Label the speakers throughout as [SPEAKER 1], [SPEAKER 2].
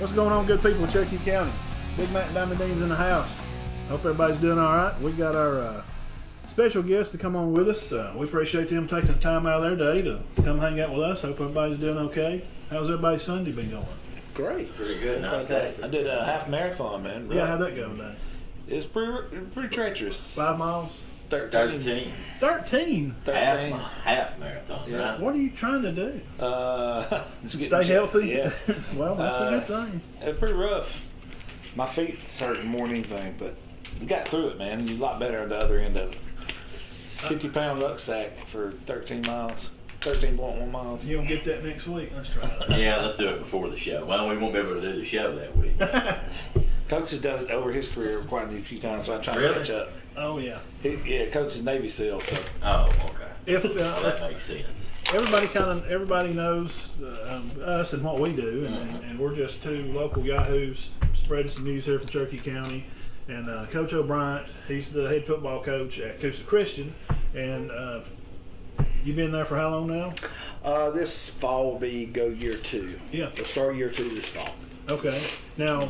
[SPEAKER 1] What's going on, good people of Cherokee County? Big Mac and Diamond Dean's in the house. Hope everybody's doing all right. We got our special guests to come on with us. We appreciate them taking the time out of their day to come hang out with us. Hope everybody's doing okay. How's everybody's Sunday been going?
[SPEAKER 2] Great.
[SPEAKER 3] Pretty good. Fantastic.
[SPEAKER 2] I did a half marathon, man.
[SPEAKER 1] Yeah, how'd that go today?
[SPEAKER 2] It's pretty treacherous.
[SPEAKER 1] 5 miles?
[SPEAKER 3] 13.
[SPEAKER 1] 13?
[SPEAKER 3] Half marathon,
[SPEAKER 2] Yeah.
[SPEAKER 3] right?
[SPEAKER 1] What are you trying to do?
[SPEAKER 2] Stay
[SPEAKER 1] healthy?
[SPEAKER 2] Yeah.
[SPEAKER 1] Well, that's a good thing.
[SPEAKER 2] It's pretty rough. My feet's hurting more than anything, but you got through it, man. You're a lot better on the other end of it. 50-pound rucksack for 13 miles. 13.1 miles.
[SPEAKER 1] You gonna get that next week? Let's try it.
[SPEAKER 3] Yeah, let's do it before the show. Well, we won't be able to do the show that week.
[SPEAKER 2] Coach has done it over his career quite a few times, so I'm trying
[SPEAKER 3] Really?
[SPEAKER 2] to catch up.
[SPEAKER 1] Oh, yeah.
[SPEAKER 2] Coach is Navy SEAL, so.
[SPEAKER 3] Oh, okay.
[SPEAKER 1] If
[SPEAKER 3] That makes sense.
[SPEAKER 1] everybody knows us and what we do, and we're just two local yahoos spreading some news here from Cherokee County. And Coach O'Brien, he's the head football coach at Coosa Christian, and you've been there for how long now?
[SPEAKER 4] This fall will be year 2.
[SPEAKER 1] Yeah.
[SPEAKER 4] We'll start year 2 this fall.
[SPEAKER 1] Okay. Now,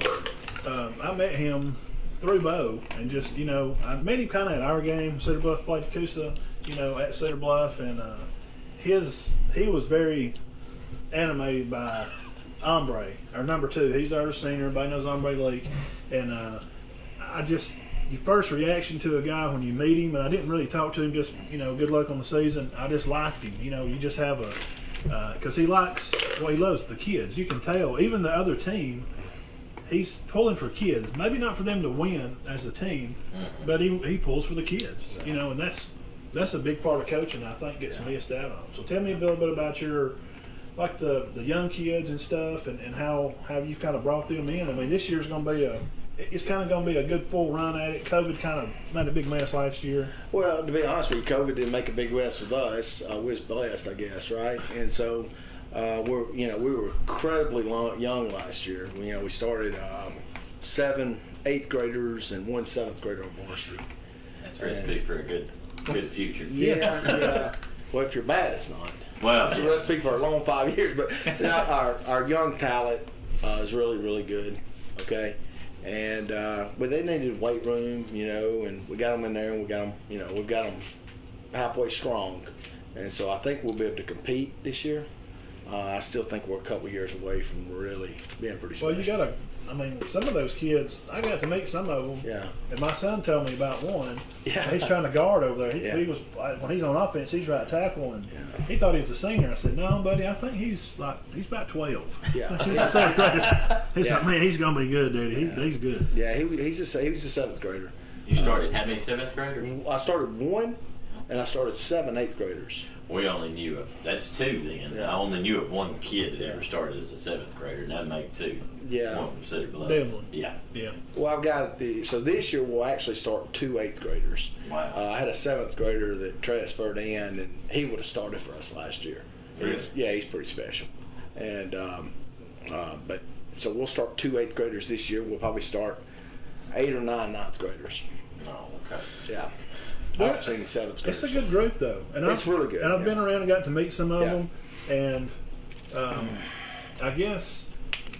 [SPEAKER 1] I met him through Bo, and just, I met him kind of at our game. Cedar Bluff played Coosa, at Cedar Bluff, and he was very animated by Ombre, our number 2. He's our senior. Everybody knows Ombre League, and your first reaction to a guy when you meet him, and I didn't really talk to him, just, good luck on the season. I just liked him. You just have because he loves the kids. You can tell. Even the other team, he's pulling for kids. Maybe not for them to win as a team, but he pulls for the kids. And that's a big part of coaching, I think, gets missed out on. So tell me a little bit about your, like the young kids and stuff, and how you kind of brought them in. I mean, this year's going to be it's kind of going to be a good full run at it. COVID kind of made a big mess last year.
[SPEAKER 4] Well, to be honest with you, COVID didn't make a big mess with us. We was blessed, I guess, right? And so we were incredibly young last year. We started 7 8th graders and 1 7th grader on varsity.
[SPEAKER 3] That's recipe for a good future.
[SPEAKER 4] Yeah. Well, if you're bad, it's not.
[SPEAKER 3] Well,
[SPEAKER 4] it's a recipe for a long 5 years. But our young talent is really, really good. Okay. And but they needed weight room, and we got them in there, and we've got them halfway strong, and so I think we'll be able to compete this year. I still think we're a couple years away from really being pretty special.
[SPEAKER 1] Well, some of those kids, I got to meet some of them.
[SPEAKER 4] Yeah.
[SPEAKER 1] And my son told me about one.
[SPEAKER 4] Yeah.
[SPEAKER 1] He's trying to guard over there.
[SPEAKER 4] Yeah.
[SPEAKER 1] He was, when he's on offense, he's right tackle, and he thought he was a senior. I said, no, buddy, I think he's about 12.
[SPEAKER 4] Yeah.
[SPEAKER 1] He's a 7th grader. He's like, man, he's going to be good, dude. He's good.
[SPEAKER 4] Yeah, he was a 7th grader.
[SPEAKER 3] You started how many 7th graders?
[SPEAKER 4] I started 1, and I started 7 8th graders.
[SPEAKER 3] We only knew that's 2 then.
[SPEAKER 4] Yeah.
[SPEAKER 3] I only knew of 1 kid that ever started as a 7th grader, and that'd make 2.
[SPEAKER 4] Yeah.
[SPEAKER 3] One from Cedar Bluff.
[SPEAKER 1] Devlin.
[SPEAKER 3] Yeah.
[SPEAKER 4] Well, I've got so this year we'll actually start 2 8th graders.
[SPEAKER 3] Wow.
[SPEAKER 4] I had a 7th grader that transferred in, and he would have started for us last year.
[SPEAKER 3] Really?
[SPEAKER 4] He's pretty special. And but so we'll start 2 8th graders this year. We'll probably start 8 or 9 9th graders.
[SPEAKER 3] Oh, okay.
[SPEAKER 4] Yeah. I haven't seen any 7th graders.
[SPEAKER 1] It's a good group, though. And
[SPEAKER 4] It's really good.
[SPEAKER 1] And I've been around and got to meet some of
[SPEAKER 4] Yeah.
[SPEAKER 1] them. And I guess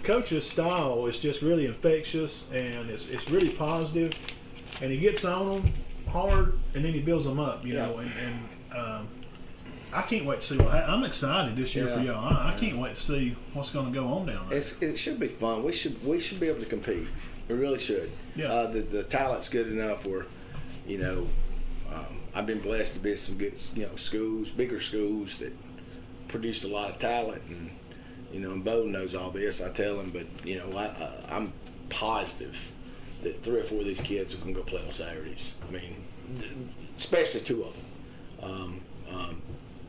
[SPEAKER 1] Coach's style is just really infectious, and it's really positive. And he gets on them hard, and then he builds them up, know. And I can't wait to see I'm excited this year for y'all. I can't wait to see what's going to go on down there.
[SPEAKER 4] It should be fun. We should be able to compete. We really should.
[SPEAKER 1] Yeah.
[SPEAKER 4] The talent's good enough where, I've been blessed to be at some good, schools, bigger schools that produced a lot of talent, and Bo knows all this. I tell him, but I'm positive that 3 or 4 of these kids are going to go play on Saturdays. I mean, especially 2 of them,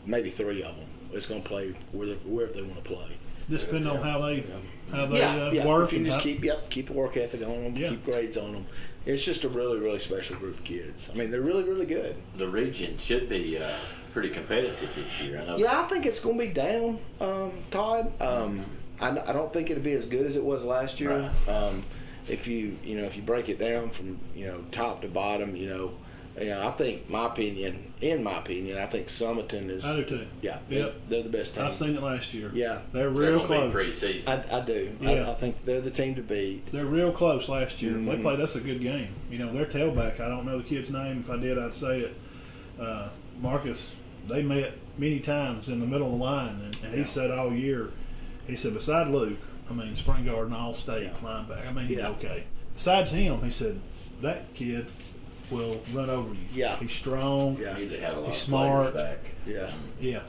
[SPEAKER 4] maybe 3 of them. It's going to play wherever they want to play.
[SPEAKER 1] Just depending on how they
[SPEAKER 4] Yeah.
[SPEAKER 1] work.
[SPEAKER 4] If you
[SPEAKER 1] and
[SPEAKER 4] just
[SPEAKER 1] how-
[SPEAKER 4] keep a work ethic on them, keep grades on them. It's just a really, really special group of kids. I mean, they're really, really good.
[SPEAKER 3] The region should be pretty competitive this year. I know.
[SPEAKER 4] Yeah, I think it's going to be down, Todd. I don't think it'll be as good as it was last year.
[SPEAKER 3] Right.
[SPEAKER 4] If you break it down from top to bottom, Yeah, I think in my opinion, I think Summerton is.
[SPEAKER 1] I do too.
[SPEAKER 4] Yeah,
[SPEAKER 1] Yep.
[SPEAKER 4] they're the best team.
[SPEAKER 1] I've seen it last year.
[SPEAKER 4] Yeah,
[SPEAKER 1] They're
[SPEAKER 3] They're
[SPEAKER 1] real
[SPEAKER 3] gonna
[SPEAKER 1] close.
[SPEAKER 3] be preseason.
[SPEAKER 4] I do.
[SPEAKER 1] Yeah.
[SPEAKER 4] I think they're the team to beat.
[SPEAKER 1] They're real close last year. They
[SPEAKER 4] Mhm.
[SPEAKER 1] played us a good game. You know, their tailback, I don't know the kid's name. If I did, I'd say it. Marcus, they met many times in the middle of the line, and he said all year, he said, beside Luke, Spring Garden All-State linebacker. He's
[SPEAKER 4] Yeah.
[SPEAKER 1] okay. Besides him, he said, that kid will run over you.
[SPEAKER 4] Yeah.
[SPEAKER 1] He's strong.
[SPEAKER 4] Yeah.
[SPEAKER 3] Need to have a lot
[SPEAKER 1] He's
[SPEAKER 3] of
[SPEAKER 1] smart.
[SPEAKER 3] players back.
[SPEAKER 4] Yeah.
[SPEAKER 1] Yeah.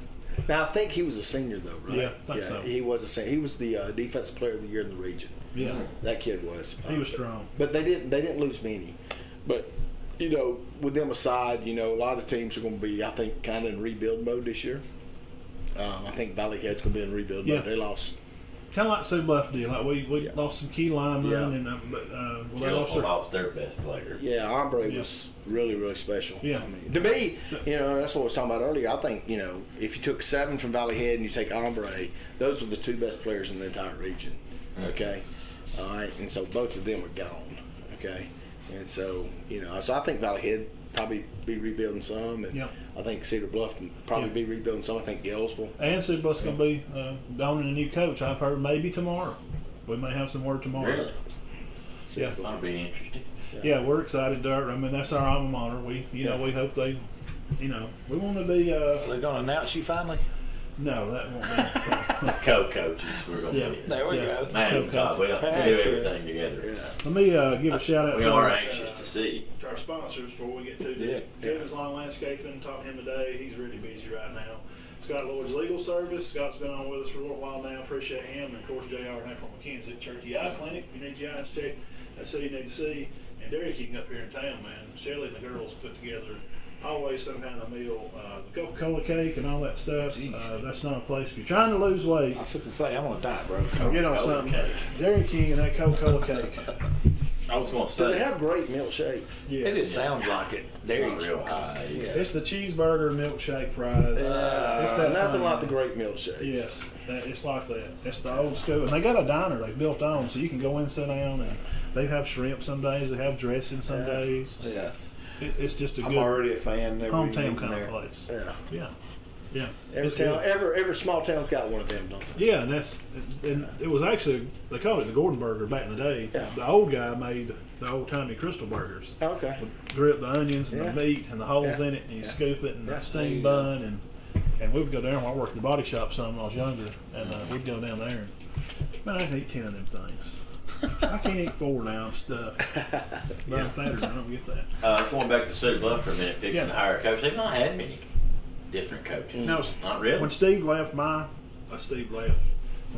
[SPEAKER 4] Now I think he was a senior though, right?
[SPEAKER 1] Yeah, I think so.
[SPEAKER 4] He was a senior. He was the defensive player of the year in the region.
[SPEAKER 1] Yeah.
[SPEAKER 4] That kid was.
[SPEAKER 1] He was strong.
[SPEAKER 4] But they didn't lose many. But with them aside, a lot of teams are going to be, I think, kind of in rebuild mode this year. I think Valley Head's going to be in rebuild
[SPEAKER 1] Yeah.
[SPEAKER 4] mode. They lost.
[SPEAKER 1] Kind of like Cedar Bluff did. Like we lost some key linemen,
[SPEAKER 4] Yeah.
[SPEAKER 1] and they
[SPEAKER 3] They
[SPEAKER 1] lost
[SPEAKER 3] their best player.
[SPEAKER 4] Yeah, Ombre
[SPEAKER 1] Yeah.
[SPEAKER 4] was really, really special.
[SPEAKER 1] Yeah.
[SPEAKER 4] To me, that's what I was talking about earlier. I think, if you took 7 from Valley Head and you take Ombre, those were the 2 best players in the entire region. Okay? All right? And so both of them are gone. Okay? And so, so I think Valley Head probably be rebuilding some. And
[SPEAKER 1] Yeah.
[SPEAKER 4] I think Cedar Bluff can probably be rebuilding some. I think Gainesville.
[SPEAKER 1] And Cedar Bluff's going to be donning a new coach. I've heard maybe tomorrow. We may have some word tomorrow.
[SPEAKER 3] Really?
[SPEAKER 1] Yeah.
[SPEAKER 3] That'll be interesting.
[SPEAKER 1] Yeah, we're excited, Dirt. That's our alma mater. We hope they, we want to be.
[SPEAKER 2] They're going to announce you finally?
[SPEAKER 1] No, that won't be.
[SPEAKER 3] Co-coaches, we're going to
[SPEAKER 1] Yeah.
[SPEAKER 3] be.
[SPEAKER 2] There we
[SPEAKER 1] Yeah.
[SPEAKER 2] go.
[SPEAKER 3] Man, God, we do everything together.
[SPEAKER 1] Let me give a shout out
[SPEAKER 3] We
[SPEAKER 1] to
[SPEAKER 3] are anxious to see.
[SPEAKER 1] to our sponsors before we get to
[SPEAKER 2] Yeah.
[SPEAKER 1] Kevin's Lawn Landscaping. Talked to him today. He's really busy right now. Scott Lord's Legal Service. Scott's been on with us for a little while now. Appreciate him. And of course, JR and from McKenzie Cherokee Eye Clinic. You need your eyes checked. That's who you need to see. And Derek King up here in town, man. Shelley and the girls put together always some kind of meal. The Coca-Cola cake and all that stuff. That's not a place. If you're trying to lose weight,
[SPEAKER 2] I was just to say, I'm on a diet, bro.
[SPEAKER 1] get on
[SPEAKER 3] Coca-Cola
[SPEAKER 1] something.
[SPEAKER 3] cake.
[SPEAKER 1] Derek King and that Coca-Cola cake.
[SPEAKER 3] I was going to
[SPEAKER 4] So they
[SPEAKER 3] say,
[SPEAKER 4] have great milkshakes.
[SPEAKER 1] Yeah.
[SPEAKER 2] It just sounds like it. There you
[SPEAKER 3] real
[SPEAKER 2] go.
[SPEAKER 3] high.
[SPEAKER 2] Yeah.
[SPEAKER 1] It's the cheeseburger milkshake fries. It's that
[SPEAKER 4] Nothing
[SPEAKER 1] fun.
[SPEAKER 4] like the great milkshakes.
[SPEAKER 1] Yes, it's like that. It's the old school. And they got a diner they built on, so you can go in, sit down, and they have shrimp some days. They have dressing some days.
[SPEAKER 2] Yeah.
[SPEAKER 1] It's just a
[SPEAKER 2] I'm
[SPEAKER 1] good
[SPEAKER 2] already a fan.
[SPEAKER 1] hometown kind of place.
[SPEAKER 4] Yeah.
[SPEAKER 1] Yeah, yeah.
[SPEAKER 4] Every
[SPEAKER 1] It's
[SPEAKER 4] town,
[SPEAKER 1] good.
[SPEAKER 4] every small town's got one of them, don't they?
[SPEAKER 1] Yeah, and it was actually, they called it the Gordon Burger back in the day.
[SPEAKER 4] Yeah.
[SPEAKER 1] The old guy made the old timey Crystal Burgers.
[SPEAKER 4] Okay.
[SPEAKER 1] Drip the onions and
[SPEAKER 4] Yeah.
[SPEAKER 1] the meat and the holes
[SPEAKER 4] Yeah.
[SPEAKER 1] in it, and you
[SPEAKER 4] Yeah.
[SPEAKER 1] scoop it and
[SPEAKER 4] Yeah.
[SPEAKER 1] steam bun, and we would go down. I worked in the body shop some when I was younger, and we'd go down there. And, man, I can eat 10 of them things. I can't eat 4 now and stuff. But I'm fatter. I don't get that.
[SPEAKER 3] I was going back to Cedar Bluff for a minute, fixing
[SPEAKER 1] Yeah.
[SPEAKER 3] to hire a coach. They've not had many different coaches.
[SPEAKER 1] No,
[SPEAKER 3] Not really.
[SPEAKER 1] when Steve left when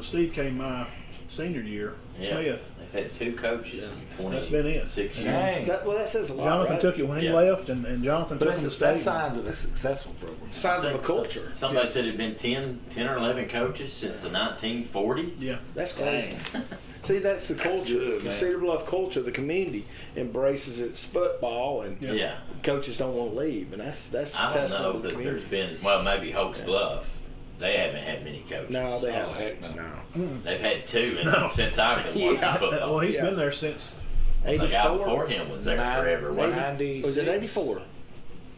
[SPEAKER 1] Steve came my senior year,
[SPEAKER 3] Yeah.
[SPEAKER 1] Smith,
[SPEAKER 3] They've had 2 coaches in 26
[SPEAKER 1] That's been it.
[SPEAKER 3] years.
[SPEAKER 2] Dang.
[SPEAKER 4] That says a lot,
[SPEAKER 1] Jonathan
[SPEAKER 4] right?
[SPEAKER 1] took it when he
[SPEAKER 3] Yeah.
[SPEAKER 1] left, and Jonathan
[SPEAKER 2] But
[SPEAKER 1] took him to
[SPEAKER 2] that's
[SPEAKER 1] state.
[SPEAKER 2] signs of a successful program.
[SPEAKER 4] Signs of a culture.
[SPEAKER 3] Somebody said it had been 10 or 11 coaches since the 1940s.
[SPEAKER 1] Yeah.
[SPEAKER 4] That's crazy.
[SPEAKER 2] Dang.
[SPEAKER 4] See, that's the
[SPEAKER 2] That's
[SPEAKER 4] culture.
[SPEAKER 2] good,
[SPEAKER 4] the
[SPEAKER 2] man.
[SPEAKER 4] Cedar Bluff culture, the community embraces its football, and
[SPEAKER 1] Yeah.
[SPEAKER 3] Yeah.
[SPEAKER 4] coaches don't want to leave, and that's
[SPEAKER 3] I don't
[SPEAKER 4] testament
[SPEAKER 3] know
[SPEAKER 4] to the
[SPEAKER 3] that there's
[SPEAKER 4] community.
[SPEAKER 3] been, well, maybe Hoax Bluff. They haven't had many coaches.
[SPEAKER 4] No, they
[SPEAKER 2] Oh,
[SPEAKER 4] haven't.
[SPEAKER 2] heck no.
[SPEAKER 4] No.
[SPEAKER 3] They've had 2
[SPEAKER 1] No.
[SPEAKER 3] since I've been watching
[SPEAKER 4] Yeah.
[SPEAKER 3] football.
[SPEAKER 1] Well, he's
[SPEAKER 4] Yeah.
[SPEAKER 1] been there since.
[SPEAKER 3] The guy
[SPEAKER 4] 84?
[SPEAKER 3] before him was there forever. wasn't he?
[SPEAKER 2] 96.
[SPEAKER 4] Was it 84? I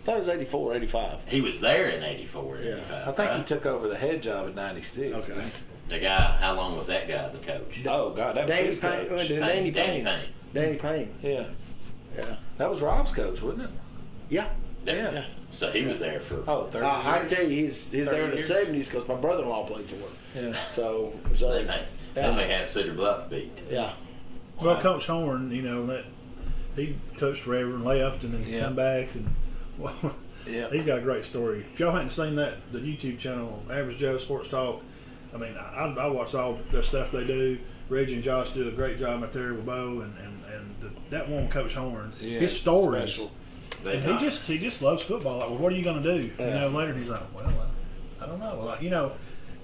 [SPEAKER 4] thought it was 84, 85.
[SPEAKER 3] He was there in 84,
[SPEAKER 4] Yeah.
[SPEAKER 3] 85.
[SPEAKER 2] I think he
[SPEAKER 3] right?
[SPEAKER 2] took over the head job in 96.
[SPEAKER 4] Okay.
[SPEAKER 3] The guy, how long was that guy the coach?
[SPEAKER 2] Oh, God, that was
[SPEAKER 4] Danny
[SPEAKER 2] his
[SPEAKER 4] Payne.
[SPEAKER 2] coach.
[SPEAKER 4] Danny
[SPEAKER 3] Danny
[SPEAKER 4] Payne.
[SPEAKER 3] Payne.
[SPEAKER 4] Danny Payne.
[SPEAKER 2] Yeah.
[SPEAKER 4] Yeah.
[SPEAKER 2] That was Rob's coach, wasn't it?
[SPEAKER 4] Yeah.
[SPEAKER 2] Yeah.
[SPEAKER 3] So he was there for.
[SPEAKER 2] Oh, 30
[SPEAKER 4] I can
[SPEAKER 2] years.
[SPEAKER 4] tell you, he's there in the
[SPEAKER 3] years.
[SPEAKER 4] 70s because my brother-in-law played for him.
[SPEAKER 2] Yeah.
[SPEAKER 4] So
[SPEAKER 3] They may
[SPEAKER 4] yeah.
[SPEAKER 3] have Cedar Bluff beat.
[SPEAKER 4] Yeah.
[SPEAKER 1] Well,
[SPEAKER 2] Wow.
[SPEAKER 1] Coach Horn, that he coached forever and left, and then
[SPEAKER 2] Yeah.
[SPEAKER 1] come back, and well,
[SPEAKER 2] Yeah.
[SPEAKER 1] he's got a great story. If y'all hadn't seen the YouTube channel, Average Joe Sports Talk, I watched all the stuff they do. Reggie and Josh do a great job out there with Bo, and that one Coach Horn,
[SPEAKER 2] Yeah,
[SPEAKER 1] his stories,
[SPEAKER 2] special.
[SPEAKER 1] and he just loves football. Like, well, what are you going to do?
[SPEAKER 4] Yeah.
[SPEAKER 1] Later he's like, well, I don't know. Like,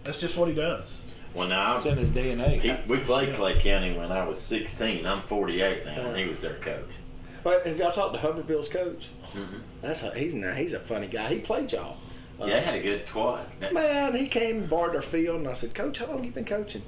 [SPEAKER 1] that's just what he does.
[SPEAKER 3] Well, now
[SPEAKER 2] It's in his DNA.
[SPEAKER 3] we played Clay County when I was 16. I'm 48 now, and he was their coach.
[SPEAKER 4] But have y'all talked to Hubbardville's coach?
[SPEAKER 3] Mm-hmm.
[SPEAKER 4] He's a funny guy. He played y'all.
[SPEAKER 3] Yeah, they had a good squad.
[SPEAKER 4] Man, he came and barred our field, and I said, Coach, how long you been coaching?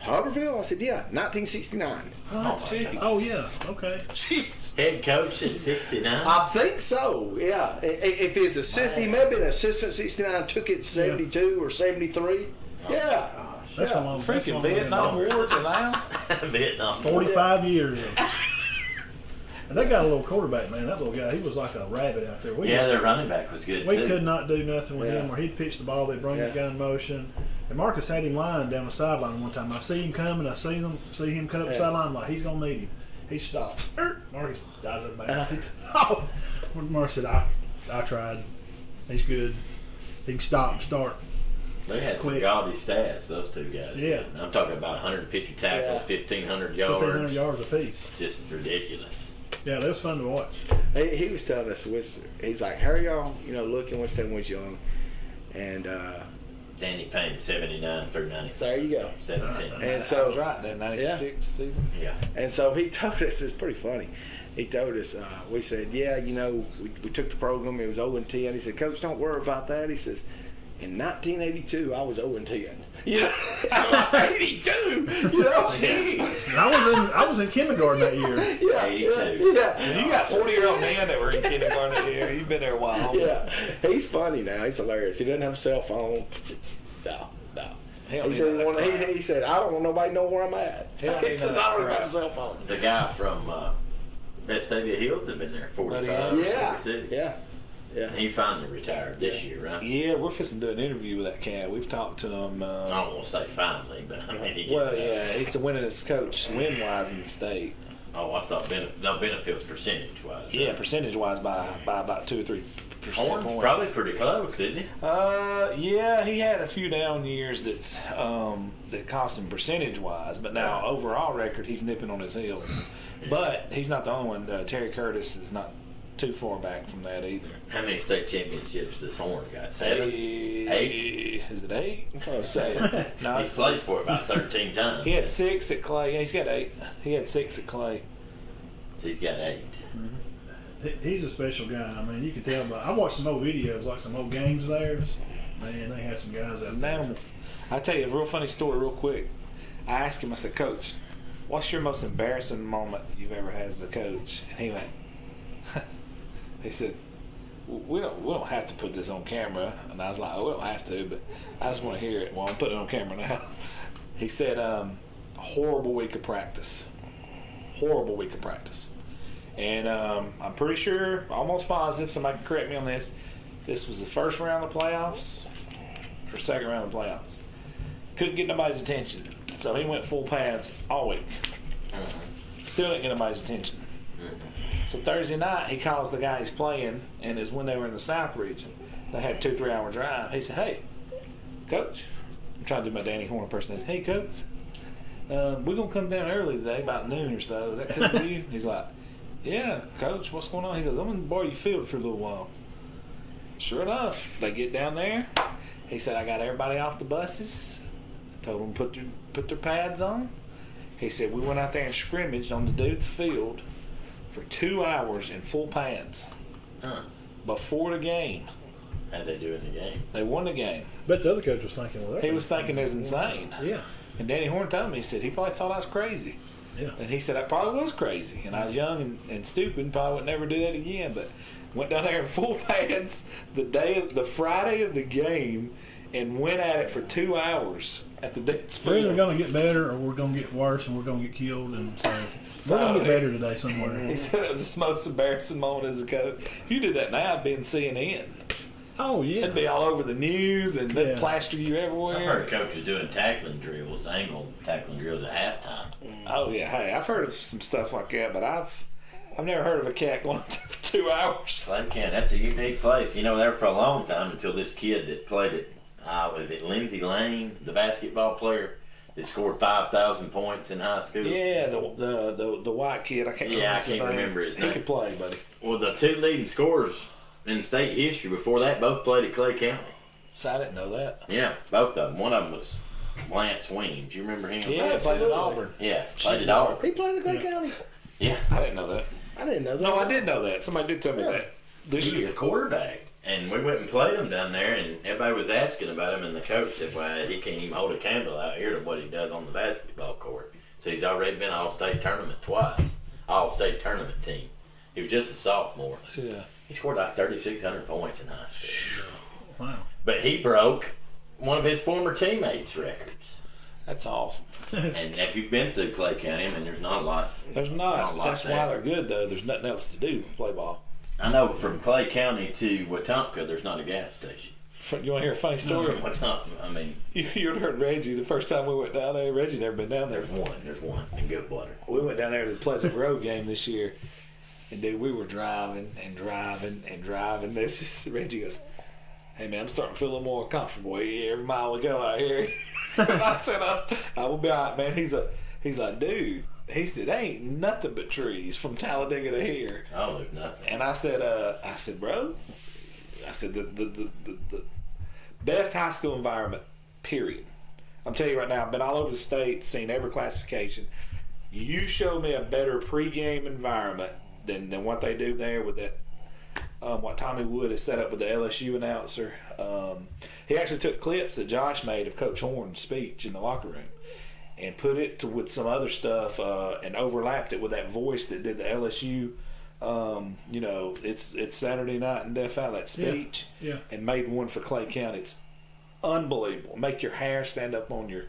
[SPEAKER 4] Huberville? I said, yeah, 1969.
[SPEAKER 1] Oh,
[SPEAKER 2] jeez.
[SPEAKER 1] oh yeah. Okay.
[SPEAKER 4] Jeez.
[SPEAKER 3] Head coach in '69.
[SPEAKER 4] I think so, yeah. If his assistant, he may have been assistant 69, took it 72 or 73. Yeah.
[SPEAKER 1] That's
[SPEAKER 4] Yeah.
[SPEAKER 1] a long.
[SPEAKER 2] Freaking Vietnam War to now.
[SPEAKER 3] Vietnam.
[SPEAKER 1] 45 years. And they got a little quarterback, man. That little guy, he was like a rabbit out there.
[SPEAKER 3] Their running back was good
[SPEAKER 1] We
[SPEAKER 3] too.
[SPEAKER 1] could not do nothing with
[SPEAKER 4] Yeah.
[SPEAKER 1] him, or he'd pitch the ball, they'd bring the guy in motion. And Marcus had him lying down the sideline one time. I see him coming, I see him cut up the sideline. I'm like, he's going to need him. He stops. Marcus dives up back. Oh, Marcus said, I tried. He's good. He can stop and start.
[SPEAKER 3] They had some
[SPEAKER 1] Quick.
[SPEAKER 3] gaudy stats, those two guys.
[SPEAKER 1] Yeah.
[SPEAKER 3] did. I'm talking about 150 tackles, 1,500 yards.
[SPEAKER 1] 1,500 yards apiece.
[SPEAKER 3] Just ridiculous.
[SPEAKER 1] Yeah, that was fun to watch.
[SPEAKER 4] He was telling us, he's like, how are y'all, looking when Stan was young? And
[SPEAKER 3] Danny Payne, 79 through 94.
[SPEAKER 4] there you go.
[SPEAKER 3] 17.
[SPEAKER 4] And
[SPEAKER 2] I was
[SPEAKER 4] so,
[SPEAKER 2] right there, 96 season.
[SPEAKER 3] Yeah.
[SPEAKER 4] and so he told us, it's pretty funny. He told us, we said, yeah, we took the program, it was 0-10. He said, Coach, don't worry about that. He says, in 1982, I was 0-10. 82. Jeez.
[SPEAKER 1] I was in kindergarten that year.
[SPEAKER 4] Yeah,
[SPEAKER 3] 82.
[SPEAKER 4] yeah.
[SPEAKER 2] You got 40-year-old man that were in kindergarten here. You've been there a while.
[SPEAKER 4] Yeah, he's funny now. He's hilarious. He doesn't have a cell phone. No.
[SPEAKER 2] Hell,
[SPEAKER 4] He said, he said, I don't want nobody to know where I'm at.
[SPEAKER 2] Hell,
[SPEAKER 4] He says, I don't have a cell phone.
[SPEAKER 3] The guy from Vestavia Hills had been there 45 or
[SPEAKER 4] Yeah,
[SPEAKER 3] 46.
[SPEAKER 4] yeah.
[SPEAKER 3] And he finally retired this year, right?
[SPEAKER 2] Yeah, we're fixing to do an interview with that cat. We've talked to him.
[SPEAKER 3] I don't want to say finally, but I mean, he
[SPEAKER 2] Well,
[SPEAKER 3] get
[SPEAKER 2] yeah, he's the winningest coach win-wise in the state.
[SPEAKER 3] Oh, I thought benefits percentage-wise.
[SPEAKER 2] Yeah,
[SPEAKER 3] right?
[SPEAKER 2] percentage-wise by about 2 or 3%
[SPEAKER 3] Horn's
[SPEAKER 2] points.
[SPEAKER 3] probably pretty close, isn't he?
[SPEAKER 2] Yeah, he had a few down years that cost him percentage-wise, but now overall record he's nipping on his heels. But he's not the only one. Terry Curtis is not too far back from that either.
[SPEAKER 3] How many state championships does Horn got? 7? 8?
[SPEAKER 2] Is it 8?
[SPEAKER 4] Oh, say,
[SPEAKER 2] No,
[SPEAKER 3] He's played for it about 13 times.
[SPEAKER 2] he had 6 at Clay. Yeah, he's got 8. He had 6 at Clay.
[SPEAKER 3] So he's got 8.
[SPEAKER 1] He's a special guy. I mean, you can tell. But I watched some old videos, like some old games of theirs. Man, they had some guys out
[SPEAKER 2] An
[SPEAKER 1] there.
[SPEAKER 2] animal. I'll tell you a real funny story real quick. I asked him, I said, Coach, what's your most embarrassing moment you've ever had as a coach? And he went, he said, we don't have to put this on camera. And I was like, oh, we don't have to, but I just want to hear it. Well, I'm putting it on camera now. He said, horrible week of practice. Horrible week of practice. And I'm pretty sure, almost positive, somebody can correct me on this, this was the first round of playoffs or second round of playoffs. Couldn't get nobody's attention. So he went full pads all week. Still didn't get nobody's attention. So Thursday night, he calls the guy he's playing, and it's when they were in the South region. They had 2-3 hour drive. He said, hey, Coach, I'm trying to do my Danny Horn impersonation. Hey, Coach, we're going to come down early today, about noon or so. Is that cool with you? He's like, yeah, Coach, what's going on? He goes, I'm going to borrow your field for a little while. Sure enough, they get down there. He said, I got everybody off the buses. Told them put their pads on. He said, we went out there and scrimmaged on the dude's field for 2 hours in full pads before the game.
[SPEAKER 3] How'd they do in the game?
[SPEAKER 2] They won the game.
[SPEAKER 1] Bet the other coach was thinking, well,
[SPEAKER 2] He was thinking it was insane.
[SPEAKER 1] Yeah.
[SPEAKER 2] And Danny Horn told me, he said, he probably thought I was crazy.
[SPEAKER 1] Yeah.
[SPEAKER 2] And he said, I probably was crazy. And I was young and stupid, probably would never do that again. But went down there in full pads the Friday of the game and went at it for 2 hours at the dude's
[SPEAKER 1] We're either
[SPEAKER 2] field.
[SPEAKER 1] going to get better or we're going to get worse and we're going to get killed. And so we're going to get better today somewhere.
[SPEAKER 2] He said it was his most embarrassing moment as a coach. If you did that now, it'd be in CNN.
[SPEAKER 1] Oh, yeah.
[SPEAKER 2] It'd be all over the news and they'd
[SPEAKER 1] Yeah.
[SPEAKER 2] plaster you
[SPEAKER 3] I
[SPEAKER 2] everywhere.
[SPEAKER 3] heard coaches doing tackling drills, angle tackling drills at halftime.
[SPEAKER 2] Oh yeah, hey, I've heard of some stuff like that, but I've never heard of a cat going for 2 hours.
[SPEAKER 3] They can. That's a unique place. You know, there for a long time until this kid that played at, was it Lindsey Lane, the basketball player that scored 5,000 points in high school?
[SPEAKER 2] Yeah, the white kid. I can't.
[SPEAKER 3] Yeah, I
[SPEAKER 2] his
[SPEAKER 3] can't
[SPEAKER 2] name.
[SPEAKER 3] remember his
[SPEAKER 2] He
[SPEAKER 3] name.
[SPEAKER 2] could play, buddy.
[SPEAKER 3] Well, the 2 leading scorers in state history before that both played at Clay County.
[SPEAKER 2] So I didn't know that.
[SPEAKER 3] Yeah, both of them. One of them was Lance Weems. You remember him?
[SPEAKER 2] Yeah, played at Auburn.
[SPEAKER 3] Yeah, played at Auburn.
[SPEAKER 4] he played in Clay County.
[SPEAKER 3] Yeah.
[SPEAKER 2] I didn't know that.
[SPEAKER 4] I didn't know that.
[SPEAKER 2] No, I did know that. Somebody did tell me that this
[SPEAKER 3] He was
[SPEAKER 2] year.
[SPEAKER 3] a quarterback. And we went and played him down there, and everybody was asking about him, and the coach said, well, he can't even hold a candle out here to what he does on the basketball court. So he's already been All-State tournament twice, All-State tournament team. He was just a sophomore.
[SPEAKER 2] Yeah.
[SPEAKER 3] He scored like 3,600 points in high school.
[SPEAKER 1] Wow.
[SPEAKER 3] But he broke one of his former teammates' records.
[SPEAKER 2] That's awesome.
[SPEAKER 3] And if you've been through Clay County, I mean, there's not a lot.
[SPEAKER 2] There's not. That's why they're good, though. There's nothing else to do. Play ball.
[SPEAKER 3] I know from Clay County to Wetumpka, there's not a gas station.
[SPEAKER 2] You want to hear a funny story?
[SPEAKER 3] From Wetumpka, I mean,
[SPEAKER 2] You heard Reggie the first time we went down there. Reggie never been down there.
[SPEAKER 3] there's one in Goodwater.
[SPEAKER 2] We went down there to the Pleasant Grove game this year, and dude, we were driving and driving and driving. This is Reggie goes, "Hey man, I'm starting to feel a little more comfortable every mile we go out here." And I said, "I will be all right, man." He's like, "Dude," he said, "There ain't nothing but trees from Talladega to here."
[SPEAKER 3] Oh, there's nothing.
[SPEAKER 2] And I said, "Bro," I said, the best high school environment, period. I'm telling you right now, I've been all over the state, seen every classification. You show me a better pregame environment than what they do there with that. What Tommy Wood has set up with the LSU announcer. He actually took clips that Josh made of Coach Horn's speech in the locker room and put it with some other stuff and overlapped it with that voice that did the LSU. It's Saturday night in Death Valley, that speech,
[SPEAKER 1] Yeah.
[SPEAKER 2] and made one for Clay County. It's unbelievable. Make your hair stand up on your.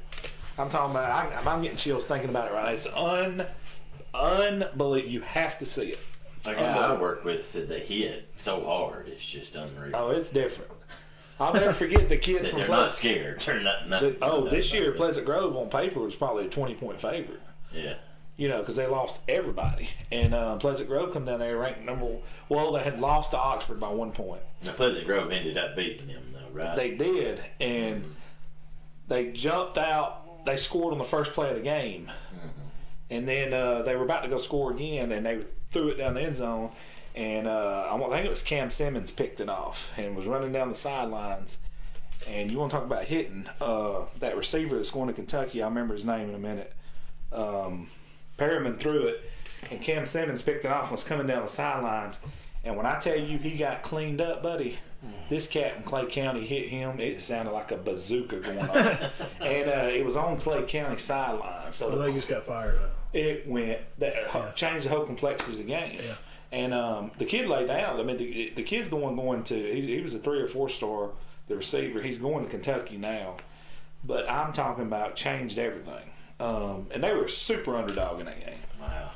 [SPEAKER 2] I'm talking about. I'm getting chills thinking about it right now. It's unbelievable. You have to see it.
[SPEAKER 3] A guy I worked with said they hit so hard, it's just unreal.
[SPEAKER 2] Oh, it's different. I'll never forget the kid from
[SPEAKER 3] They're not scared. They're not.
[SPEAKER 2] this year Pleasant Grove on paper was probably a 20-point favorite.
[SPEAKER 3] Yeah.
[SPEAKER 2] Because they lost everybody. And Pleasant Grove come down there ranked well, they had lost to Oxford by 1 point.
[SPEAKER 3] Now, Pleasant Grove ended up beating them, though, right?
[SPEAKER 2] They did. And they jumped out. They scored on the first play of the game. And then they were about to go score again, and they threw it down the end zone. And I think it was Cam Simmons picked it off and was running down the sidelines. And you want to talk about hitting, that receiver that's going to Kentucky, I'll remember his name in a minute. Perriman threw it, and Cam Simmons picked it off and was coming down the sidelines. And when I tell you he got cleaned up, buddy, this cat in Clay County hit him. It sounded like a bazooka going on. And it was on Clay County sideline. So
[SPEAKER 1] they just got fired up.
[SPEAKER 2] It went, changed the whole complexity of the game.
[SPEAKER 1] Yeah.
[SPEAKER 2] And the kid laid down. I mean, the kid's the one going to, he was a 3 or 4 star, the receiver. He's going to Kentucky now. But I'm talking about changed everything. And they were a super underdog in that game.
[SPEAKER 3] Wow.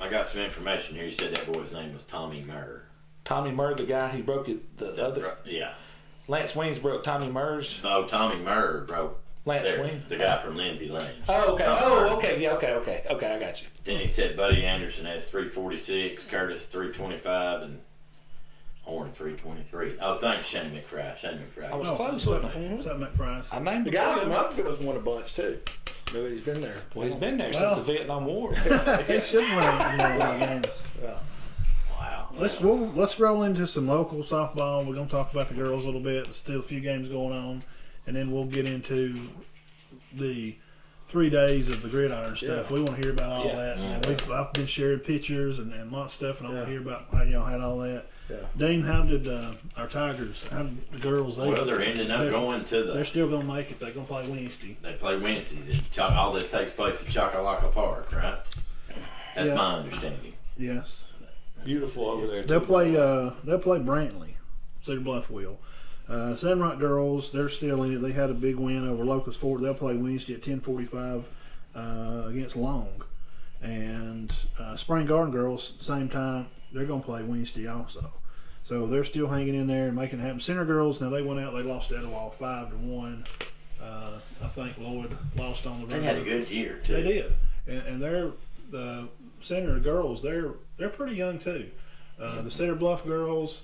[SPEAKER 3] I got some information here. You said that boy's name was Tommy Murr.
[SPEAKER 2] Tommy Murr, the guy he broke the other.
[SPEAKER 3] Yeah.
[SPEAKER 2] Lance Weems broke Tommy Murr's.
[SPEAKER 3] Oh, Tommy Murr broke
[SPEAKER 2] Lance Weems?
[SPEAKER 3] the guy from Lindsay Lane.
[SPEAKER 2] Oh, okay.
[SPEAKER 3] Tommy
[SPEAKER 2] Oh,
[SPEAKER 3] Murr.
[SPEAKER 2] okay. Yeah, okay. I got you.
[SPEAKER 3] Then he said Buddy Anderson has 346, Curtis 325, and Horn 323. Oh, thanks, Shane McFry.
[SPEAKER 2] I was close,
[SPEAKER 1] What's
[SPEAKER 2] wasn't I?
[SPEAKER 1] that McPrice?
[SPEAKER 2] I named
[SPEAKER 4] The guy from Upfield's won a bunch too. Maybe he's been there.
[SPEAKER 2] Well, he's been there since the Vietnam War.
[SPEAKER 1] He should win games.
[SPEAKER 4] Yeah.
[SPEAKER 3] Wow.
[SPEAKER 1] Let's roll into some local softball. We're going to talk about the girls a little bit. There's still a few games going on, and then we'll get into the 3 days of the gridiron stuff.
[SPEAKER 4] Yeah.
[SPEAKER 1] We want to hear about all
[SPEAKER 2] Yeah.
[SPEAKER 1] that. And I've been sharing pictures and lots of stuff, and I want to hear about how y'all had all that.
[SPEAKER 4] Yeah.
[SPEAKER 1] Dean, how did our Tigers, how did the girls?
[SPEAKER 3] Well, they're ending up going to
[SPEAKER 1] They're still going to make it. They're going to play Wednesday.
[SPEAKER 3] They play Wednesday. All this takes place at Chockalaka Park, right? That's
[SPEAKER 1] Yeah.
[SPEAKER 3] my understanding.
[SPEAKER 1] Yes.
[SPEAKER 2] Beautiful over there.
[SPEAKER 1] They'll play Brantley. Cedar Bluff will. Sandrock girls, they're still in it. They had a big win over Locust Fort. They'll play Wednesday at 10:45 against Long. And Spring Garden girls, same time. They're going to play Wednesday also. So they're still hanging in there and making it happen. Center girls, now they went out. They lost Etowah 5-1. I think Lloyd lost on the
[SPEAKER 3] They
[SPEAKER 1] road.
[SPEAKER 3] had a good year too.
[SPEAKER 1] They did, and they're the center girls. They're pretty young too. The Cedar Bluff girls,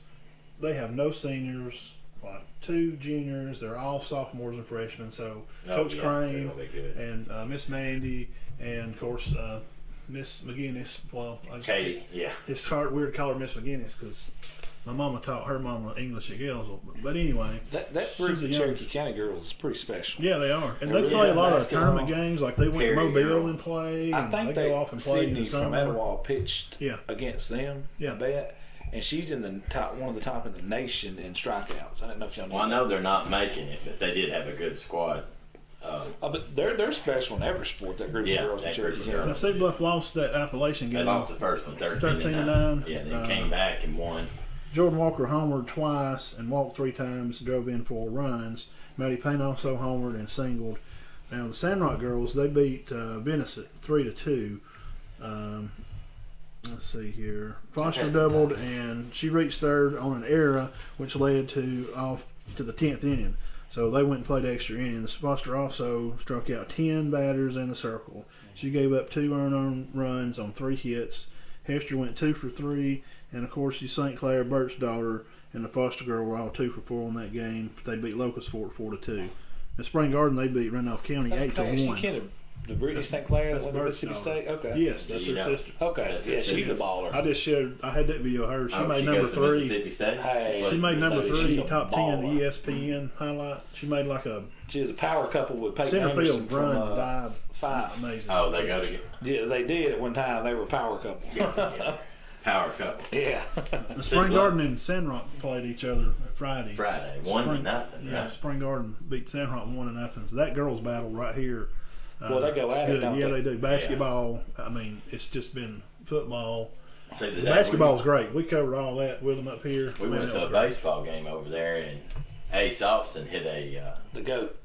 [SPEAKER 1] they have no seniors, like 2 juniors. They're all sophomores and freshmen. So Coach Crane
[SPEAKER 3] they'll be good.
[SPEAKER 1] and Miss Mandy and of course Miss McGinnis. Well,
[SPEAKER 3] Katie, yeah.
[SPEAKER 1] it's weird to call her Miss McGinnis because my mama taught her mama English at Gilsville. But anyway,
[SPEAKER 2] that group
[SPEAKER 1] she's
[SPEAKER 2] of
[SPEAKER 1] a young-
[SPEAKER 2] Cherokee County girls is pretty special.
[SPEAKER 1] yeah, they are, and
[SPEAKER 2] They're
[SPEAKER 1] they
[SPEAKER 2] really
[SPEAKER 1] play a
[SPEAKER 2] good
[SPEAKER 1] lot of
[SPEAKER 2] basketball.
[SPEAKER 1] tournament games. Like they went to
[SPEAKER 3] Carry
[SPEAKER 1] Mobile
[SPEAKER 3] girl.
[SPEAKER 1] and played.
[SPEAKER 2] I
[SPEAKER 1] And
[SPEAKER 2] think
[SPEAKER 1] they go off and play in
[SPEAKER 2] Sydney
[SPEAKER 1] the
[SPEAKER 2] from
[SPEAKER 1] summer.
[SPEAKER 2] Etowah pitched
[SPEAKER 1] Yeah.
[SPEAKER 2] against them.
[SPEAKER 1] Yeah.
[SPEAKER 2] I bet. and she's in the top, one of the top in the nation in strikeouts. I don't know if y'all know.
[SPEAKER 3] Well, I
[SPEAKER 2] that.
[SPEAKER 3] know they're not making it, but they did have a good squad.
[SPEAKER 2] But they're special in every sport. That group
[SPEAKER 3] Yeah,
[SPEAKER 2] of girls in
[SPEAKER 3] that group
[SPEAKER 2] Cherokee
[SPEAKER 3] of
[SPEAKER 2] County.
[SPEAKER 3] girls.
[SPEAKER 1] Now, Cedar Bluff lost that Appalachian
[SPEAKER 3] They
[SPEAKER 1] game.
[SPEAKER 3] lost the first one, 13 to
[SPEAKER 1] 13-9.
[SPEAKER 3] 9. Yeah, then came back and won.
[SPEAKER 1] Jordan Walker homered twice and walked 3 times, drove in 4 runs. Maddie Payne also homered and singled. Now the Sandrock girls, they beat Venice at 3-2. Let's see here. Foster doubled and she reached third on an error, which led to the 10th inning. So they went and played extra innings. Foster also struck out 10 batters in the circle. She gave up 2 earned runs on 3 hits. Hester went 2 for 3, and of course, the St. Clair Burt's daughter and the Foster girl were all 2 for 4 on that game. They beat Locust Fort 4-2. In Spring Garden, they beat Randolph County 8-1.
[SPEAKER 2] She kid of the Brittany St. Clair that went to
[SPEAKER 1] Burt's
[SPEAKER 2] Mississippi
[SPEAKER 1] daughter.
[SPEAKER 2] State. Okay.
[SPEAKER 1] Yes, that's
[SPEAKER 3] You
[SPEAKER 1] her
[SPEAKER 3] know.
[SPEAKER 1] sister.
[SPEAKER 2] Okay. Yeah, she's a baller.
[SPEAKER 1] I just shared. I had that video of her. She made
[SPEAKER 3] she
[SPEAKER 1] number
[SPEAKER 3] goes to
[SPEAKER 1] 3.
[SPEAKER 3] Mississippi State.
[SPEAKER 2] Hey.
[SPEAKER 1] She made number
[SPEAKER 2] She's
[SPEAKER 1] 3,
[SPEAKER 2] a
[SPEAKER 1] top 10
[SPEAKER 2] baller.
[SPEAKER 1] ESPN highlight. She made like a
[SPEAKER 2] She was a power couple with Peyton
[SPEAKER 1] center
[SPEAKER 2] Anderson
[SPEAKER 1] field
[SPEAKER 2] from
[SPEAKER 1] run dive.
[SPEAKER 2] 5.
[SPEAKER 1] Amazing.
[SPEAKER 3] Oh, they go together.
[SPEAKER 2] Yeah, they did at one time. They were a power couple.
[SPEAKER 3] Yeah. Power couple.
[SPEAKER 2] Yeah.
[SPEAKER 1] The Spring Garden and Sandrock played each other Friday.
[SPEAKER 3] 1-0.
[SPEAKER 1] Yeah,
[SPEAKER 3] Right?
[SPEAKER 1] Spring Garden beat Sandrock 1-0. So that girls' battle right here.
[SPEAKER 2] Well, they go
[SPEAKER 1] it's
[SPEAKER 2] at it,
[SPEAKER 1] good.
[SPEAKER 2] don't
[SPEAKER 1] Yeah,
[SPEAKER 2] they?
[SPEAKER 1] they do. Basketball. I mean, it's just been football.
[SPEAKER 3] See, the
[SPEAKER 1] The
[SPEAKER 3] day
[SPEAKER 1] basketball's great. We covered all that with them up here.
[SPEAKER 3] We
[SPEAKER 1] Man,
[SPEAKER 3] went
[SPEAKER 1] that
[SPEAKER 3] to a
[SPEAKER 1] was great.
[SPEAKER 3] baseball game over there, and Ace Austin hit a
[SPEAKER 2] The GOAT.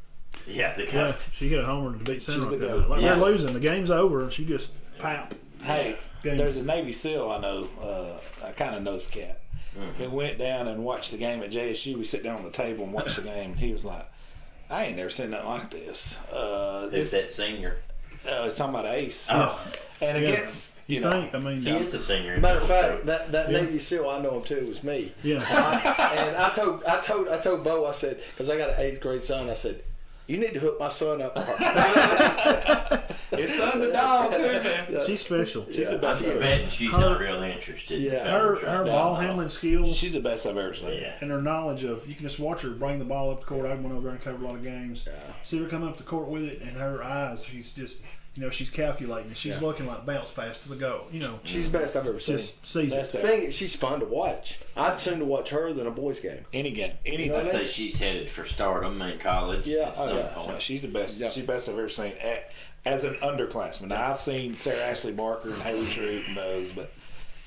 [SPEAKER 3] the
[SPEAKER 1] Yeah,
[SPEAKER 3] coach.
[SPEAKER 1] she hit a homer to beat Sandrock.
[SPEAKER 2] the
[SPEAKER 1] that
[SPEAKER 2] goat.
[SPEAKER 1] night. Like
[SPEAKER 3] Yeah.
[SPEAKER 1] they're losing, the game's over, and she just pop.
[SPEAKER 2] Hey,
[SPEAKER 1] Game.
[SPEAKER 2] there's a Navy SEAL I know. I kind of know this cat. He went down and watched the game at JSU. We sit down on the table and watch the game. He was like, "I ain't never seen nothing like this."
[SPEAKER 3] Who's that senior?
[SPEAKER 2] It's talking about Ace.
[SPEAKER 3] Oh,
[SPEAKER 2] And
[SPEAKER 1] Yeah.
[SPEAKER 2] against
[SPEAKER 1] You
[SPEAKER 2] know,
[SPEAKER 1] think? I mean,
[SPEAKER 3] he is a senior. in
[SPEAKER 4] Matter of
[SPEAKER 3] middle
[SPEAKER 4] fact,
[SPEAKER 3] school.
[SPEAKER 4] that
[SPEAKER 1] Yeah.
[SPEAKER 4] Navy SEAL I know him too was me.
[SPEAKER 1] yeah.
[SPEAKER 4] And I told Bo, I said, because I got an 8th grade son, I said, you need to hook my son up.
[SPEAKER 2] his son's a dog, too, man.
[SPEAKER 1] She's special.
[SPEAKER 4] Yeah.
[SPEAKER 2] the best.
[SPEAKER 3] I'm betting she's
[SPEAKER 1] Her-
[SPEAKER 3] not real interested.
[SPEAKER 4] Yeah.
[SPEAKER 3] in
[SPEAKER 1] Her
[SPEAKER 3] coverage right now.
[SPEAKER 1] ball handling skills
[SPEAKER 2] She's the best I've ever seen.
[SPEAKER 3] Yeah.
[SPEAKER 1] and her knowledge of, you can just watch her bring the ball up the court. I went over there and covered a lot of games.
[SPEAKER 4] Yeah.
[SPEAKER 1] See her come up the court with it, and her eyes, she's just, she's calculating. She's looking like bounce pass to the goal.
[SPEAKER 4] She's the best I've ever seen.
[SPEAKER 1] Just sees
[SPEAKER 2] Best
[SPEAKER 1] it.
[SPEAKER 2] ever.
[SPEAKER 4] Thing, she's fun to watch. I'd sooner watch her than a boys game.
[SPEAKER 2] Any game. Any
[SPEAKER 4] You know
[SPEAKER 2] game.
[SPEAKER 4] what I
[SPEAKER 3] I'd say she's headed for stardom in college.
[SPEAKER 4] Yeah,
[SPEAKER 3] at
[SPEAKER 4] oh,
[SPEAKER 3] some
[SPEAKER 4] yeah.
[SPEAKER 3] point.
[SPEAKER 2] No, she's the best.
[SPEAKER 4] Yeah.
[SPEAKER 2] She's the best I've ever seen as an underclassman. Now I've seen Sarah Ashley Barker and Haley Troop and those, but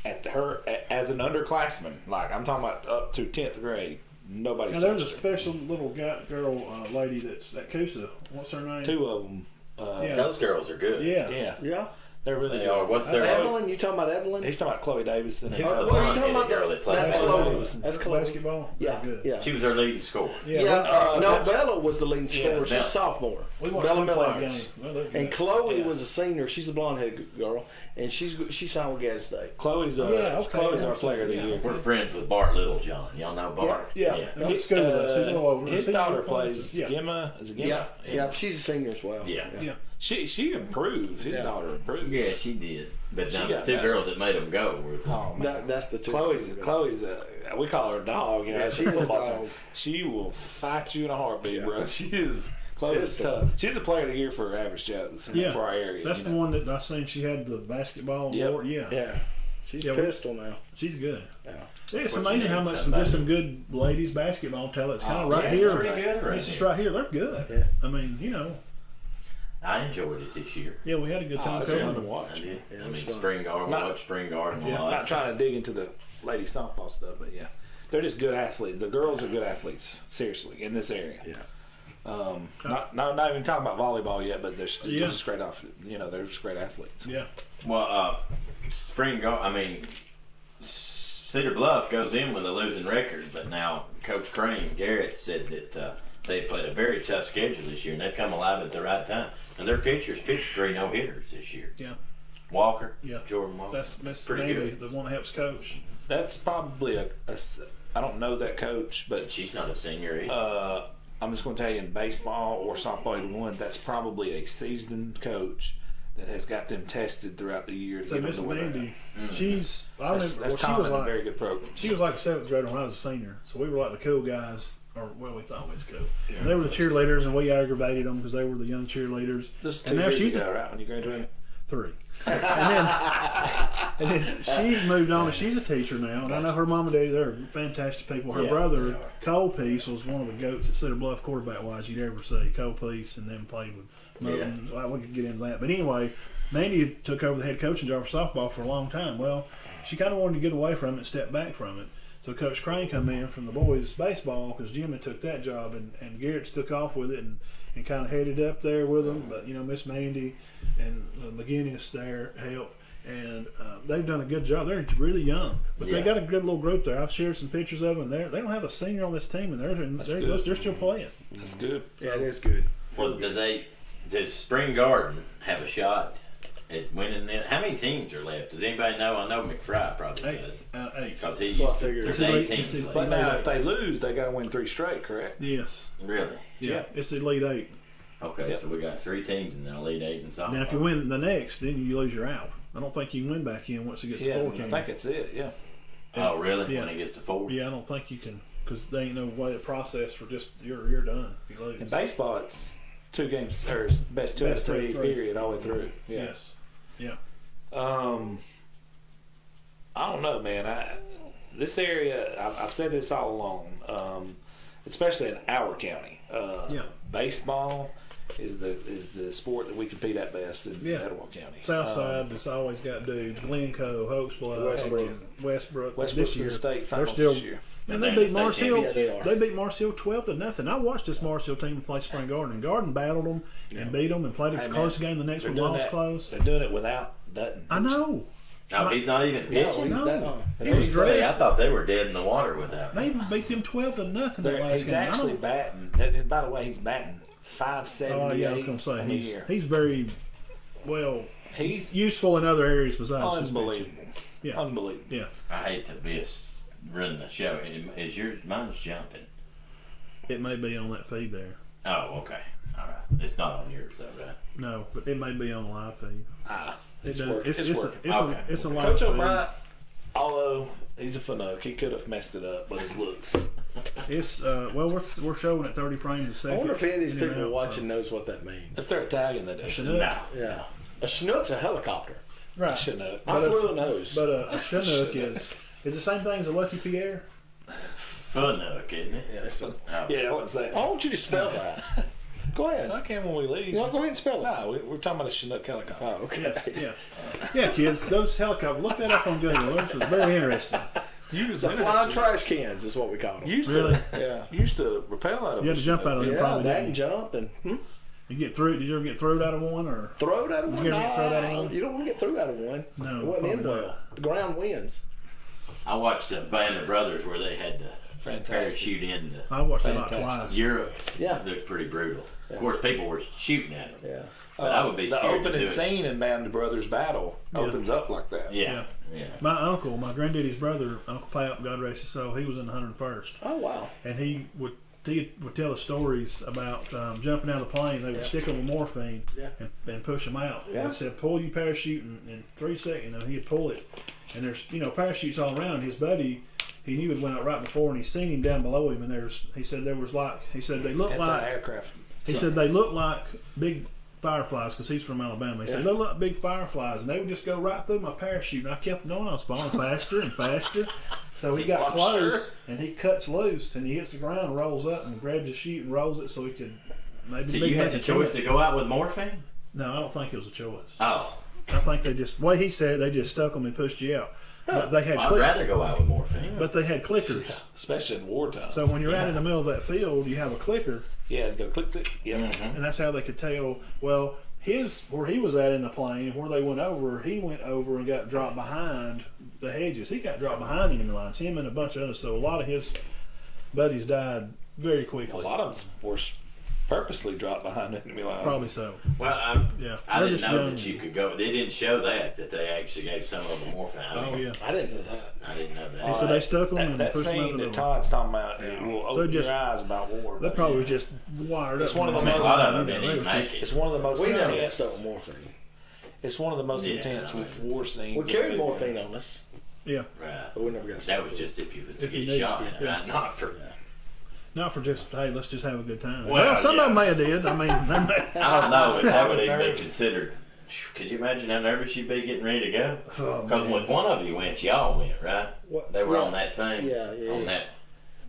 [SPEAKER 2] as an underclassman, like I'm talking about up to 10th grade, nobody's
[SPEAKER 1] Now there's a
[SPEAKER 2] touched her.
[SPEAKER 1] special little girl lady that's at Coosa. What's her name?
[SPEAKER 2] 2 of them.
[SPEAKER 1] Yeah.
[SPEAKER 3] Those girls are good.
[SPEAKER 1] Yeah.
[SPEAKER 2] Yeah,
[SPEAKER 4] Yeah.
[SPEAKER 2] they're really
[SPEAKER 3] They
[SPEAKER 2] good.
[SPEAKER 3] are. What's their
[SPEAKER 4] Evelyn, you talking about Evelyn?
[SPEAKER 2] He's talking about Chloe Davidson.
[SPEAKER 3] Yeah.
[SPEAKER 4] Oh,
[SPEAKER 3] the
[SPEAKER 4] well, you
[SPEAKER 3] blonde
[SPEAKER 4] talking about
[SPEAKER 3] headed girl that plays
[SPEAKER 4] that's
[SPEAKER 3] basketball.
[SPEAKER 4] Chloe.
[SPEAKER 2] Davidson.
[SPEAKER 4] That's Chloe.
[SPEAKER 1] Basketball.
[SPEAKER 4] Yeah,
[SPEAKER 1] They're good.
[SPEAKER 4] yeah.
[SPEAKER 3] She was their leading scorer.
[SPEAKER 1] Yeah.
[SPEAKER 4] No, Bella was the leading
[SPEAKER 2] Yeah,
[SPEAKER 4] scorer. She's a
[SPEAKER 3] Bella.
[SPEAKER 4] sophomore.
[SPEAKER 1] We watched
[SPEAKER 4] Bella
[SPEAKER 1] them play a
[SPEAKER 4] Millers.
[SPEAKER 1] game. Well, they're good.
[SPEAKER 4] And Chloe
[SPEAKER 2] Yeah.
[SPEAKER 4] was a senior. She's a blonde-headed girl, and she signed with Gadsden State.
[SPEAKER 2] Chloe's
[SPEAKER 1] okay.
[SPEAKER 2] Chloe's our player of the
[SPEAKER 1] Yeah.
[SPEAKER 2] year.
[SPEAKER 3] We're friends with Bart Littlejohn. Y'all know Bart?
[SPEAKER 1] Yeah. He's good with us. He's a little over.
[SPEAKER 2] His
[SPEAKER 1] Is he
[SPEAKER 2] daughter
[SPEAKER 1] over
[SPEAKER 2] plays
[SPEAKER 1] Yeah.
[SPEAKER 2] Gemma. Is it Gemma?
[SPEAKER 4] Yeah, yeah, she's a senior as well.
[SPEAKER 3] Yeah.
[SPEAKER 1] Yeah.
[SPEAKER 2] She improved. His
[SPEAKER 4] Yeah.
[SPEAKER 2] daughter improved.
[SPEAKER 3] Yeah, she did. But
[SPEAKER 2] She
[SPEAKER 3] now the
[SPEAKER 2] got
[SPEAKER 3] 2
[SPEAKER 2] better.
[SPEAKER 3] girls that made them go were
[SPEAKER 2] Oh man.
[SPEAKER 4] That's the two.
[SPEAKER 2] Chloe's we call her a dog. You know,
[SPEAKER 4] Yeah,
[SPEAKER 2] that's
[SPEAKER 4] she's a
[SPEAKER 2] football
[SPEAKER 4] dog.
[SPEAKER 2] term. She will fight you in a heartbeat,
[SPEAKER 4] Yeah.
[SPEAKER 2] bro. She is. Chloe's
[SPEAKER 4] Pistol.
[SPEAKER 2] tough. She's a player of the year for Average Joe's
[SPEAKER 1] Yeah.
[SPEAKER 2] for our area.
[SPEAKER 1] That's
[SPEAKER 2] you
[SPEAKER 1] the
[SPEAKER 2] know.
[SPEAKER 1] one that I seen. She had the basketball
[SPEAKER 2] Yep.
[SPEAKER 1] award. Yeah.
[SPEAKER 4] Yeah, she's
[SPEAKER 1] Yeah,
[SPEAKER 4] pistol now.
[SPEAKER 1] She's good.
[SPEAKER 4] Yeah.
[SPEAKER 1] Yeah, it's
[SPEAKER 3] What's
[SPEAKER 1] amazing
[SPEAKER 3] your
[SPEAKER 1] how
[SPEAKER 3] name,
[SPEAKER 1] much
[SPEAKER 3] somebody?
[SPEAKER 1] some good ladies basketball talent's kind of
[SPEAKER 2] Oh,
[SPEAKER 1] right
[SPEAKER 2] yeah,
[SPEAKER 1] here.
[SPEAKER 3] it's pretty good right
[SPEAKER 1] It's just
[SPEAKER 3] here.
[SPEAKER 1] right here. They're good.
[SPEAKER 4] Yeah.
[SPEAKER 1] I mean,
[SPEAKER 3] I enjoyed it this year.
[SPEAKER 1] yeah, we had a good time
[SPEAKER 2] it's fun to
[SPEAKER 1] covering.
[SPEAKER 3] I
[SPEAKER 2] watch.
[SPEAKER 3] did.
[SPEAKER 4] Yeah,
[SPEAKER 3] I
[SPEAKER 4] it
[SPEAKER 3] mean,
[SPEAKER 4] was fun.
[SPEAKER 3] Spring Garden, we
[SPEAKER 2] Not-
[SPEAKER 3] watched Spring Garden a
[SPEAKER 2] Yeah,
[SPEAKER 3] lot.
[SPEAKER 2] not trying to dig into the lady softball stuff, but yeah, they're just good athletes. The girls are good athletes, seriously, in this area.
[SPEAKER 4] Yeah.
[SPEAKER 2] Not even talking about volleyball yet, but they're
[SPEAKER 1] Yeah.
[SPEAKER 2] just great off. You know, they're just great athletes.
[SPEAKER 1] Yeah.
[SPEAKER 3] Well, Spring Garden, I mean, Cedar Bluff goes in with a losing record, but now Coach Crane, Garrett, said that they played a very tough schedule this year, and they've come alive at the right time. And their pitchers pitched 3 no-hitters this year.
[SPEAKER 1] Yeah.
[SPEAKER 3] Walker,
[SPEAKER 1] Yeah.
[SPEAKER 3] Jordan Walker.
[SPEAKER 1] That's
[SPEAKER 3] pretty
[SPEAKER 1] maybe
[SPEAKER 3] good.
[SPEAKER 1] the one that helps coach.
[SPEAKER 2] That's probably I don't know that coach, but
[SPEAKER 3] She's not a senior either.
[SPEAKER 2] I'm just going to tell you in baseball or softball either one, that's probably a seasoned coach that has got them tested throughout the year to
[SPEAKER 1] So
[SPEAKER 2] get them
[SPEAKER 1] Miss
[SPEAKER 2] to where they're
[SPEAKER 1] Mandy,
[SPEAKER 2] at.
[SPEAKER 1] she's I
[SPEAKER 2] That's,
[SPEAKER 1] remember
[SPEAKER 2] that's
[SPEAKER 1] she
[SPEAKER 2] common
[SPEAKER 1] was
[SPEAKER 2] in
[SPEAKER 1] like
[SPEAKER 2] very good programs.
[SPEAKER 1] she was like a 7th grader when I was a senior, so we were like the cool guys, or well, we thought we was cool. And they were the cheerleaders, and we aggravated them because they were the young cheerleaders.
[SPEAKER 2] This is 2
[SPEAKER 1] and now
[SPEAKER 2] years
[SPEAKER 1] she's
[SPEAKER 2] ago, right, when you graduated?
[SPEAKER 1] 3. And then And then she moved on, and she's a teacher now. And I know her mom and daddy, they're fantastic people. Her
[SPEAKER 4] Yeah,
[SPEAKER 1] brother,
[SPEAKER 4] they are.
[SPEAKER 1] Cole Peace, was one of the goats at Cedar Bluff quarterback-wise you'd ever see. Cole Peace, and then played with Moton. Well, we could get into that. But anyway, Mandy took over the head coaching job for softball for a long time. Well, she kind of wanted to get away from it and step back from it. So Coach Crane come in from the boys' baseball because Jimmy took that job, and Garrett's took off with it and kind of headed up there with them. But, Miss Mandy and McGinnis there helped. And they've done a good job. They're really young, but they got a good little group there. I've shared some pictures of them. They don't have a senior on this team, and they're still playing.
[SPEAKER 2] That's good.
[SPEAKER 4] Yeah, it is good.
[SPEAKER 3] Well, does Spring Garden have a shot at winning it? How many teams are left? Does anybody know? I know McFry probably does.
[SPEAKER 1] 8.
[SPEAKER 3] Because he
[SPEAKER 4] That's what I
[SPEAKER 3] used to.
[SPEAKER 4] figured.
[SPEAKER 3] There's
[SPEAKER 1] It's
[SPEAKER 3] 8
[SPEAKER 1] elite-
[SPEAKER 3] teams
[SPEAKER 1] it's
[SPEAKER 3] left.
[SPEAKER 2] But now, if they lose, they got to win 3 straight, correct?
[SPEAKER 1] Yes.
[SPEAKER 3] Really?
[SPEAKER 1] Yeah. It's the Elite 8.
[SPEAKER 3] Okay, so we got 3 teams in the Elite 8 and softball.
[SPEAKER 1] Now, if you win the next, then you lose your out. I don't think you can win back in once it gets to 4
[SPEAKER 2] I
[SPEAKER 1] games.
[SPEAKER 2] think it's it. Yeah.
[SPEAKER 3] Oh, really?
[SPEAKER 1] Yeah.
[SPEAKER 3] When it gets to 4?
[SPEAKER 1] Yeah, I don't think you can, because they ain't no way to process for just you're done if you lose.
[SPEAKER 2] In baseball, it's 2 games or it's best 2 out of
[SPEAKER 1] Best 2 out
[SPEAKER 2] 3
[SPEAKER 1] of 3.
[SPEAKER 2] period all the way through. Yeah.
[SPEAKER 1] Yes. Yeah.
[SPEAKER 2] I don't know, man. This area, I've said this all along, especially in our county. Baseball is the sport that we compete at best in Etowah County.
[SPEAKER 1] Southside, it's always got dudes. Glencoe, Hopes Bluff, Westbrook.
[SPEAKER 2] Westbrook's
[SPEAKER 1] This
[SPEAKER 2] in
[SPEAKER 1] year,
[SPEAKER 2] the state
[SPEAKER 1] they're
[SPEAKER 2] finals
[SPEAKER 1] still.
[SPEAKER 2] this year.
[SPEAKER 1] Man,
[SPEAKER 3] They're
[SPEAKER 1] they
[SPEAKER 3] in the
[SPEAKER 1] beat
[SPEAKER 3] state
[SPEAKER 1] Mars Hill.
[SPEAKER 3] championship.
[SPEAKER 4] Yeah, they are.
[SPEAKER 1] They beat Mars Hill 12-0. I watched this Mars Hill team play Spring Garden, and Garden battled them and beat them and played a
[SPEAKER 2] Hey, man,
[SPEAKER 1] close game. The next
[SPEAKER 2] they're
[SPEAKER 1] one
[SPEAKER 2] doing
[SPEAKER 1] lost
[SPEAKER 2] that-
[SPEAKER 1] close.
[SPEAKER 2] They're doing it without Dutton.
[SPEAKER 1] I know.
[SPEAKER 3] No, he's not even pitching.
[SPEAKER 1] No.
[SPEAKER 3] I
[SPEAKER 1] He was
[SPEAKER 3] was say, I
[SPEAKER 1] dressed.
[SPEAKER 3] thought they were dead in the water without
[SPEAKER 1] They
[SPEAKER 3] him.
[SPEAKER 1] beat them 12-0 that last
[SPEAKER 2] He's
[SPEAKER 1] game.
[SPEAKER 2] actually batting. And by the way, he's batting .578.
[SPEAKER 1] Oh yeah, I was going to say
[SPEAKER 2] on the year.
[SPEAKER 1] he's very well
[SPEAKER 2] He's
[SPEAKER 1] useful in other areas besides just pitching.
[SPEAKER 2] unbelievable.
[SPEAKER 1] Yeah.
[SPEAKER 2] Unbelievable.
[SPEAKER 1] Yeah,
[SPEAKER 3] I hate to run the show. Is yours? Mine's jumping.
[SPEAKER 1] it may be on that feed there.
[SPEAKER 3] Oh, okay. All right. It's not on yours though, right?
[SPEAKER 1] No, but it may be on the live feed.
[SPEAKER 2] It's
[SPEAKER 1] It does-
[SPEAKER 2] working. It's working.
[SPEAKER 3] Okay.
[SPEAKER 1] It's a live
[SPEAKER 2] Coach
[SPEAKER 1] feed.
[SPEAKER 2] O'Brien, although he's a fanook, he could have messed it up, but his looks.
[SPEAKER 1] It's well, we're showing at 30 frames a
[SPEAKER 4] I
[SPEAKER 1] second.
[SPEAKER 4] wonder if any of these
[SPEAKER 1] in and
[SPEAKER 4] people
[SPEAKER 1] out,
[SPEAKER 4] watching knows what that means.
[SPEAKER 2] If they're Italian, they do.
[SPEAKER 1] Chinook.
[SPEAKER 3] No.
[SPEAKER 4] Yeah. A Chinook's a helicopter.
[SPEAKER 1] Right.
[SPEAKER 2] Chinook.
[SPEAKER 4] I flew a nose.
[SPEAKER 1] But a Chinook is the same thing as a Lucky Pierre.
[SPEAKER 3] Fanook, isn't it?
[SPEAKER 4] Yeah, it's fun.
[SPEAKER 3] Oh.
[SPEAKER 2] Yeah, I wouldn't say
[SPEAKER 4] I
[SPEAKER 2] that.
[SPEAKER 4] want you to spell that. Go ahead.
[SPEAKER 2] I can when we leave.
[SPEAKER 4] No, go ahead and spell it.
[SPEAKER 2] No, we're talking about a Chinook helicopter.
[SPEAKER 4] Oh, okay.
[SPEAKER 1] Yes, yeah, kids. Those helicopters. Look that up on Google. This is very interesting.
[SPEAKER 2] Use
[SPEAKER 4] The flying trash cans is what we call them.
[SPEAKER 2] Used
[SPEAKER 1] Really?
[SPEAKER 2] to,
[SPEAKER 4] Yeah.
[SPEAKER 2] used to rappel out of
[SPEAKER 1] You had
[SPEAKER 2] a
[SPEAKER 1] to jump out of them,
[SPEAKER 4] Yeah,
[SPEAKER 1] probably.
[SPEAKER 4] that
[SPEAKER 1] Didn't
[SPEAKER 4] and
[SPEAKER 1] you?
[SPEAKER 4] jump and
[SPEAKER 1] You get through? Did you ever get thrown out of one or?
[SPEAKER 4] throw it out of one.
[SPEAKER 1] You ever get thrown out of one?
[SPEAKER 4] You don't want to get through out of one.
[SPEAKER 1] No,
[SPEAKER 4] It wasn't in
[SPEAKER 1] probably
[SPEAKER 4] well.
[SPEAKER 1] not.
[SPEAKER 4] The ground wins.
[SPEAKER 3] I watched the Band of Brothers where they had to
[SPEAKER 2] Fantastic.
[SPEAKER 3] parachute into
[SPEAKER 1] I watched it like
[SPEAKER 2] Fantastic.
[SPEAKER 1] twice.
[SPEAKER 3] Europe.
[SPEAKER 4] Yeah.
[SPEAKER 3] It looked pretty brutal. Of course, people were shooting at them.
[SPEAKER 4] Yeah.
[SPEAKER 3] But I would be
[SPEAKER 2] the
[SPEAKER 3] scared to do
[SPEAKER 2] opening
[SPEAKER 3] it.
[SPEAKER 2] scene in Band of Brothers Battle opens up like that.
[SPEAKER 3] Yeah. Yeah.
[SPEAKER 1] My uncle, my granddaddy's brother, Uncle Pap, God rest his soul, he was in the 101st,
[SPEAKER 4] Oh wow.
[SPEAKER 1] and he would tell the stories about jumping out of the plane. They would stick them with morphine
[SPEAKER 4] Yeah.
[SPEAKER 1] and push them out.
[SPEAKER 4] Yeah.
[SPEAKER 1] They said, "Pull your parachute in 3 seconds," and he'd pull it. And there's parachutes all around. And his buddy, he knew it went out right before, and he seen him down below him. And he said they looked like
[SPEAKER 2] Anti-aircraft.
[SPEAKER 1] he said they looked like big fireflies because he's from Alabama. He said
[SPEAKER 4] Yeah.
[SPEAKER 1] they look like big fireflies, and they would just go right through my parachute. And I kept going. I was falling faster and faster. So he got
[SPEAKER 2] I'm
[SPEAKER 1] close,
[SPEAKER 2] sure.
[SPEAKER 1] and he cuts loose, and he hits the ground, rolls up, and grabs his chute and rolls it so he could maybe
[SPEAKER 3] So
[SPEAKER 1] make
[SPEAKER 3] you had
[SPEAKER 1] a
[SPEAKER 3] the choice to go out with morphine?
[SPEAKER 1] No, I don't think it was a choice.
[SPEAKER 3] Oh.
[SPEAKER 1] I think they just, way he said, they just stuck them and pushed you out. But they had
[SPEAKER 3] I'd rather go out with morphine.
[SPEAKER 1] but they had clickers.
[SPEAKER 2] Especially in wartime.
[SPEAKER 1] So when you're out in the middle of that field, you have a clicker,
[SPEAKER 2] yeah, go click, click. Yeah.
[SPEAKER 3] Mm-hmm.
[SPEAKER 1] and that's how they could tell. Well, where he was at in the plane, where they went over, he went over and got dropped behind the hedges. He got dropped behind enemy lines. Him and a bunch of others. So a lot of his buddies died very
[SPEAKER 2] A
[SPEAKER 1] quickly.
[SPEAKER 2] lot of them were purposely dropped behind enemy lines.
[SPEAKER 1] Probably so.
[SPEAKER 3] Well,
[SPEAKER 1] Yeah.
[SPEAKER 3] I
[SPEAKER 1] They're
[SPEAKER 3] didn't
[SPEAKER 1] just
[SPEAKER 3] know
[SPEAKER 1] young.
[SPEAKER 3] that you could go. They didn't show that they actually gave some of them morphine.
[SPEAKER 1] Oh yeah.
[SPEAKER 4] I didn't know that.
[SPEAKER 3] I didn't know that.
[SPEAKER 1] He said they stuck them and
[SPEAKER 2] That
[SPEAKER 1] pushed them out
[SPEAKER 2] scene
[SPEAKER 1] the
[SPEAKER 2] that
[SPEAKER 1] door.
[SPEAKER 2] Todd's talking about it will open
[SPEAKER 1] just-
[SPEAKER 2] your eyes about war.
[SPEAKER 1] That probably was just wired
[SPEAKER 2] It's
[SPEAKER 1] up.
[SPEAKER 2] one of the
[SPEAKER 3] I mean, a
[SPEAKER 2] most-
[SPEAKER 3] lot of them
[SPEAKER 1] You know,
[SPEAKER 3] didn't
[SPEAKER 1] they
[SPEAKER 3] even
[SPEAKER 1] was
[SPEAKER 3] make
[SPEAKER 1] just-
[SPEAKER 3] it.
[SPEAKER 2] It's one of the most
[SPEAKER 4] We never got
[SPEAKER 2] intense.
[SPEAKER 4] stuck with morphine.
[SPEAKER 2] It's one of the most
[SPEAKER 3] Yeah,
[SPEAKER 2] intense
[SPEAKER 3] I know.
[SPEAKER 2] war scenes.
[SPEAKER 4] We carried morphine on us,
[SPEAKER 1] Yeah.
[SPEAKER 3] Right.
[SPEAKER 4] but we never got
[SPEAKER 3] That
[SPEAKER 4] stuck
[SPEAKER 3] was
[SPEAKER 4] with it.
[SPEAKER 3] just if you was to
[SPEAKER 1] If you
[SPEAKER 3] get
[SPEAKER 1] need-
[SPEAKER 3] shot,
[SPEAKER 1] yeah.
[SPEAKER 3] right? Not for.
[SPEAKER 1] Not for just, hey, let's just have a good time.
[SPEAKER 3] Well,
[SPEAKER 1] Well, some
[SPEAKER 3] yeah.
[SPEAKER 1] of them may have did. I mean, they may.
[SPEAKER 3] I don't know if that would
[SPEAKER 2] was
[SPEAKER 3] even be
[SPEAKER 2] nervous.
[SPEAKER 3] considered Could you imagine how nervous you'd be getting ready to go?
[SPEAKER 1] Oh,
[SPEAKER 3] Because
[SPEAKER 1] man.
[SPEAKER 3] if one of you went, y'all went, right?
[SPEAKER 4] What?
[SPEAKER 3] They were
[SPEAKER 4] Yeah.
[SPEAKER 3] on that thing.
[SPEAKER 4] Yeah, yeah,
[SPEAKER 3] On
[SPEAKER 4] yeah.
[SPEAKER 3] that.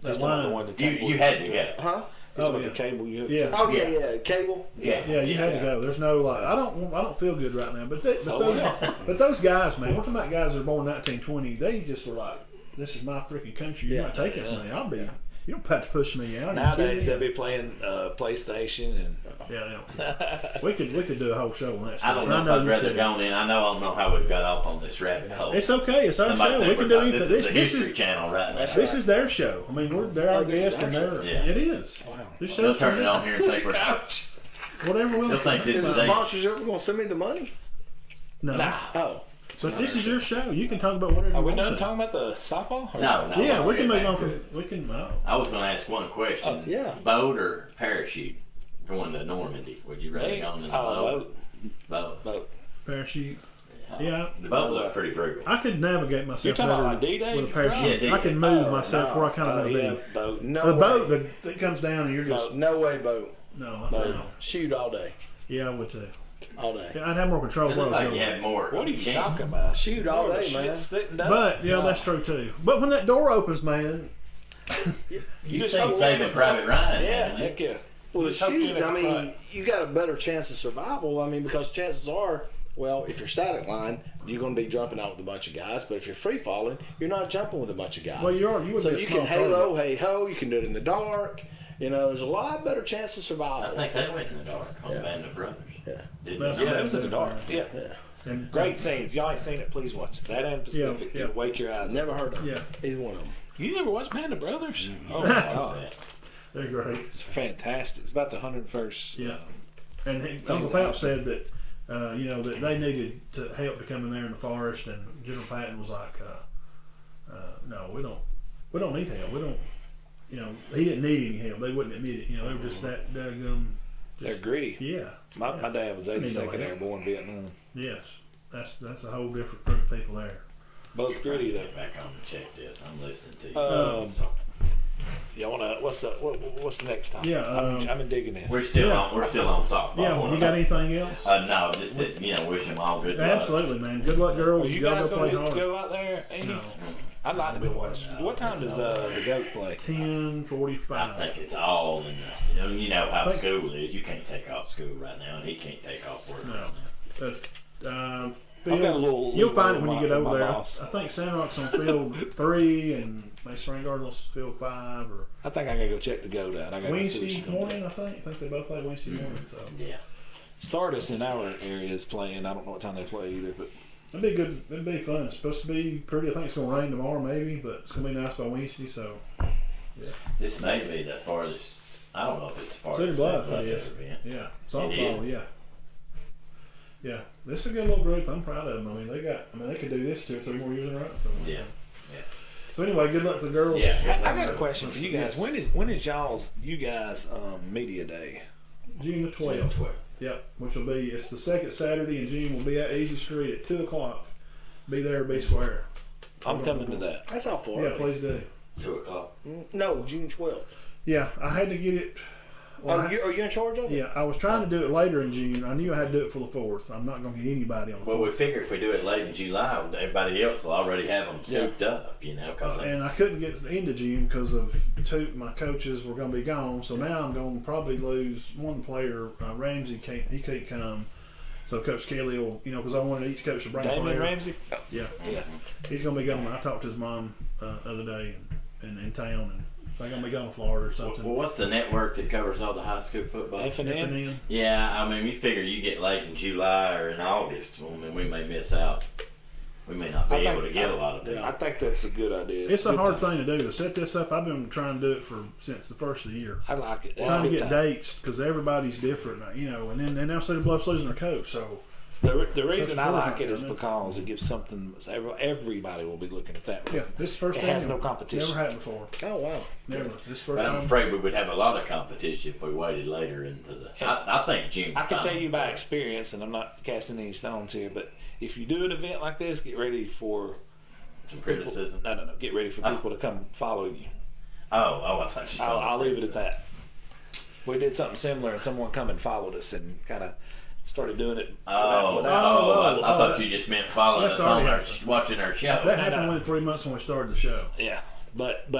[SPEAKER 1] That
[SPEAKER 2] Just on the
[SPEAKER 1] line.
[SPEAKER 2] one that
[SPEAKER 3] You,
[SPEAKER 2] cable.
[SPEAKER 3] you had to go.
[SPEAKER 4] Huh?
[SPEAKER 2] It's
[SPEAKER 1] Oh,
[SPEAKER 2] on
[SPEAKER 1] yeah.
[SPEAKER 2] the cable. You
[SPEAKER 1] Yeah.
[SPEAKER 4] Oh yeah,
[SPEAKER 3] Yeah.
[SPEAKER 4] yeah. Cable.
[SPEAKER 3] Yeah.
[SPEAKER 1] Yeah, you had to go. There's no like. I don't feel good right now. But those guys, man. We're talking about guys that are born 1920. They just were like, "This is my freaking country. You're
[SPEAKER 4] Yeah.
[SPEAKER 1] not taking it from me. I'll be. You don't have to push me out."
[SPEAKER 2] Nowadays they'll be playing PlayStation and
[SPEAKER 1] Yeah, we could do a whole show on that.
[SPEAKER 3] I
[SPEAKER 1] Stuff.
[SPEAKER 3] don't
[SPEAKER 1] And
[SPEAKER 3] know if I'd
[SPEAKER 1] you
[SPEAKER 3] rather
[SPEAKER 1] could.
[SPEAKER 3] gone in. I don't know how we got off on this rabbit hole.
[SPEAKER 1] It's okay. It's our
[SPEAKER 3] Somebody
[SPEAKER 1] show.
[SPEAKER 3] think
[SPEAKER 1] We can
[SPEAKER 3] we're
[SPEAKER 1] do
[SPEAKER 3] talking-
[SPEAKER 1] anything.
[SPEAKER 3] This is the
[SPEAKER 1] This
[SPEAKER 3] History
[SPEAKER 1] is
[SPEAKER 3] Channel right now.
[SPEAKER 4] That's
[SPEAKER 1] this is their show. I mean, they're our
[SPEAKER 4] this is
[SPEAKER 1] guests and
[SPEAKER 4] our
[SPEAKER 1] they're.
[SPEAKER 4] show.
[SPEAKER 3] Yeah.
[SPEAKER 1] It is.
[SPEAKER 4] Wow.
[SPEAKER 1] This
[SPEAKER 3] They'll
[SPEAKER 1] show's
[SPEAKER 3] turn it
[SPEAKER 1] for
[SPEAKER 3] on here and think we're
[SPEAKER 1] whatever we'll
[SPEAKER 3] They'll think this
[SPEAKER 4] Is the
[SPEAKER 3] is a
[SPEAKER 4] sponsors ever going to send me the money?
[SPEAKER 1] No.
[SPEAKER 2] nah.
[SPEAKER 4] Oh.
[SPEAKER 1] But this is your show. You can talk about whatever
[SPEAKER 2] Are
[SPEAKER 1] you
[SPEAKER 2] we
[SPEAKER 1] want
[SPEAKER 2] done
[SPEAKER 1] to.
[SPEAKER 2] talking about the softball? Or-
[SPEAKER 3] No, no.
[SPEAKER 1] Yeah, we can
[SPEAKER 3] we'll
[SPEAKER 1] move
[SPEAKER 3] get
[SPEAKER 1] on
[SPEAKER 3] back to
[SPEAKER 1] from.
[SPEAKER 3] it.
[SPEAKER 1] We can.
[SPEAKER 3] I was going to ask one question.
[SPEAKER 4] Yeah.
[SPEAKER 3] Boat or parachute going to Normandy? Would you rather
[SPEAKER 2] Hey,
[SPEAKER 3] go in the
[SPEAKER 2] boat.
[SPEAKER 3] boat?
[SPEAKER 2] Boat.
[SPEAKER 1] Parachute. Yeah.
[SPEAKER 3] The boat looked pretty brutal.
[SPEAKER 1] I could navigate myself
[SPEAKER 2] You're talking
[SPEAKER 1] better
[SPEAKER 2] about D-Day?
[SPEAKER 1] with a parachute.
[SPEAKER 3] Yeah,
[SPEAKER 1] I can
[SPEAKER 3] D-Day.
[SPEAKER 1] move myself where I kind of want to
[SPEAKER 2] yeah,
[SPEAKER 1] be.
[SPEAKER 2] boat.
[SPEAKER 4] No
[SPEAKER 1] The
[SPEAKER 4] way.
[SPEAKER 1] boat that comes down and you're just
[SPEAKER 4] No way, boat.
[SPEAKER 1] no.
[SPEAKER 2] Boat.
[SPEAKER 4] Shoot all day.
[SPEAKER 1] Yeah, I would too.
[SPEAKER 4] All day.
[SPEAKER 1] Yeah, I'd have more control
[SPEAKER 3] It
[SPEAKER 1] of where I
[SPEAKER 3] looked
[SPEAKER 1] was
[SPEAKER 3] like you
[SPEAKER 1] going.
[SPEAKER 3] had more.
[SPEAKER 2] What are you
[SPEAKER 3] chance.
[SPEAKER 2] talking about?
[SPEAKER 4] Shoot all
[SPEAKER 2] More
[SPEAKER 4] day,
[SPEAKER 2] shit
[SPEAKER 4] man.
[SPEAKER 2] sitting down.
[SPEAKER 1] But yeah,
[SPEAKER 4] No.
[SPEAKER 1] that's true too. But when that door opens, man,
[SPEAKER 3] You
[SPEAKER 2] just
[SPEAKER 3] seen
[SPEAKER 2] hope-
[SPEAKER 3] Saving Private Ryan?
[SPEAKER 2] yeah,
[SPEAKER 3] haven't you?
[SPEAKER 2] heck yeah.
[SPEAKER 4] Well, the
[SPEAKER 2] Just hope you
[SPEAKER 4] shoot,
[SPEAKER 2] ain't
[SPEAKER 4] I
[SPEAKER 2] at the
[SPEAKER 4] mean,
[SPEAKER 2] front.
[SPEAKER 4] you got a better chance of survival. I mean, because chances are, well, if you're static line, you're going to be jumping out with a bunch of guys. But if you're free falling, you're not jumping with a bunch of guys.
[SPEAKER 1] well, you would
[SPEAKER 4] so
[SPEAKER 1] be a
[SPEAKER 4] you
[SPEAKER 1] small
[SPEAKER 4] can halo,
[SPEAKER 1] target.
[SPEAKER 4] hey ho. You can do it in the dark. You know, there's a lot better chance of survival.
[SPEAKER 3] I think they went in the dark on
[SPEAKER 4] Yeah.
[SPEAKER 3] Band of Brothers.
[SPEAKER 4] Yeah.
[SPEAKER 3] Didn't
[SPEAKER 1] That's-
[SPEAKER 3] they?
[SPEAKER 2] Yeah, it was in the dark. Yeah.
[SPEAKER 4] Yeah.
[SPEAKER 1] And
[SPEAKER 2] Great scene. If y'all ain't seen it, please watch it. That and Pacific.
[SPEAKER 1] Yeah, yeah.
[SPEAKER 2] It'll wake your eyes.
[SPEAKER 4] Never heard of
[SPEAKER 1] Yeah,
[SPEAKER 4] either one of them.
[SPEAKER 2] You never watched Band of Brothers?
[SPEAKER 1] Mm-hmm.
[SPEAKER 2] Oh my god,
[SPEAKER 1] they're great.
[SPEAKER 2] it's fantastic. It's about the 101st.
[SPEAKER 1] Yeah. And Uncle Pap said that that they needed to help to come in there in the forest, and General Patton was like, "No, we don't need help. We don't." He didn't need any help. They wouldn't admit it. They were just that daggum.
[SPEAKER 2] They're gritty.
[SPEAKER 1] Yeah.
[SPEAKER 2] My dad was
[SPEAKER 1] need no
[SPEAKER 2] 82nd
[SPEAKER 1] help.
[SPEAKER 2] Airborne Vietnam.
[SPEAKER 1] Yes. That's a whole different group of people there.
[SPEAKER 2] Both gritty though.
[SPEAKER 3] Get back on and check this. I'm listening to you.
[SPEAKER 2] Y'all wanna? What's the next time?
[SPEAKER 1] Yeah,
[SPEAKER 2] I'm digging this.
[SPEAKER 3] We're still
[SPEAKER 1] yeah.
[SPEAKER 3] on. We're still on softball.
[SPEAKER 1] Yeah. You got anything else?
[SPEAKER 3] No, just to, wish them all good luck.
[SPEAKER 1] Absolutely, man. Good luck, girls.
[SPEAKER 2] Are you
[SPEAKER 1] Y'all
[SPEAKER 2] guys
[SPEAKER 1] go play
[SPEAKER 2] gonna
[SPEAKER 1] hard.
[SPEAKER 2] go out there? Amy?
[SPEAKER 1] No.
[SPEAKER 2] I'd like to go watch. What time does the goat play?
[SPEAKER 1] 10:45.
[SPEAKER 3] I think it's all in the. You know how
[SPEAKER 1] Thanks.
[SPEAKER 3] school is. You can't take off school right now, and he can't take off work
[SPEAKER 1] No.
[SPEAKER 3] right now.
[SPEAKER 2] I've got a little.
[SPEAKER 1] You'll find it when you get over
[SPEAKER 2] my
[SPEAKER 1] there.
[SPEAKER 2] boss.
[SPEAKER 1] I think Sandrock's on field 3 and May Spring Garden's field 5 or
[SPEAKER 2] I think I gotta go check the goat out. I gotta go see what
[SPEAKER 1] Wednesday
[SPEAKER 2] she's gonna do.
[SPEAKER 1] morning. I think they both play Wednesday morning. So
[SPEAKER 3] Yeah.
[SPEAKER 2] Sardis in our area is playing. I don't know what time they play either, but
[SPEAKER 1] it'd be good. It'd be fun. It's supposed to be pretty. I think it's gonna rain tomorrow maybe, but it's gonna be nice by Wednesday. So
[SPEAKER 3] This may be the farthest. I don't know if it's the farthest.
[SPEAKER 1] Cedar Bluff,
[SPEAKER 3] Cedar
[SPEAKER 1] it
[SPEAKER 3] Bluff's
[SPEAKER 1] is.
[SPEAKER 3] ever been.
[SPEAKER 1] yeah,
[SPEAKER 3] It
[SPEAKER 1] softball.
[SPEAKER 3] is.
[SPEAKER 1] Yeah. Yeah, this is a good little group. I'm proud of them. I mean, they could do this 2 or 3 more years in a row.
[SPEAKER 3] Yeah.
[SPEAKER 1] So anyway, good luck to the girls.
[SPEAKER 3] Yeah.
[SPEAKER 2] I got a question for you guys.
[SPEAKER 1] Yes.
[SPEAKER 2] When is you guys media day?
[SPEAKER 1] June the 12th. Yep, which will be, it's the second Saturday in June. We'll be at Easy Street at 2:00. Be there, be square.
[SPEAKER 2] I'm coming to that.
[SPEAKER 4] That's all for
[SPEAKER 1] Yeah, please do.
[SPEAKER 3] 2:00.
[SPEAKER 4] No, June 12th.
[SPEAKER 1] Yeah, I had to get it. Well,
[SPEAKER 4] Are you in charge of it?
[SPEAKER 1] yeah, I was trying to do it later in June. I knew I had to do it for the 4th. I'm not going to get anybody on the
[SPEAKER 3] Well,
[SPEAKER 1] 4th.
[SPEAKER 3] we figure if we do it late in July, everybody else will already have them scooped up, because
[SPEAKER 1] And I couldn't get into June because of 2 my coaches were going to be gone. So now I'm going to probably lose one player. Ramsey can't come. So Coach Kelly will, because I wanted each coach to bring a
[SPEAKER 2] Damon
[SPEAKER 1] player.
[SPEAKER 2] Ramsey.
[SPEAKER 1] Yeah,
[SPEAKER 2] Yeah.
[SPEAKER 1] he's going to be gone. I talked to his mom the other day in town, and they're going to be going to Florida or something.
[SPEAKER 3] Well, what's the network that covers all the high school football?
[SPEAKER 2] F&M.
[SPEAKER 1] F&M.
[SPEAKER 3] Yeah, I mean, you figure you get late in July or in August, we may miss out. We may not be
[SPEAKER 2] I think-
[SPEAKER 3] able to get a lot of people.
[SPEAKER 2] I think that's a good idea.
[SPEAKER 1] It's a
[SPEAKER 2] Good
[SPEAKER 1] hard
[SPEAKER 2] time.
[SPEAKER 1] thing to do. To set this up, I've been trying to do it since the first of the year.
[SPEAKER 2] I like it. It's
[SPEAKER 1] Trying
[SPEAKER 2] a
[SPEAKER 1] to
[SPEAKER 2] good
[SPEAKER 1] get
[SPEAKER 2] time.
[SPEAKER 1] dates because everybody's different, and now Cedar Bluff's losing their coach, so
[SPEAKER 2] The reason I
[SPEAKER 1] That's
[SPEAKER 2] like it is
[SPEAKER 1] not
[SPEAKER 2] because it gives something. Everybody will be looking at that.
[SPEAKER 1] yeah, this is the first
[SPEAKER 2] It
[SPEAKER 1] time.
[SPEAKER 2] has no competition.
[SPEAKER 1] Never happened before.
[SPEAKER 4] Oh wow.
[SPEAKER 1] Never. This is the first
[SPEAKER 3] But I'm
[SPEAKER 1] time.
[SPEAKER 3] afraid we would have a lot of competition if we waited later into the. I think June.
[SPEAKER 2] I can tell you by experience, and I'm not casting any stones here, but if you do an event like this, get ready for
[SPEAKER 3] some criticism.
[SPEAKER 2] No. Get ready for people to come follow you.
[SPEAKER 3] I thought you.
[SPEAKER 2] I'll leave it at that. We did something similar, and someone come and followed us and kind of started doing it.
[SPEAKER 3] I thought you just meant following
[SPEAKER 1] That's
[SPEAKER 3] us on
[SPEAKER 1] already
[SPEAKER 3] our,
[SPEAKER 1] happened.
[SPEAKER 3] watching our show.
[SPEAKER 1] That happened within 3 months when we started the show,
[SPEAKER 2] Yeah, but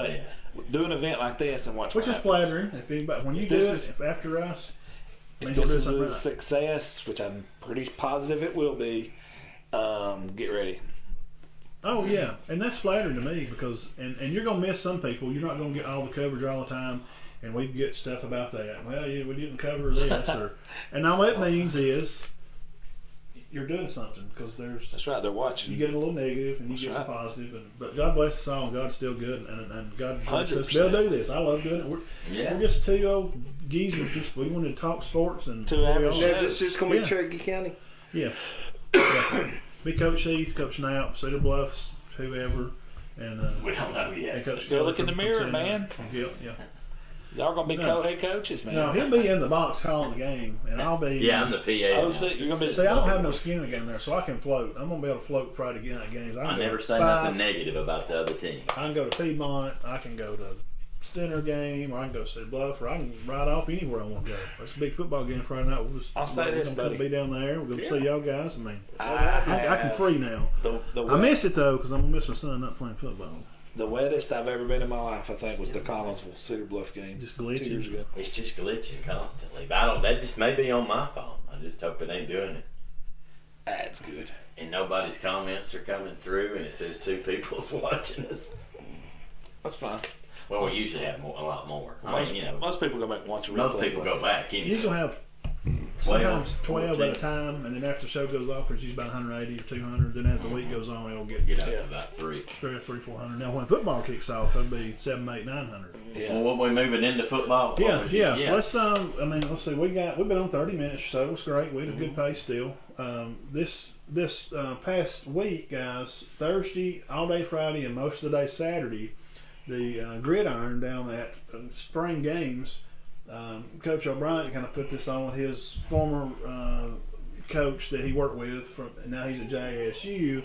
[SPEAKER 2] do an event like this and watch
[SPEAKER 1] which
[SPEAKER 2] what
[SPEAKER 1] is
[SPEAKER 2] happens.
[SPEAKER 1] flattering. If anybody, when you
[SPEAKER 2] If
[SPEAKER 1] do
[SPEAKER 2] this
[SPEAKER 1] it,
[SPEAKER 2] is-
[SPEAKER 1] if after us,
[SPEAKER 2] If
[SPEAKER 1] means we're
[SPEAKER 2] this
[SPEAKER 1] doing
[SPEAKER 2] is
[SPEAKER 1] something
[SPEAKER 2] a
[SPEAKER 1] right.
[SPEAKER 2] success, which I'm pretty positive it will be, get ready.
[SPEAKER 1] Oh yeah, and that's flattering to me because and you're gonna miss some people. You're not gonna get all the coverage all the time, and we get stuff about that. Well, yeah, we didn't cover this, and all that means is you're doing something because
[SPEAKER 2] That's right. They're watching.
[SPEAKER 1] you get a little negative and you get some
[SPEAKER 2] right.
[SPEAKER 1] positive, but God bless us all. And God's still good, and God bless us to be able
[SPEAKER 2] 100%.
[SPEAKER 1] to do this. I love doing it. We're just two old geezers. Just we wanted to talk sports and
[SPEAKER 2] Two average
[SPEAKER 1] we all-
[SPEAKER 2] guys.
[SPEAKER 4] Is this just going to be
[SPEAKER 1] Yeah.
[SPEAKER 4] Cherokee County?
[SPEAKER 1] Yes. Yeah. Be Coach Heath, Coach Knapp, Cedar Bluffs, whoever, and
[SPEAKER 3] We don't know
[SPEAKER 1] and
[SPEAKER 3] yet.
[SPEAKER 1] Coach
[SPEAKER 2] Go
[SPEAKER 1] Kelly
[SPEAKER 2] look in the
[SPEAKER 1] from
[SPEAKER 2] mirror,
[SPEAKER 1] Cedar.
[SPEAKER 2] man.
[SPEAKER 1] Yeah, yeah.
[SPEAKER 2] Y'all gonna be
[SPEAKER 1] No.
[SPEAKER 2] co-head coaches, man.
[SPEAKER 1] No, he'll be in the box calling the game, and I'll be.
[SPEAKER 3] Yeah, I'm the PA.
[SPEAKER 2] Oh,
[SPEAKER 3] now.
[SPEAKER 2] so you're gonna be.
[SPEAKER 1] See, I don't have no skin in the game there, so I can float. I'm gonna be able to float Friday night games.
[SPEAKER 3] I
[SPEAKER 1] can
[SPEAKER 3] never
[SPEAKER 1] go
[SPEAKER 3] say
[SPEAKER 1] 5.
[SPEAKER 3] nothing negative about the other team.
[SPEAKER 1] I can go to Piedmont. I can go to Center game, or I can go to Cedar Bluff, or I can ride off anywhere I want to go. It's a big football game Friday night.
[SPEAKER 2] I'll say this,
[SPEAKER 1] we're gonna
[SPEAKER 2] buddy.
[SPEAKER 1] be down there. We're gonna see y'all guys. I mean,
[SPEAKER 2] I
[SPEAKER 1] I can free now.
[SPEAKER 2] the
[SPEAKER 1] I miss it though because I'm gonna miss my son not playing football.
[SPEAKER 2] The wettest I've ever been in my life, I think, was the Collinsville Cedar Bluff game.
[SPEAKER 1] Just
[SPEAKER 2] 2
[SPEAKER 1] glitching.
[SPEAKER 2] years ago.
[SPEAKER 3] It's just glitching constantly. But I don't. That just may be on my phone. I just hope it ain't doing it.
[SPEAKER 2] That's good.
[SPEAKER 3] And nobody's comments are coming through, and it says 2 people's watching us.
[SPEAKER 2] That's fine.
[SPEAKER 3] Well, we usually have a lot more. I mean, you know,
[SPEAKER 2] Most people go back and watch a replay.
[SPEAKER 3] most people go back.
[SPEAKER 1] You usually have
[SPEAKER 3] 12,
[SPEAKER 1] sometimes 12 at a
[SPEAKER 3] 14.
[SPEAKER 1] time, and then after the show goes off, there's usually about 180 or 200. Then as the week goes on, it'll get
[SPEAKER 3] Get up
[SPEAKER 2] Yeah.
[SPEAKER 3] to about 3.
[SPEAKER 1] 400. Now when football kicks off, it'll be 7, 8, 900.
[SPEAKER 2] Yeah.
[SPEAKER 3] Well, what we moving into football? What
[SPEAKER 1] Yeah,
[SPEAKER 3] was
[SPEAKER 1] yeah.
[SPEAKER 3] it?
[SPEAKER 1] Let's let's see. We've been on 30 minutes or so. It's great. We had a good pace still. This past week, guys, Thursday all day Friday and most of the day Saturday, the gridiron down at spring games. Coach O'Brien kind of put this on with his former coach that he worked with. Now he's at JSU,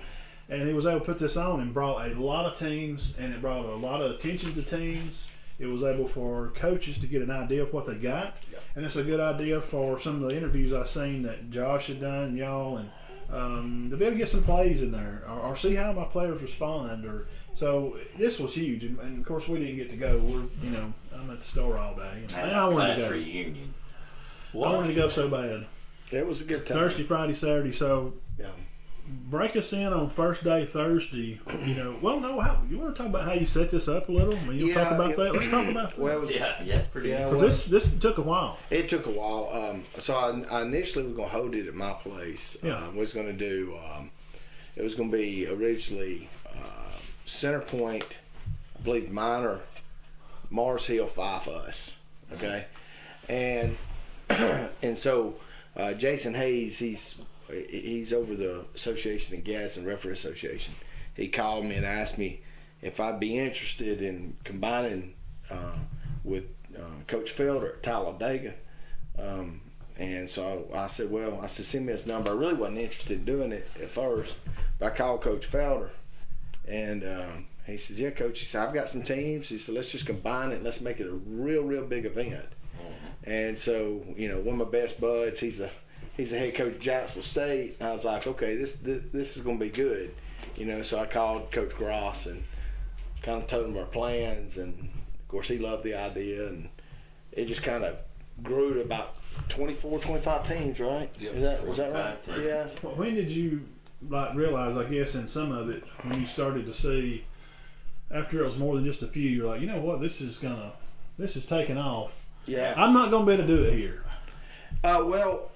[SPEAKER 1] and he was able to put this on and brought a lot of teams, and it brought a lot of attention to teams. It was able for coaches to get an idea of what they got, and it's a good idea for some of the interviews I've seen that Josh had done, y'all, and to be able to get some plays in there or see how my players respond. So this was huge, and of course we didn't get to go. I'm at the store all day, and I wanted to
[SPEAKER 3] Class
[SPEAKER 1] go.
[SPEAKER 3] reunion.
[SPEAKER 1] I wanted to go so bad.
[SPEAKER 4] It was a good time.
[SPEAKER 1] Thursday, Friday, Saturday. So
[SPEAKER 4] Yeah.
[SPEAKER 1] break us in on first day Thursday. Well, no, you want to talk about how you set this up a little? I mean, you'll talk about that. Let's talk about that.
[SPEAKER 4] Well,
[SPEAKER 3] Yeah, it's pretty.
[SPEAKER 4] Yeah,
[SPEAKER 3] good.
[SPEAKER 4] well,
[SPEAKER 1] This took a while.
[SPEAKER 4] it took a while. So I initially was going to hold it at my place.
[SPEAKER 1] Yeah.
[SPEAKER 4] Was going to do. It was going to be originally Center Point, I believe Minor, Mars Hill, Five Us. Okay, and so Jason Hayes, he's over the association of Gas and Referee Association. He called me and asked me if I'd be interested in combining with Coach Felder at Talladega. And so I said, send me his number. I really wasn't interested in doing it at first, but I called Coach Felder, and he says, yeah, Coach. He said, I've got some teams. He said, let's just combine it and let's make it a real, real big event. And so, one of my best buds, he's the head coach of Jacksonville State. And I was like, okay, this is going to be good. So I called Coach Gross and kind of told him our plans. And, of course, he loved the idea. And it just kind of grew to about 24, 25 teams, right?
[SPEAKER 2] Yep.
[SPEAKER 4] Is that right?
[SPEAKER 3] 25 teams.
[SPEAKER 4] Yeah.
[SPEAKER 1] When did you realize, I guess, in some of it, when you started to see, after it was more than just a few, you're like, you know what, this is taking off.
[SPEAKER 4] Yeah.
[SPEAKER 1] I'm not going to be able to do it here.
[SPEAKER 4] Well,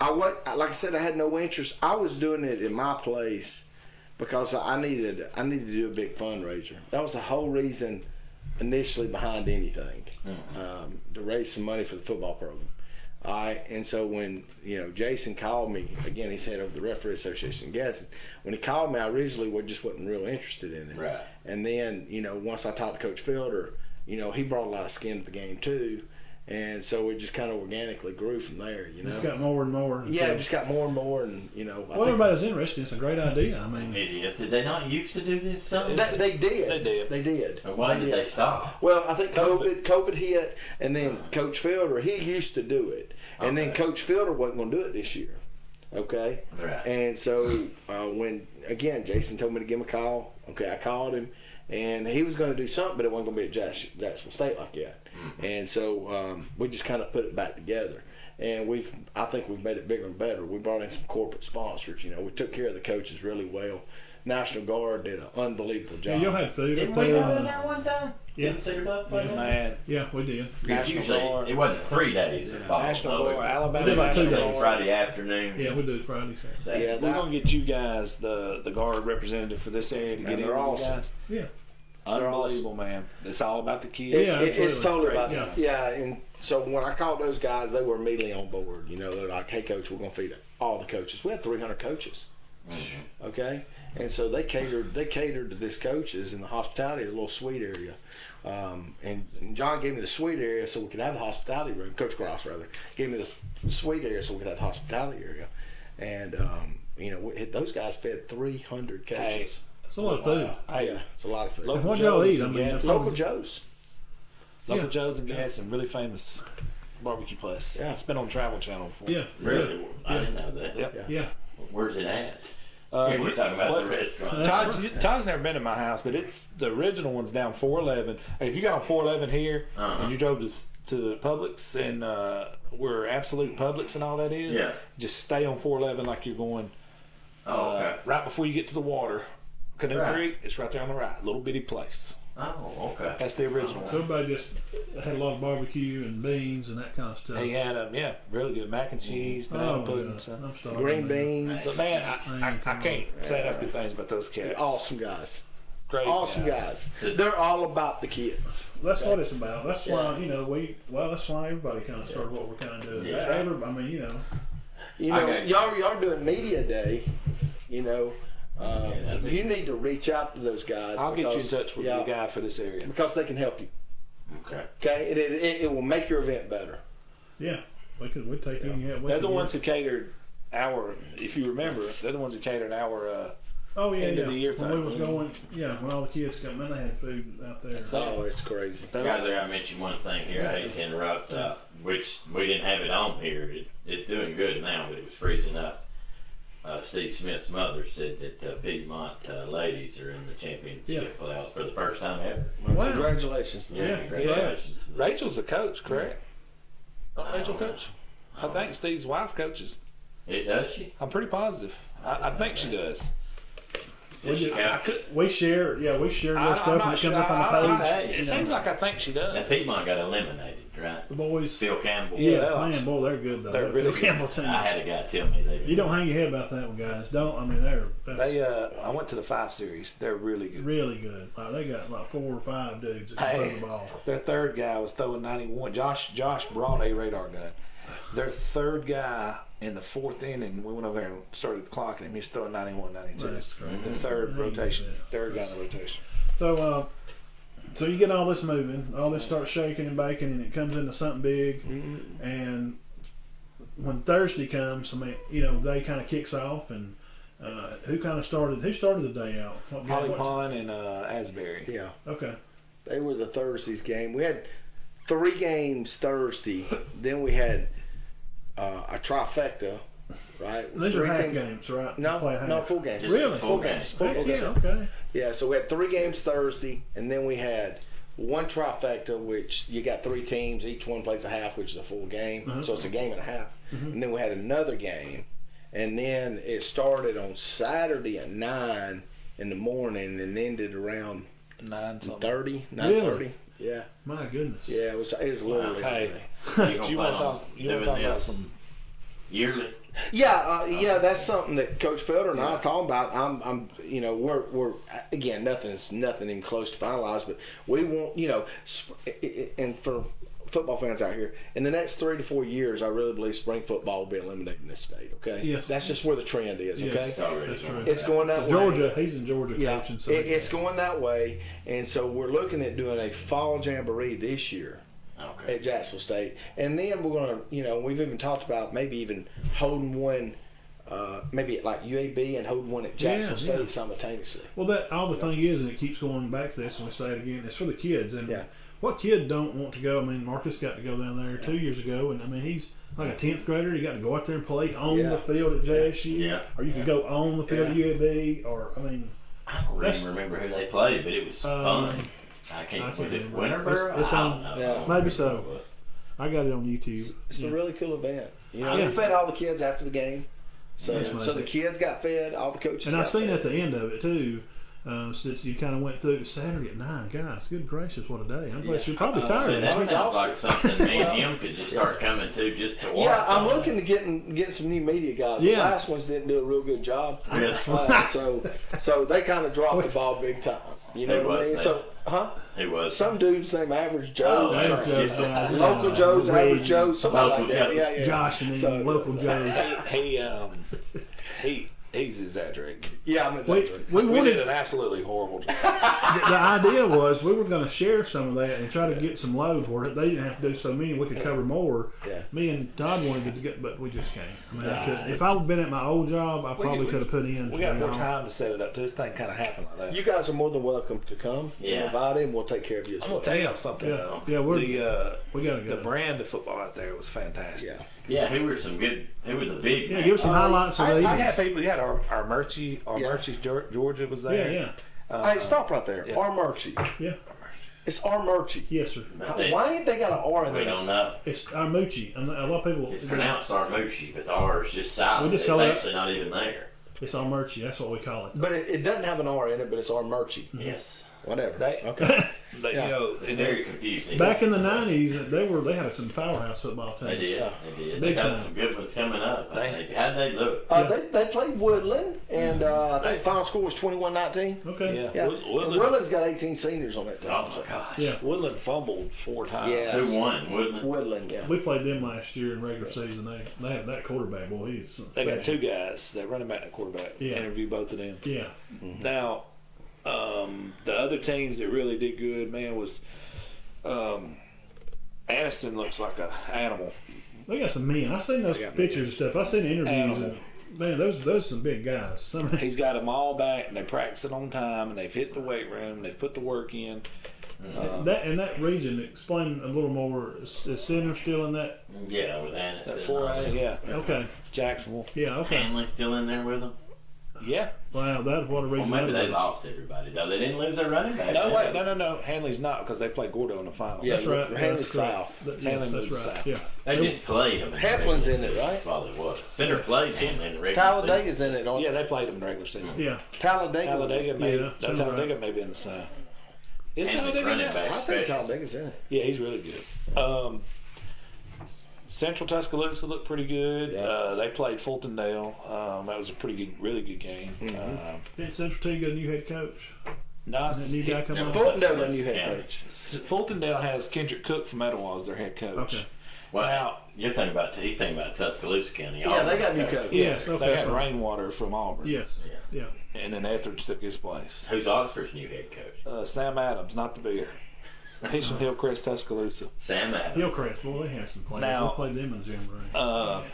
[SPEAKER 4] like I said, I had no interest. I was doing it in my place because I needed to do a big fundraiser. That was the whole reason initially behind anything, to raise some money for the football program. And so when Jason called me again, he's head of the Referee Association in Gadsden. When he called me, I originally just wasn't real interested in it.
[SPEAKER 3] Right.
[SPEAKER 4] And then once I talked to Coach Felder, he brought a lot of skin to the game too. And so it just kind of organically grew from there, you know.
[SPEAKER 1] It's got more and more.
[SPEAKER 4] Yeah, it just got more and more, and you know.
[SPEAKER 1] Well, everybody's interested. It's a great idea. I mean,
[SPEAKER 3] It is. Did they not used to do this? Something?
[SPEAKER 4] They did.
[SPEAKER 2] They did.
[SPEAKER 4] They did.
[SPEAKER 3] Or why
[SPEAKER 4] They
[SPEAKER 3] did
[SPEAKER 4] did.
[SPEAKER 3] they stop?
[SPEAKER 4] Well, I think COVID hit, and then Coach Fielder, he used to do it, and then
[SPEAKER 3] Okay.
[SPEAKER 4] Coach Fielder wasn't going to do it this year. Okay.
[SPEAKER 3] Right.
[SPEAKER 4] And so when again Jason told me to give him a call, okay, I called him, and he was going to do something, but it wasn't going to be at Jacksonville State like that. And so we just kind of put it back together, and I think we've made it bigger and better. We brought in some corporate sponsors. You know, we took care of the coaches really well. National Guard did an unbelievable
[SPEAKER 1] yeah,
[SPEAKER 4] job.
[SPEAKER 1] y'all had food
[SPEAKER 3] Didn't
[SPEAKER 1] up
[SPEAKER 3] we
[SPEAKER 1] there.
[SPEAKER 3] go in there one time?
[SPEAKER 1] Yeah.
[SPEAKER 3] Didn't Cedar Bluff play that?
[SPEAKER 2] Man,
[SPEAKER 1] Yeah, we did.
[SPEAKER 3] Because
[SPEAKER 2] National
[SPEAKER 3] usually
[SPEAKER 2] Guard.
[SPEAKER 3] it wasn't 3 days of ball.
[SPEAKER 2] National
[SPEAKER 3] no, it
[SPEAKER 2] Guard,
[SPEAKER 3] was
[SPEAKER 2] Alabama
[SPEAKER 1] Did about 2
[SPEAKER 2] National
[SPEAKER 1] days.
[SPEAKER 2] Guard.
[SPEAKER 3] Friday afternoon.
[SPEAKER 1] Yeah, we did Friday, Saturday.
[SPEAKER 3] Saturday.
[SPEAKER 4] Yeah,
[SPEAKER 2] We're gonna get you guys the guard representative for this area to
[SPEAKER 4] Man,
[SPEAKER 2] get in
[SPEAKER 4] they're
[SPEAKER 2] with you
[SPEAKER 4] awesome.
[SPEAKER 2] guys.
[SPEAKER 1] Yeah.
[SPEAKER 2] Unbelievable, man. It's all about the kids.
[SPEAKER 1] Yeah,
[SPEAKER 4] It's totally
[SPEAKER 1] absolutely.
[SPEAKER 4] about
[SPEAKER 1] Yeah.
[SPEAKER 4] And so when I called those guys, they were immediately on board. You know, they're like, "Hey, coach, we're gonna feed all the coaches." We had 300 coaches. Okay, and so they catered to these coaches in the hospitality, the little suite area. And John gave me the suite area so we could have the hospitality room. Coach Gross rather gave me the suite area so we could have the hospitality area. And you know, those guys fed 300 coaches.
[SPEAKER 2] Hey,
[SPEAKER 1] It's a lot of food.
[SPEAKER 2] Hey,
[SPEAKER 4] Yeah, it's a lot of food.
[SPEAKER 2] Local
[SPEAKER 1] What'd y'all
[SPEAKER 2] Joe's
[SPEAKER 1] eat? I
[SPEAKER 2] and
[SPEAKER 1] mean,
[SPEAKER 2] Gadsden.
[SPEAKER 4] Local Joe's.
[SPEAKER 2] Local
[SPEAKER 1] Yeah.
[SPEAKER 2] Joe's and Gadsden, really famous barbecue place.
[SPEAKER 4] Yeah.
[SPEAKER 2] It's been on Travel Channel before.
[SPEAKER 1] Yeah.
[SPEAKER 3] Really? I didn't know that.
[SPEAKER 2] Yep.
[SPEAKER 1] Yeah.
[SPEAKER 3] Where's it at?
[SPEAKER 2] Yeah,
[SPEAKER 3] We're talking about
[SPEAKER 2] what-
[SPEAKER 3] the restaurant.
[SPEAKER 2] Todd's never been to my house, but it's the original one's down 411. If you got on 411 here and you drove to the Publix and where Absolute Publix and all that is,
[SPEAKER 3] Yeah.
[SPEAKER 2] just stay on 411 like you're going
[SPEAKER 3] Oh, okay.
[SPEAKER 2] right before you get to the water. Canoe
[SPEAKER 3] Right.
[SPEAKER 2] Creek, it's right there on the right. Little bitty place.
[SPEAKER 3] Oh, okay.
[SPEAKER 2] That's the original
[SPEAKER 1] So
[SPEAKER 2] one.
[SPEAKER 1] everybody just had a lot of barbecue and beans and that kind of stuff.
[SPEAKER 2] He had really good mac and cheese, banana
[SPEAKER 1] Oh,
[SPEAKER 2] pudding.
[SPEAKER 1] God.
[SPEAKER 2] So.
[SPEAKER 1] I'm starving,
[SPEAKER 4] Green
[SPEAKER 1] man.
[SPEAKER 4] beans.
[SPEAKER 2] But man, I can't say enough good things about those cats.
[SPEAKER 4] Awesome guys.
[SPEAKER 2] Great
[SPEAKER 4] Awesome guys. They're all about the kids.
[SPEAKER 1] That's what it's about. That's why, you know, that's why everybody kind of started what we're kind of doing.
[SPEAKER 3] Yeah.
[SPEAKER 1] I mean, you know,
[SPEAKER 4] You know,
[SPEAKER 3] Okay.
[SPEAKER 4] y'all doing media day. You know,
[SPEAKER 3] that'd be-
[SPEAKER 4] you need to reach out to those guys.
[SPEAKER 2] I'll get you in
[SPEAKER 4] because-
[SPEAKER 2] touch with
[SPEAKER 4] yeah,
[SPEAKER 2] the guy for this area.
[SPEAKER 4] because they can help you.
[SPEAKER 3] Okay.
[SPEAKER 4] Okay, it will make your event better.
[SPEAKER 1] yeah, we take you. Yeah,
[SPEAKER 2] They're the ones who catered our, if you remember, they're the ones who catered our,
[SPEAKER 1] Oh yeah,
[SPEAKER 2] end
[SPEAKER 1] yeah.
[SPEAKER 2] of the year
[SPEAKER 1] when we
[SPEAKER 2] thing.
[SPEAKER 1] was going, when all the kids come, man, they had food out there.
[SPEAKER 4] Oh, it's crazy.
[SPEAKER 3] Guys, I gotta mention one thing here. I hate to interrupt, which we didn't have it on here. It's doing good now, but it was freezing up. Steve Smith's mother said that the Piedmont ladies are in the championship playoffs for the first time ever.
[SPEAKER 1] Wow.
[SPEAKER 4] Congratulations.
[SPEAKER 1] Yeah.
[SPEAKER 3] Congratulations. to them.
[SPEAKER 2] Rachel's the coach, correct? Don't Rachel coach? I think Steve's wife coaches.
[SPEAKER 3] It does she?
[SPEAKER 2] I'm pretty positive. I think she does.
[SPEAKER 3] Does she count?
[SPEAKER 1] We share their stuff
[SPEAKER 2] I'm
[SPEAKER 1] when
[SPEAKER 2] not
[SPEAKER 1] it
[SPEAKER 2] sure.
[SPEAKER 1] comes up on the page.
[SPEAKER 3] Hey,
[SPEAKER 2] It seems like I think she
[SPEAKER 3] Now
[SPEAKER 2] does.
[SPEAKER 3] Piedmont got eliminated, right?
[SPEAKER 1] The boys.
[SPEAKER 3] Phil Campbell.
[SPEAKER 1] Yeah,
[SPEAKER 2] they're
[SPEAKER 1] man,
[SPEAKER 2] awesome.
[SPEAKER 1] boy, they're good though.
[SPEAKER 2] They're
[SPEAKER 1] That
[SPEAKER 2] really
[SPEAKER 1] Phil
[SPEAKER 2] good.
[SPEAKER 1] Campbell team.
[SPEAKER 3] I had a guy tell me they.
[SPEAKER 1] You don't hang your head about that one, guys. Don't. I mean, they're
[SPEAKER 2] They, I went to the 5 series. They're really good.
[SPEAKER 1] really good. Like, they got like 4 or 5 dudes that can throw the ball.
[SPEAKER 2] Their third guy was throwing 91. Josh brought a radar gun. Their third guy in the 4th inning, we went over there and started clocking him. He's throwing 91, 92.
[SPEAKER 1] That's great.
[SPEAKER 2] The third
[SPEAKER 1] Yeah,
[SPEAKER 2] rotation.
[SPEAKER 1] yeah.
[SPEAKER 2] Third guy in the rotation.
[SPEAKER 1] So, so you get all this moving, all this starts shaking and baking, and it comes into something big. And when Thursday comes, I mean, you know, day kind of kicks off, and who started the day out?
[SPEAKER 2] Holly Pond and Asbury.
[SPEAKER 4] Yeah.
[SPEAKER 1] Okay.
[SPEAKER 4] They were the Thursday's game. We had 3 games Thursday. Then we had a trifecta, right?
[SPEAKER 1] These are
[SPEAKER 4] 3
[SPEAKER 1] half
[SPEAKER 4] teams-
[SPEAKER 1] games, right?
[SPEAKER 4] No,
[SPEAKER 1] Play half.
[SPEAKER 4] no, full games.
[SPEAKER 3] Just
[SPEAKER 1] Really?
[SPEAKER 3] full
[SPEAKER 4] Full
[SPEAKER 3] games.
[SPEAKER 4] games. Full
[SPEAKER 1] Heck
[SPEAKER 4] games.
[SPEAKER 1] yeah, okay.
[SPEAKER 4] Yeah, so we had 3 games Thursday, and then we had 1 trifecta, which you got 3 teams. Each one plays a half, which is a full game. So it's a game and a half. And then we had another game, and then it started on Saturday at 9 in the morning and ended around
[SPEAKER 2] 9-something.
[SPEAKER 4] 9:30. Yeah,
[SPEAKER 1] My goodness.
[SPEAKER 4] yeah, it was literally.
[SPEAKER 2] Hey,
[SPEAKER 3] You
[SPEAKER 2] you
[SPEAKER 3] gonna
[SPEAKER 2] want to
[SPEAKER 3] plan
[SPEAKER 2] talk,
[SPEAKER 3] on
[SPEAKER 2] you want to
[SPEAKER 3] doing
[SPEAKER 2] talk about
[SPEAKER 3] this
[SPEAKER 2] some.
[SPEAKER 3] yearly?
[SPEAKER 4] Yeah, that's something that Coach Felder and I was talking about. I'm, you know, we're again, nothing even close to finalized, but we want, you know, and for football fans out here, in the next 3 to 4 years, I really believe spring football will be eliminated in this state. Okay,
[SPEAKER 1] Yes.
[SPEAKER 4] that's just where the trend is. Okay,
[SPEAKER 1] Yes.
[SPEAKER 3] Already.
[SPEAKER 1] That's true.
[SPEAKER 4] it's going that way.
[SPEAKER 1] Georgia, he's in Georgia
[SPEAKER 4] Yeah,
[SPEAKER 1] coaching. So
[SPEAKER 4] it's going that way, and so we're looking at doing a fall jamboree this year.
[SPEAKER 3] Okay. Okay.
[SPEAKER 4] at Jacksonville State. And then we're going to, we've even talked about maybe even holding one, maybe at like UAB and holding one at Jacksonville State simultaneously.
[SPEAKER 1] Well, that all the thing is, and it keeps going back to this, and we say it again, it's for the kids. And
[SPEAKER 4] Yeah.
[SPEAKER 1] what kid don't want to go? I mean, Marcus got to go down there 2 years ago, and I mean, he's like a 10th grader. He got to go out there and play on the field at JSU,
[SPEAKER 3] Yeah.
[SPEAKER 1] or you could go on the field at UAB, or I mean,
[SPEAKER 3] I don't even remember who they played, but it was fun. I can't was it
[SPEAKER 1] remember.
[SPEAKER 3] Winterboro?
[SPEAKER 1] It's
[SPEAKER 3] I
[SPEAKER 1] on-
[SPEAKER 3] don't know.
[SPEAKER 4] yeah.
[SPEAKER 3] I don't
[SPEAKER 1] Maybe
[SPEAKER 3] remember
[SPEAKER 1] so.
[SPEAKER 3] who it was.
[SPEAKER 1] I got it on YouTube.
[SPEAKER 4] It's a really cool event. We
[SPEAKER 1] Yeah.
[SPEAKER 4] fed all the kids after the game. So,
[SPEAKER 1] That's
[SPEAKER 4] so
[SPEAKER 1] amazing.
[SPEAKER 4] the kids got fed, all the coaches
[SPEAKER 1] And
[SPEAKER 4] got
[SPEAKER 1] I've seen
[SPEAKER 4] fed.
[SPEAKER 1] at the end of it too, since you kind of went through Saturday at 9. Guys, good gracious, what a day! I'm glad you're probably tired.
[SPEAKER 3] See,
[SPEAKER 1] of
[SPEAKER 3] that
[SPEAKER 1] it.
[SPEAKER 3] sounds like something me and him could just start coming to just to watch.
[SPEAKER 4] Yeah, I'm looking to get some new media guys. The
[SPEAKER 1] Yeah.
[SPEAKER 4] last ones didn't do a real good job.
[SPEAKER 3] Really?
[SPEAKER 4] So they kind of dropped the ball big time. You know
[SPEAKER 3] Who
[SPEAKER 4] what I
[SPEAKER 3] was
[SPEAKER 4] mean?
[SPEAKER 3] that?
[SPEAKER 4] So,
[SPEAKER 3] Who was
[SPEAKER 4] some dude's named Average Joe.
[SPEAKER 3] Oh,
[SPEAKER 1] Average Joe's guys,
[SPEAKER 4] Local Joe's,
[SPEAKER 1] Wade,
[SPEAKER 4] Average Joe, somebody
[SPEAKER 3] Local
[SPEAKER 4] like that.
[SPEAKER 3] Joe.
[SPEAKER 4] Yeah.
[SPEAKER 1] Josh and then
[SPEAKER 4] So-
[SPEAKER 1] local Joes.
[SPEAKER 2] He's exaggerating.
[SPEAKER 4] Yeah, I'm
[SPEAKER 1] We,
[SPEAKER 4] exaggerating.
[SPEAKER 1] we
[SPEAKER 2] We
[SPEAKER 1] wanted
[SPEAKER 2] did an absolutely horrible job.
[SPEAKER 1] the idea was we were going to share some of that and try to get some load where they didn't have to do so many. We could cover more.
[SPEAKER 4] Yeah.
[SPEAKER 1] Me and Todd wanted to get, but we just can't. I mean, I couldn't. If I would have been at my old job, I probably could have put in.
[SPEAKER 2] We got more
[SPEAKER 1] you know.
[SPEAKER 2] time to set it up. This thing kind of happened like that.
[SPEAKER 4] You guys are more than welcome to come.
[SPEAKER 3] Yeah.
[SPEAKER 4] Invite him. We'll take care of you as
[SPEAKER 2] I'm
[SPEAKER 4] well.
[SPEAKER 2] gonna tell you something.
[SPEAKER 1] Yeah.
[SPEAKER 2] though.
[SPEAKER 1] Yeah, we gotta
[SPEAKER 2] the
[SPEAKER 1] go.
[SPEAKER 2] brand of football out there was fantastic.
[SPEAKER 4] Yeah.
[SPEAKER 3] Yeah, who were some good? Who were the big?
[SPEAKER 1] Yeah,
[SPEAKER 3] names?
[SPEAKER 1] give us some highlights of the
[SPEAKER 2] I
[SPEAKER 1] evening.
[SPEAKER 2] had people. You had our Murchie, Georgia was there.
[SPEAKER 1] Yeah,
[SPEAKER 4] Hey, stop right there.
[SPEAKER 2] Yeah.
[SPEAKER 4] R. Murchie.
[SPEAKER 1] yeah.
[SPEAKER 4] It's R. Murchie.
[SPEAKER 1] Yes, sir.
[SPEAKER 4] Why ain't they got an R in
[SPEAKER 3] We
[SPEAKER 4] there?
[SPEAKER 3] don't know.
[SPEAKER 1] It's Armucci. And a lot of people.
[SPEAKER 3] It's pronounced Armucci, but the R is just silent.
[SPEAKER 1] We just
[SPEAKER 3] It's
[SPEAKER 1] call it-
[SPEAKER 3] actually not even there.
[SPEAKER 1] It's Armucci. That's what we call it.
[SPEAKER 4] But it doesn't have an R in it, but it's R. Murchie.
[SPEAKER 3] Yes.
[SPEAKER 4] Whatever.
[SPEAKER 2] They-
[SPEAKER 4] Okay.
[SPEAKER 2] But,
[SPEAKER 4] Yeah.
[SPEAKER 2] you know,
[SPEAKER 3] It's very confusing.
[SPEAKER 1] Back in the '90s, they had some powerhouse football teams.
[SPEAKER 3] They did.
[SPEAKER 4] Yeah.
[SPEAKER 3] They did.
[SPEAKER 1] Big
[SPEAKER 3] They got
[SPEAKER 1] time.
[SPEAKER 3] some good ones coming up.
[SPEAKER 2] They-
[SPEAKER 3] How'd they look?
[SPEAKER 4] They played Woodland, and I think the final score was 21-19.
[SPEAKER 1] Okay.
[SPEAKER 2] yeah,
[SPEAKER 4] Yeah.
[SPEAKER 2] Woodland,
[SPEAKER 4] Woodland's got 18 seniors on that team.
[SPEAKER 3] Oh my gosh.
[SPEAKER 1] Yeah.
[SPEAKER 2] Woodland fumbled 4 times.
[SPEAKER 4] Yeah.
[SPEAKER 3] Who won? Woodland.
[SPEAKER 4] Woodland, yeah.
[SPEAKER 1] We played them last year in regular season. They had that quarterback, boy. He's
[SPEAKER 2] They got 2 guys, that running back and quarterback.
[SPEAKER 1] Yeah.
[SPEAKER 2] Interview both of them.
[SPEAKER 1] Yeah.
[SPEAKER 2] Now, the other teams that really did good, man, was Aniston looks like an animal.
[SPEAKER 1] They got some men. I seen those
[SPEAKER 4] They got
[SPEAKER 1] pictures and stuff. I seen the interviews.
[SPEAKER 2] Animal.
[SPEAKER 1] And, man, those are some big guys. Some,
[SPEAKER 2] He's got them all back, and they practice it on time, and they've hit the weight room, they've put the work in.
[SPEAKER 1] that in that region. Explain a little more. Is Center still in that?
[SPEAKER 3] Yeah, with Aniston.
[SPEAKER 2] That
[SPEAKER 3] and
[SPEAKER 2] 4A,
[SPEAKER 3] also.
[SPEAKER 2] yeah.
[SPEAKER 1] Okay.
[SPEAKER 2] Jacksonville.
[SPEAKER 1] Yeah. Okay.
[SPEAKER 3] Hanley still in there with them?
[SPEAKER 2] Yeah.
[SPEAKER 1] Wow. That's what a
[SPEAKER 3] Well,
[SPEAKER 1] region.
[SPEAKER 3] maybe
[SPEAKER 1] that
[SPEAKER 3] they
[SPEAKER 1] was.
[SPEAKER 3] lost everybody, though. They didn't lose their running back.
[SPEAKER 2] No,
[SPEAKER 3] did
[SPEAKER 2] wait,
[SPEAKER 3] they?
[SPEAKER 2] no. Hanley's not, because they played Gordo in the final.
[SPEAKER 4] Yeah.
[SPEAKER 1] That's right.
[SPEAKER 4] Hanley
[SPEAKER 1] That's correct.
[SPEAKER 4] South.
[SPEAKER 1] Yes,
[SPEAKER 2] Hanley
[SPEAKER 1] that's
[SPEAKER 2] moved
[SPEAKER 1] right.
[SPEAKER 2] south.
[SPEAKER 1] Yeah.
[SPEAKER 3] They just played them.
[SPEAKER 4] Heflin's in it, right?
[SPEAKER 3] That's all it was. Center played him in the regular season.
[SPEAKER 4] Talladega's in it, don't
[SPEAKER 2] Yeah, they played them in the regular season.
[SPEAKER 1] Yeah.
[SPEAKER 4] Talladega.
[SPEAKER 2] Talladega, maybe,
[SPEAKER 1] Yeah,
[SPEAKER 2] no,
[SPEAKER 1] sounds
[SPEAKER 2] Talladega
[SPEAKER 1] right.
[SPEAKER 2] may be in the south. Is
[SPEAKER 3] And
[SPEAKER 2] Talladega
[SPEAKER 3] running
[SPEAKER 2] in
[SPEAKER 3] back.
[SPEAKER 2] there?
[SPEAKER 4] I think
[SPEAKER 3] Special.
[SPEAKER 4] Talladega's in it.
[SPEAKER 2] Yeah, he's really good. Central Tuscaloosa looked pretty good.
[SPEAKER 4] Yeah.
[SPEAKER 2] They played Fultondale. That was a really good game.
[SPEAKER 1] Didn't Central T get a new head coach?
[SPEAKER 2] Nice.
[SPEAKER 1] That new guy come on.
[SPEAKER 4] Fultondale, the new head
[SPEAKER 3] Yeah.
[SPEAKER 4] coach.
[SPEAKER 2] Fultondale has Kendrick Cook from Etowah as their head coach.
[SPEAKER 1] Okay.
[SPEAKER 3] Well,
[SPEAKER 2] Now-
[SPEAKER 3] he's thinking about Tuscaloosa County.
[SPEAKER 4] Yeah, they got a new coach.
[SPEAKER 2] Yeah,
[SPEAKER 1] Yes, okay,
[SPEAKER 2] they had
[SPEAKER 1] sorry.
[SPEAKER 2] Rainwater from Auburn.
[SPEAKER 1] Yes. Yeah.
[SPEAKER 2] And then Etheridge took his place.
[SPEAKER 3] Who's Oxford's new head coach?
[SPEAKER 2] Sam Adams, not the beer. He's from Hillcrest, Tuscaloosa.
[SPEAKER 3] Sam Adams.
[SPEAKER 1] Hillcrest. Boy, they had some players.
[SPEAKER 2] Now-
[SPEAKER 1] We played them in the jamboree.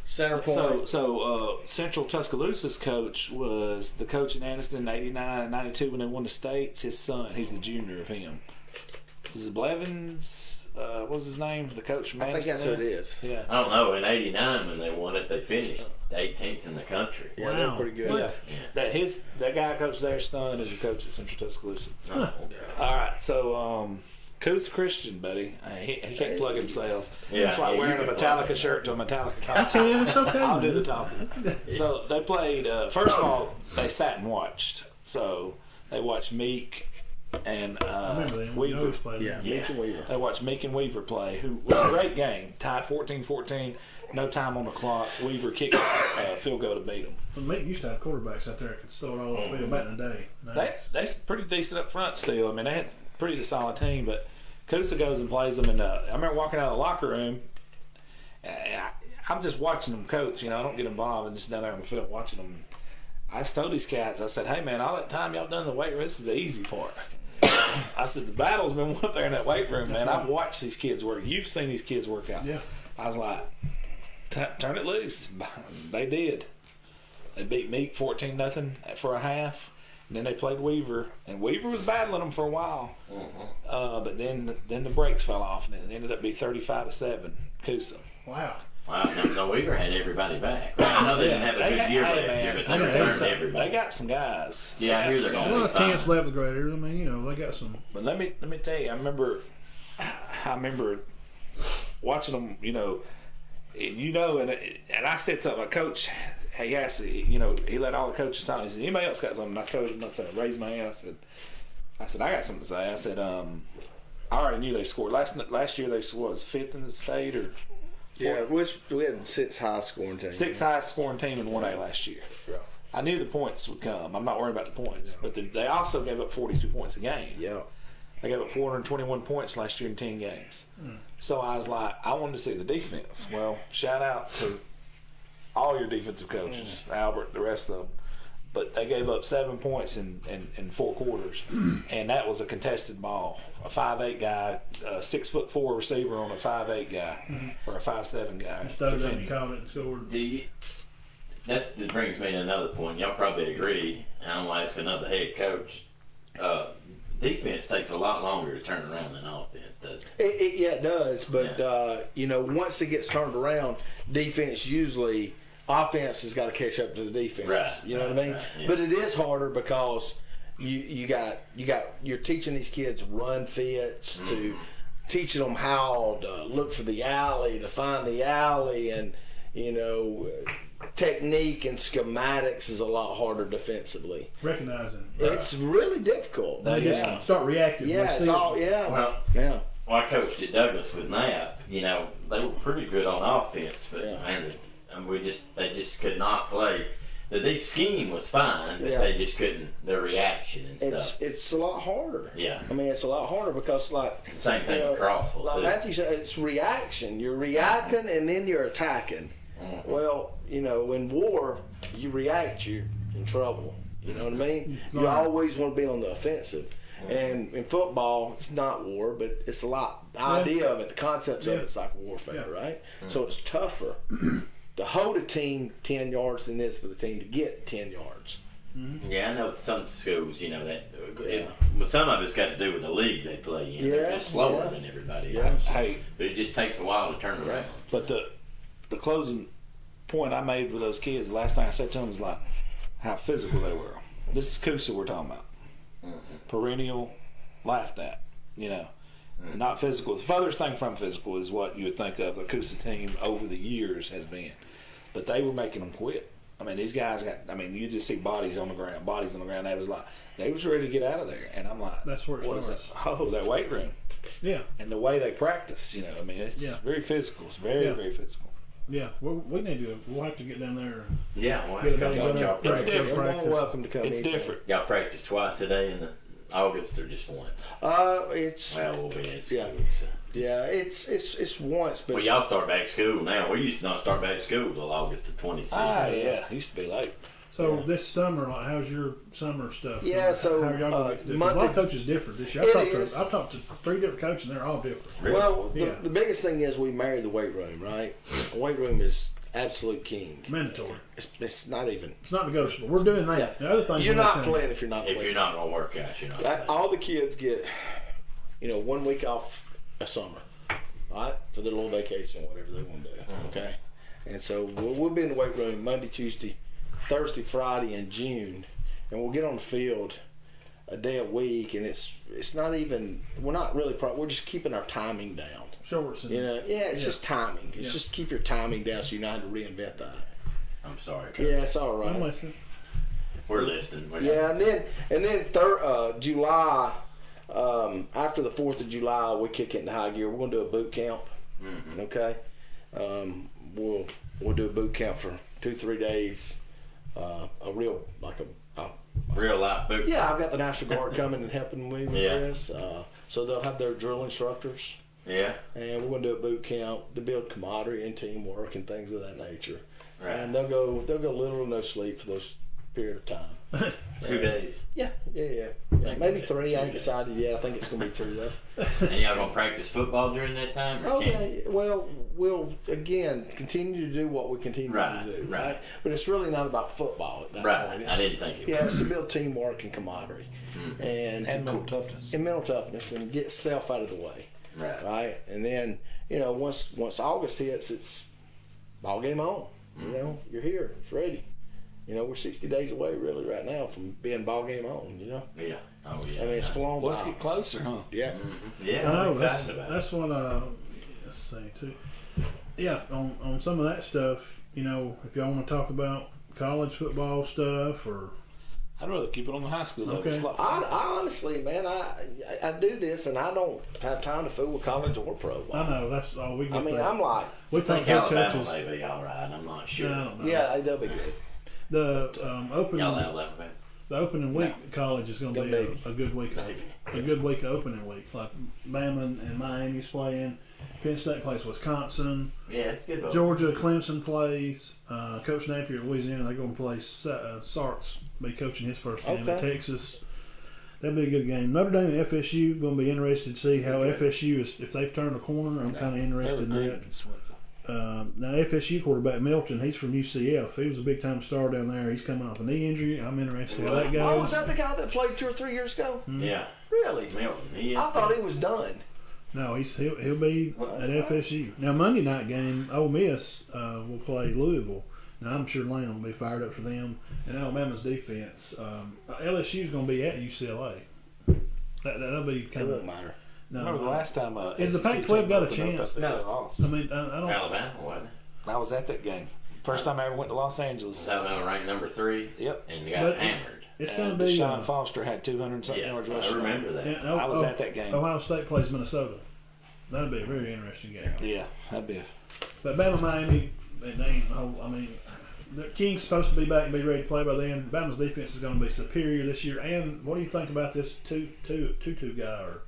[SPEAKER 4] Center point.
[SPEAKER 2] So Central Tuscaloosa's coach was the coach in Aniston in 89 and 92 when they won the states. His son, he's the junior of him. Was it Blevins? What was his name? The coach from Aniston?
[SPEAKER 4] I think that's who it is.
[SPEAKER 2] Yeah.
[SPEAKER 3] I don't know. In '89, when they won it, they finished 18th in the country.
[SPEAKER 4] Yeah, they're
[SPEAKER 1] Wow.
[SPEAKER 4] pretty good.
[SPEAKER 1] What?
[SPEAKER 2] That guy coached their son is a coach at Central Tuscaloosa.
[SPEAKER 3] Oh,
[SPEAKER 2] All right, so Coos Christian, buddy, he can't plug himself.
[SPEAKER 3] Yeah,
[SPEAKER 2] It's like
[SPEAKER 3] yeah,
[SPEAKER 2] wearing a
[SPEAKER 3] you can plug
[SPEAKER 2] Metallica
[SPEAKER 3] him.
[SPEAKER 2] shirt to a Metallica
[SPEAKER 1] I
[SPEAKER 2] top.
[SPEAKER 1] tell you, it's okay.
[SPEAKER 2] I'll do
[SPEAKER 1] man.
[SPEAKER 2] the talking. So they played. First of all, they sat and watched. So they watched Meek and
[SPEAKER 1] I remember them. We
[SPEAKER 2] Weaver.
[SPEAKER 1] always played
[SPEAKER 4] Yeah,
[SPEAKER 1] them.
[SPEAKER 2] Yeah.
[SPEAKER 4] Meek and Weaver.
[SPEAKER 2] They watched Meek and Weaver play, who was a great game. Tied 14-14, no time on the clock. Weaver kicked field goal to beat them.
[SPEAKER 1] Well, Meek used to have quarterbacks out there that could start all the way back in the day.
[SPEAKER 2] They're pretty decent up front still. I mean, they had a pretty solid team, but Kusa goes and plays them. And I remember walking out of the locker room, and I'm just watching them coach. You know, I don't get involved and just down there on the field watching them. I just told these cats, I said, hey, man, all that time y'all done in the weight room, this is the easy part. I said, the battle's been won up there in that weight room, man. I've watched these kids work. You've seen these kids work out.
[SPEAKER 1] Yeah.
[SPEAKER 2] I was like, turn it loose. They did. They beat Meek 14-0 for a half. And then they played Weaver, and Weaver was battling them for a while. But then the brakes fell off, and it ended up being 35-7, Coosa.
[SPEAKER 1] Wow.
[SPEAKER 3] Wow, no, Weaver had everybody back. I know they didn't have a good year last year, but they returned everybody.
[SPEAKER 2] They got some guys.
[SPEAKER 3] Yeah, I hear they're going to be
[SPEAKER 1] Well,
[SPEAKER 3] fine.
[SPEAKER 1] Kent's left the graders. I mean, you know, they got some.
[SPEAKER 2] But let me tell you, I remember watching them. And I said something. My coach, he asked, he let all the coaches talk. He said, anybody else got something? I told him, I raised my hand. I said, I got something to say. I said, I already knew they scored last year. They scored 5th in the state or.
[SPEAKER 4] Yeah, we had 6 high scoring teams.
[SPEAKER 2] 6 highest scoring team in 1A last year.
[SPEAKER 4] Yeah.
[SPEAKER 2] I knew the points would come. I'm not worried about the points, but they also gave up 42 points a game.
[SPEAKER 4] Yeah.
[SPEAKER 2] They gave up 421 points last year in 10 games. So I was like, I wanted to see the defense. Well, shout out to all your defensive coaches, Albert, the rest of them. But they gave up 7 points in 4 quarters, and that was a contested ball. A 5'8" guy, a 6'4" receiver on a 5'8" guy, or a 5'7" guy.
[SPEAKER 1] Stowed up and caught it and scored.
[SPEAKER 3] That brings me to another point. Y'all probably agree. I'm going to ask another head coach. Defense takes a lot longer to turn around than offense, doesn't it?
[SPEAKER 4] It does. But, once it gets turned around, offense has got to catch up to the defense.
[SPEAKER 3] Right,
[SPEAKER 4] you know what I mean?
[SPEAKER 3] right, yeah.
[SPEAKER 4] But it is harder because you're teaching these kids run fits, to teaching them how to look for the alley, to find the alley, and technique and schematics is a lot harder defensively.
[SPEAKER 1] Recognizing.
[SPEAKER 4] It's really difficult.
[SPEAKER 1] They just start reacting.
[SPEAKER 4] Yeah, it's all
[SPEAKER 3] Well, I coached at Douglas with Knapp. They were pretty good on offense, but man, they just could not play. The deep scheme was fine, but they just couldn't. Their reaction and stuff.
[SPEAKER 4] It's a lot harder.
[SPEAKER 3] Yeah.
[SPEAKER 4] I mean, it's a lot harder because
[SPEAKER 3] Same thing with Crossville
[SPEAKER 4] like
[SPEAKER 3] too.
[SPEAKER 4] Matthew said, it's reaction. You're reacting and then you're attacking. Well, in war, you react, you're in trouble. You know what I mean? You always want to be on the offensive. And in football, it's not war, but it's a lot. The idea of it, the concepts of it's like warfare, right? So it's tougher to hold a team 10 yards than it is for the team to get 10 yards.
[SPEAKER 3] Yeah, I know some schools, some of it's got to do with the league they play in. They're just slower than everybody else.
[SPEAKER 2] Hey,
[SPEAKER 3] But it just takes a while to turn around.
[SPEAKER 2] but the closing point I made with those kids, the last thing I said to them was like how physical they were. This is Coosa we're talking about. Perennial, laughed at, not physical. The furthest thing from physical is what you would think of a Coosa team over the years has been. But they were making them quit. I mean, these guys you just see bodies on the ground. They was ready to get out of there. And I'm like,
[SPEAKER 1] that's where it
[SPEAKER 2] what
[SPEAKER 1] starts.
[SPEAKER 2] is that? Oh, that weight room.
[SPEAKER 1] Yeah.
[SPEAKER 2] And the way they practice, it's very physical. It's very, very physical.
[SPEAKER 1] Yeah, we'll have to get down there.
[SPEAKER 3] Yeah, well,
[SPEAKER 1] Get
[SPEAKER 3] come on, y'all
[SPEAKER 1] It's
[SPEAKER 3] practice.
[SPEAKER 1] different.
[SPEAKER 4] You're welcome to come
[SPEAKER 2] It's
[SPEAKER 4] in.
[SPEAKER 2] different.
[SPEAKER 3] Y'all practice twice a day in August or just once?
[SPEAKER 4] It's
[SPEAKER 3] We'll be at school.
[SPEAKER 4] it's once, but
[SPEAKER 3] Well, y'all start back school now. We used to not start back school till August the 26th.
[SPEAKER 2] It used to be late.
[SPEAKER 1] So this summer, how's your summer stuff?
[SPEAKER 4] Yeah, so,
[SPEAKER 1] how are y'all going to do? 'Cause a
[SPEAKER 4] Monday-
[SPEAKER 1] lot of coaches different this year. I've talked to 3 different coaches, and they're all different.
[SPEAKER 3] Really?
[SPEAKER 4] well,
[SPEAKER 1] Yeah.
[SPEAKER 4] the biggest thing is we marry the weight room, right? The weight room is absolute king.
[SPEAKER 1] Mandatory.
[SPEAKER 4] It's not even.
[SPEAKER 1] It's not negotiable. We're doing that. The other thing
[SPEAKER 4] You're not playing if you're not.
[SPEAKER 3] If
[SPEAKER 4] playing.
[SPEAKER 3] you're not going to work out, you're not playing.
[SPEAKER 4] All the kids get, 1 week off a summer, right, for their little vacation, whatever they want to do. Okay, and so we'll be in the weight room Monday, Tuesday, Thursday, Friday in June, and we'll get on the field a day a week, and it's not even. We're not really. We're just keeping our timing down.
[SPEAKER 1] Shorts and
[SPEAKER 4] It's just timing. It's just keep your timing down so you know how to reinvent that.
[SPEAKER 3] I'm sorry, Coach.
[SPEAKER 4] Yeah, it's all right.
[SPEAKER 1] I'm listening.
[SPEAKER 3] We're listening.
[SPEAKER 4] Yeah, and then July, after the 4th of July, we kick it into high gear. We're going to do a boot camp. Okay, we'll do a boot camp for 2-3 days. A real
[SPEAKER 3] real life boot.
[SPEAKER 4] Yeah, I've got the National Guard coming and helping me with
[SPEAKER 3] Yeah.
[SPEAKER 4] this. So they'll have their drill instructors.
[SPEAKER 3] Yeah.
[SPEAKER 4] And we're going to do a boot camp to build camaraderie and teamwork and things of that nature.
[SPEAKER 3] Right.
[SPEAKER 4] And they'll go little or no sleep for those period of time.
[SPEAKER 3] 2 days.
[SPEAKER 4] Yeah. Maybe 3. I ain't decided yet. I think it's going to be 2 though.
[SPEAKER 3] And y'all gonna practice football during that time? Or
[SPEAKER 4] Oh
[SPEAKER 3] can't?
[SPEAKER 4] yeah. Well, we'll again continue to do what we continue
[SPEAKER 3] Right,
[SPEAKER 4] to do,
[SPEAKER 3] right.
[SPEAKER 4] right? But it's really not about football at that
[SPEAKER 3] Right.
[SPEAKER 4] point.
[SPEAKER 3] I didn't think it was.
[SPEAKER 4] Yeah, it's to build teamwork and camaraderie, and
[SPEAKER 2] mental toughness.
[SPEAKER 4] and mental toughness, and get self out of the way,
[SPEAKER 3] Right.
[SPEAKER 4] right? And then once August hits, it's ball game on. You're here, it's ready. We're 60 days away really right now from being ball game on.
[SPEAKER 3] Yeah. Oh yeah.
[SPEAKER 4] I mean, it's flown
[SPEAKER 2] Let's
[SPEAKER 4] by.
[SPEAKER 2] get closer, huh?
[SPEAKER 4] Yeah.
[SPEAKER 3] Yeah.
[SPEAKER 1] I know
[SPEAKER 3] I'm
[SPEAKER 1] that's
[SPEAKER 3] excited about it.
[SPEAKER 1] that's what let's see too. Yeah, on some of that stuff, if y'all want to talk about college football stuff or
[SPEAKER 2] I'd rather keep it on the high school level.
[SPEAKER 1] Okay.
[SPEAKER 2] It's a lot
[SPEAKER 4] I honestly, man, I do this and I don't have time to fool with college or pro.
[SPEAKER 1] I know that's all we get.
[SPEAKER 4] I mean,
[SPEAKER 1] that.
[SPEAKER 4] I'm like,
[SPEAKER 1] we
[SPEAKER 3] I
[SPEAKER 1] take
[SPEAKER 3] think
[SPEAKER 1] head
[SPEAKER 3] Alabama
[SPEAKER 1] coaches.
[SPEAKER 3] may be all right. I'm not sure.
[SPEAKER 1] I don't know.
[SPEAKER 4] yeah, they'll be good.
[SPEAKER 1] The opening
[SPEAKER 3] Y'all Alabama.
[SPEAKER 1] the opening week of college is going to be
[SPEAKER 4] Maybe.
[SPEAKER 1] a good week.
[SPEAKER 3] Maybe.
[SPEAKER 1] A good week of opening week. Like Bama and Miami's playing. Penn State plays Wisconsin.
[SPEAKER 3] Yeah, it's good.
[SPEAKER 1] Georgia, Clemson plays. Coach Napier at Louisiana, they're going to play Sark's be coaching his first game at
[SPEAKER 4] Okay.
[SPEAKER 1] Texas. That'll be a good game. Notre Dame and FSU, going to be interested to see how FSU is, if they've turned a corner. I'm kind of interested in that. Now, FSU quarterback Milton, he's from UCF. He was a big time star down there. He's coming off a knee injury. I'm interested how that
[SPEAKER 4] Oh,
[SPEAKER 1] goes.
[SPEAKER 4] was that the guy that played 2 or 3 years ago?
[SPEAKER 3] Yeah.
[SPEAKER 4] Really?
[SPEAKER 3] Milton. He is.
[SPEAKER 4] I thought he was done.
[SPEAKER 1] No, he'll be at FSU. Now, Monday night game, Ole Miss will play Louisville. Now, I'm sure Lane will be fired up for them. And Alabama's defense. LSU's going to be at UCLA. That'll be
[SPEAKER 4] It
[SPEAKER 1] kind
[SPEAKER 4] won't
[SPEAKER 1] of.
[SPEAKER 2] I
[SPEAKER 4] matter.
[SPEAKER 2] remember the
[SPEAKER 1] No,
[SPEAKER 2] last time
[SPEAKER 1] Is the
[SPEAKER 2] SEC
[SPEAKER 1] Pac-12
[SPEAKER 2] team
[SPEAKER 1] got a
[SPEAKER 2] opened up
[SPEAKER 1] chance?
[SPEAKER 2] up there,
[SPEAKER 4] No.
[SPEAKER 2] they lost.
[SPEAKER 1] I mean, I don't.
[SPEAKER 3] Alabama, wasn't it?
[SPEAKER 2] I was at that game. First time I ever went to Los Angeles.
[SPEAKER 3] Alabama ranked number 3.
[SPEAKER 2] Yep.
[SPEAKER 3] And got
[SPEAKER 1] But
[SPEAKER 3] hammered.
[SPEAKER 1] It's going
[SPEAKER 2] And
[SPEAKER 1] to be.
[SPEAKER 2] Deshaun Foster had 200 something
[SPEAKER 3] Yeah,
[SPEAKER 2] yards
[SPEAKER 3] I
[SPEAKER 2] rushing.
[SPEAKER 3] remember that.
[SPEAKER 1] and
[SPEAKER 2] I was at that game.
[SPEAKER 1] Ohio State plays Minnesota. That'll be a very interesting game.
[SPEAKER 2] Yeah, that'd be.
[SPEAKER 1] But Bama, Miami, they ain't. I mean, the King's supposed to be back and be ready to play by then. Bama's defense is going to be superior this year. And what do you think about this Tutu guy or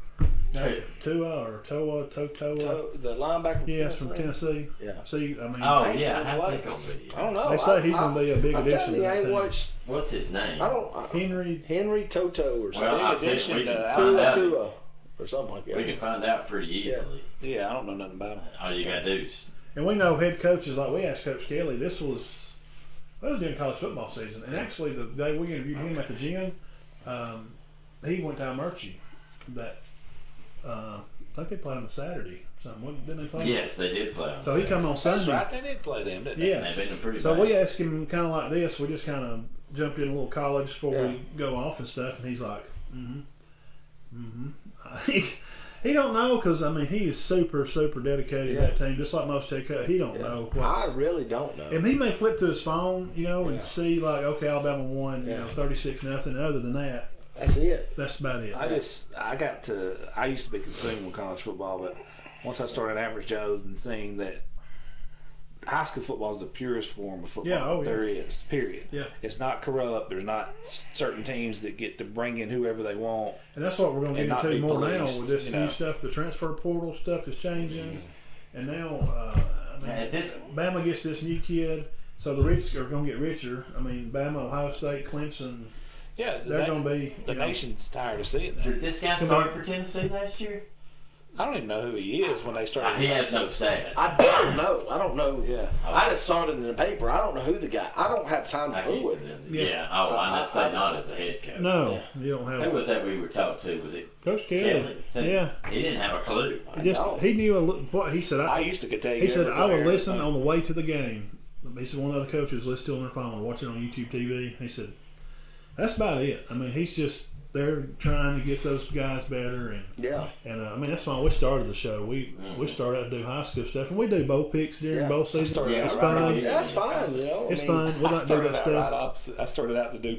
[SPEAKER 1] Tua or Toa?
[SPEAKER 4] The linebacker.
[SPEAKER 1] Yes, from Tennessee.
[SPEAKER 4] Yeah.
[SPEAKER 1] See, I mean,
[SPEAKER 3] Oh,
[SPEAKER 4] ain't
[SPEAKER 3] yeah.
[SPEAKER 4] seen
[SPEAKER 3] I
[SPEAKER 4] him
[SPEAKER 3] think
[SPEAKER 4] play.
[SPEAKER 3] on video.
[SPEAKER 4] I don't know.
[SPEAKER 1] They say he's gonna be a big
[SPEAKER 4] I'm
[SPEAKER 1] addition
[SPEAKER 4] telling
[SPEAKER 1] to
[SPEAKER 4] you, I
[SPEAKER 1] that
[SPEAKER 4] ain't
[SPEAKER 1] team.
[SPEAKER 4] watched.
[SPEAKER 3] What's his name?
[SPEAKER 4] I don't.
[SPEAKER 1] Henry.
[SPEAKER 4] Toto or
[SPEAKER 3] Well,
[SPEAKER 4] something.
[SPEAKER 3] I
[SPEAKER 2] Big
[SPEAKER 3] think
[SPEAKER 2] addition
[SPEAKER 3] we
[SPEAKER 2] to
[SPEAKER 3] can find out.
[SPEAKER 4] Tua or something like that.
[SPEAKER 3] We can find out pretty easily.
[SPEAKER 2] Yeah, I don't know nothing about him.
[SPEAKER 3] All you gotta do is
[SPEAKER 1] And we know head coaches, like we asked Coach Kelly, that was during college football season. And actually, the day we interviewed him at the gym, he went to Almerchi. I think they played on Saturday. Something didn't they play?
[SPEAKER 3] yes, they did play. On
[SPEAKER 1] So he come on
[SPEAKER 2] That's
[SPEAKER 1] Sunday.
[SPEAKER 2] right, they did play them, didn't they?
[SPEAKER 1] Yes.
[SPEAKER 3] They've been pretty
[SPEAKER 1] So
[SPEAKER 3] bad.
[SPEAKER 1] we asked him kind of like this. We just kind of jumped in a little college before
[SPEAKER 4] Yeah.
[SPEAKER 1] we go off and stuff, and he's like, he don't know because I mean he is super dedicated to that team, just like most head coaches. He don't know.
[SPEAKER 4] I really don't know.
[SPEAKER 1] And he may flip to his phone, and
[SPEAKER 4] Yeah.
[SPEAKER 1] see like, okay, Alabama won,
[SPEAKER 4] Yeah.
[SPEAKER 1] 36-0. Other than that,
[SPEAKER 4] That's it.
[SPEAKER 1] that's about it.
[SPEAKER 2] I used to be consumed with college football, but once I started Average Joe's and seeing that high school football is the purest form of football there is, period.
[SPEAKER 1] Yeah.
[SPEAKER 2] It's not corrupt. There's not certain teams that get to bring in whoever they want.
[SPEAKER 1] And that's what we're going to
[SPEAKER 2] And
[SPEAKER 1] get
[SPEAKER 2] not
[SPEAKER 1] into
[SPEAKER 2] be
[SPEAKER 1] more now
[SPEAKER 2] policed,
[SPEAKER 1] with this
[SPEAKER 2] you
[SPEAKER 1] new
[SPEAKER 2] know.
[SPEAKER 1] stuff. The transfer portal stuff is changing, and now I mean,
[SPEAKER 3] Is this-
[SPEAKER 1] Bama gets this new kid, so the rich are going to get richer. I mean, Bama, Ohio State, Clemson,
[SPEAKER 2] Yeah,
[SPEAKER 1] they're going to be
[SPEAKER 2] the nation's tired of seeing that.
[SPEAKER 3] Did this guy
[SPEAKER 1] Come
[SPEAKER 3] start
[SPEAKER 1] on.
[SPEAKER 3] for Tennessee last year?
[SPEAKER 2] I don't even know who he is when they started.
[SPEAKER 3] He has no stats.
[SPEAKER 4] I don't know. I don't know.
[SPEAKER 2] Yeah.
[SPEAKER 4] I just saw it in the paper. I don't know who the guy. I don't have time to
[SPEAKER 3] I
[SPEAKER 4] fool
[SPEAKER 3] can't-
[SPEAKER 4] with him.
[SPEAKER 3] Yeah. Oh, I'd say not as a head coach.
[SPEAKER 1] No, you don't
[SPEAKER 3] Who
[SPEAKER 1] have
[SPEAKER 3] was that we were talked to? Was it
[SPEAKER 1] Coach Kelly.
[SPEAKER 3] Kelly?
[SPEAKER 1] Yeah,
[SPEAKER 3] He didn't have a clue.
[SPEAKER 1] he knew what he said.
[SPEAKER 2] I used to could tell you.
[SPEAKER 1] He said,
[SPEAKER 2] every
[SPEAKER 1] I would
[SPEAKER 2] player,
[SPEAKER 1] listen
[SPEAKER 2] everything.
[SPEAKER 1] on the way to the game. He said, one of the other coaches listened to it on their phone, watching on YouTube TV. He said, that's about it. I mean, he's just, they're trying to get those guys better.
[SPEAKER 4] Yeah.
[SPEAKER 1] And I mean, that's why we started the show. We started to do high school stuff, and we do bowl picks during
[SPEAKER 4] Yeah.
[SPEAKER 1] bowl season.
[SPEAKER 2] started
[SPEAKER 1] It's
[SPEAKER 2] out
[SPEAKER 1] fun.
[SPEAKER 2] right
[SPEAKER 4] Yeah, that's fine. You know.
[SPEAKER 1] It's fun. We
[SPEAKER 2] I
[SPEAKER 1] like to do
[SPEAKER 2] started
[SPEAKER 1] that
[SPEAKER 2] out
[SPEAKER 1] stuff.
[SPEAKER 2] right opposite. I started out to do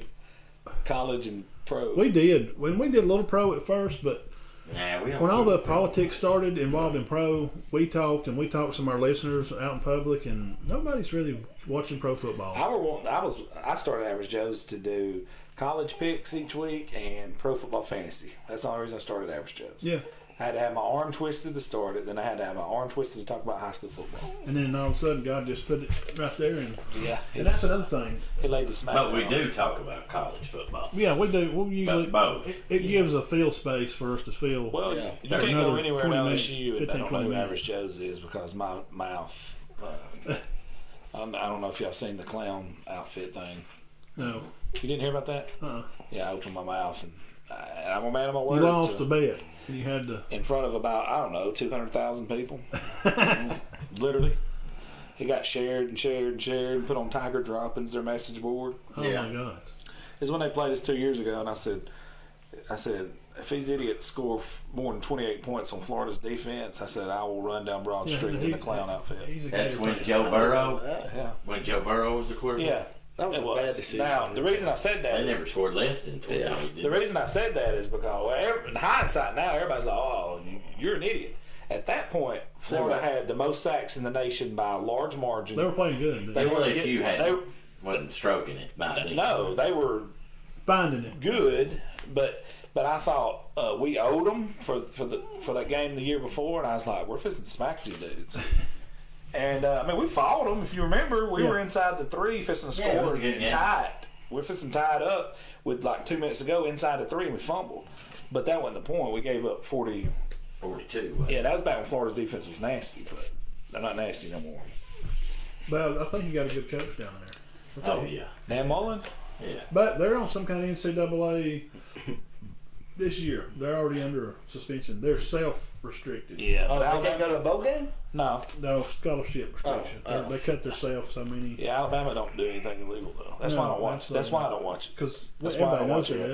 [SPEAKER 2] college and pro.
[SPEAKER 1] We did. When we did a little pro at first, but
[SPEAKER 3] Nah, we don't.
[SPEAKER 1] when all the politics started involved in pro, we talked to some of our listeners out in public, and nobody's really watching pro football.
[SPEAKER 2] I started Average Joe's to do college picks each week and pro football fantasy. That's the only reason I started Average Joe's.
[SPEAKER 1] Yeah.
[SPEAKER 2] I had to have my arm twisted to start it. Then I had to have my arm twisted to talk about high school football.
[SPEAKER 1] And then all of a sudden, God just put it right there. And that's another thing.
[SPEAKER 2] He laid the smack.
[SPEAKER 3] But we do talk about college football.
[SPEAKER 1] Yeah, we do. We usually
[SPEAKER 3] both.
[SPEAKER 1] It gives a field space for us to feel.
[SPEAKER 2] Well,
[SPEAKER 4] Yeah.
[SPEAKER 2] you can't go
[SPEAKER 1] Another
[SPEAKER 2] anywhere
[SPEAKER 1] 20
[SPEAKER 2] in
[SPEAKER 1] minutes,
[SPEAKER 2] LSU and I
[SPEAKER 1] 15,
[SPEAKER 2] don't know
[SPEAKER 1] 20
[SPEAKER 2] who
[SPEAKER 1] minutes.
[SPEAKER 2] Average Joe's is because my mouth. I don't know if y'all seen the clown outfit thing.
[SPEAKER 1] No,
[SPEAKER 2] You didn't hear about that? Yeah, I opened my mouth and I'm a man of my word.
[SPEAKER 1] you lost
[SPEAKER 2] so
[SPEAKER 1] a bet, and you had to.
[SPEAKER 2] in front of about 200,000 people. Literally, it got shared and shared and shared and put on Tiger Droppings, their message board.
[SPEAKER 1] Oh
[SPEAKER 3] Yeah.
[SPEAKER 1] my God!
[SPEAKER 2] It was when they played us 2 years ago, and I said, if these idiots score more than 28 points on Florida's defense, I said I will run down Broad
[SPEAKER 1] Yeah,
[SPEAKER 2] Street in the clown outfit.
[SPEAKER 1] He's a
[SPEAKER 3] That's
[SPEAKER 1] good
[SPEAKER 3] when
[SPEAKER 1] fan.
[SPEAKER 3] Joe Burrow,
[SPEAKER 2] Yeah,
[SPEAKER 3] when Joe Burrow was the quarterback.
[SPEAKER 2] yeah.
[SPEAKER 4] That was
[SPEAKER 2] It
[SPEAKER 4] a bad decision.
[SPEAKER 2] Now, the reason I said that
[SPEAKER 3] They
[SPEAKER 2] is
[SPEAKER 3] never scored less than 20.
[SPEAKER 4] Yeah.
[SPEAKER 3] did
[SPEAKER 2] the
[SPEAKER 3] they?
[SPEAKER 2] reason I said that is because, in hindsight now, everybody's like, "Oh, you're an idiot." At that point, Florida had the most sacks in the nation by a large margin.
[SPEAKER 1] They were playing good.
[SPEAKER 2] They were
[SPEAKER 3] LSU
[SPEAKER 2] they-
[SPEAKER 3] wasn't stroking it by then.
[SPEAKER 2] no, they were
[SPEAKER 1] finding it.
[SPEAKER 2] good, but I thought we owed them for that game the year before, and I was like, we're fixing to smack these dudes. And we fought them. If you remember, we were inside the 3, fixing to
[SPEAKER 3] Yeah, it was
[SPEAKER 2] score
[SPEAKER 3] a good game.
[SPEAKER 2] tied. We're fixing tied up with like 2 minutes to go inside the 3, and we fumbled. But that wasn't the point. We gave up 40.
[SPEAKER 3] 42.
[SPEAKER 2] Yeah, that was back when Florida's defense was nasty, but they're not nasty no more.
[SPEAKER 1] But I think you got a good coach down there.
[SPEAKER 3] Oh, yeah.
[SPEAKER 2] Dan Mullen?
[SPEAKER 3] Yeah.
[SPEAKER 1] But they're on some kind of NCAA this year. They're already under suspension. They're self-restricted.
[SPEAKER 2] Yeah.
[SPEAKER 4] Oh,
[SPEAKER 2] but
[SPEAKER 4] they can't go to a bowl game?
[SPEAKER 2] No.
[SPEAKER 1] No scholarship restriction.
[SPEAKER 4] Oh.
[SPEAKER 1] They cut themselves so many.
[SPEAKER 2] Yeah, Alabama don't do anything illegal though. That's
[SPEAKER 1] No,
[SPEAKER 2] why I don't watch it. That's why I don't watch it.
[SPEAKER 1] Because
[SPEAKER 2] That's why I
[SPEAKER 1] everybody
[SPEAKER 2] don't
[SPEAKER 1] knows
[SPEAKER 2] watch it
[SPEAKER 1] they
[SPEAKER 2] right
[SPEAKER 1] do.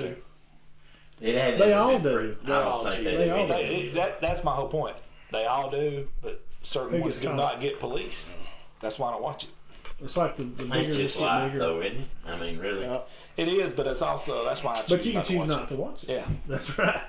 [SPEAKER 2] there.
[SPEAKER 3] It had
[SPEAKER 1] They
[SPEAKER 3] never
[SPEAKER 1] all
[SPEAKER 3] been
[SPEAKER 1] do.
[SPEAKER 3] pretty.
[SPEAKER 4] They
[SPEAKER 3] I
[SPEAKER 4] all
[SPEAKER 3] don't think
[SPEAKER 4] cheat.
[SPEAKER 3] they
[SPEAKER 1] They all
[SPEAKER 3] did.
[SPEAKER 1] do.
[SPEAKER 2] That's my whole point. They all do, but certain
[SPEAKER 1] Who
[SPEAKER 2] ones
[SPEAKER 1] gets
[SPEAKER 2] do
[SPEAKER 1] caught?
[SPEAKER 2] not get policed. That's why I don't watch it.
[SPEAKER 1] It's like the bigger
[SPEAKER 3] It's
[SPEAKER 1] they
[SPEAKER 3] just
[SPEAKER 1] get
[SPEAKER 3] life,
[SPEAKER 1] bigger.
[SPEAKER 3] though, isn't it? I mean, really.
[SPEAKER 4] Yeah.
[SPEAKER 2] It is, but it's also that's why I choose
[SPEAKER 1] But you can
[SPEAKER 2] not to
[SPEAKER 1] choose
[SPEAKER 2] watch
[SPEAKER 1] not
[SPEAKER 2] it.
[SPEAKER 1] to watch it.
[SPEAKER 2] Yeah,
[SPEAKER 1] That's right.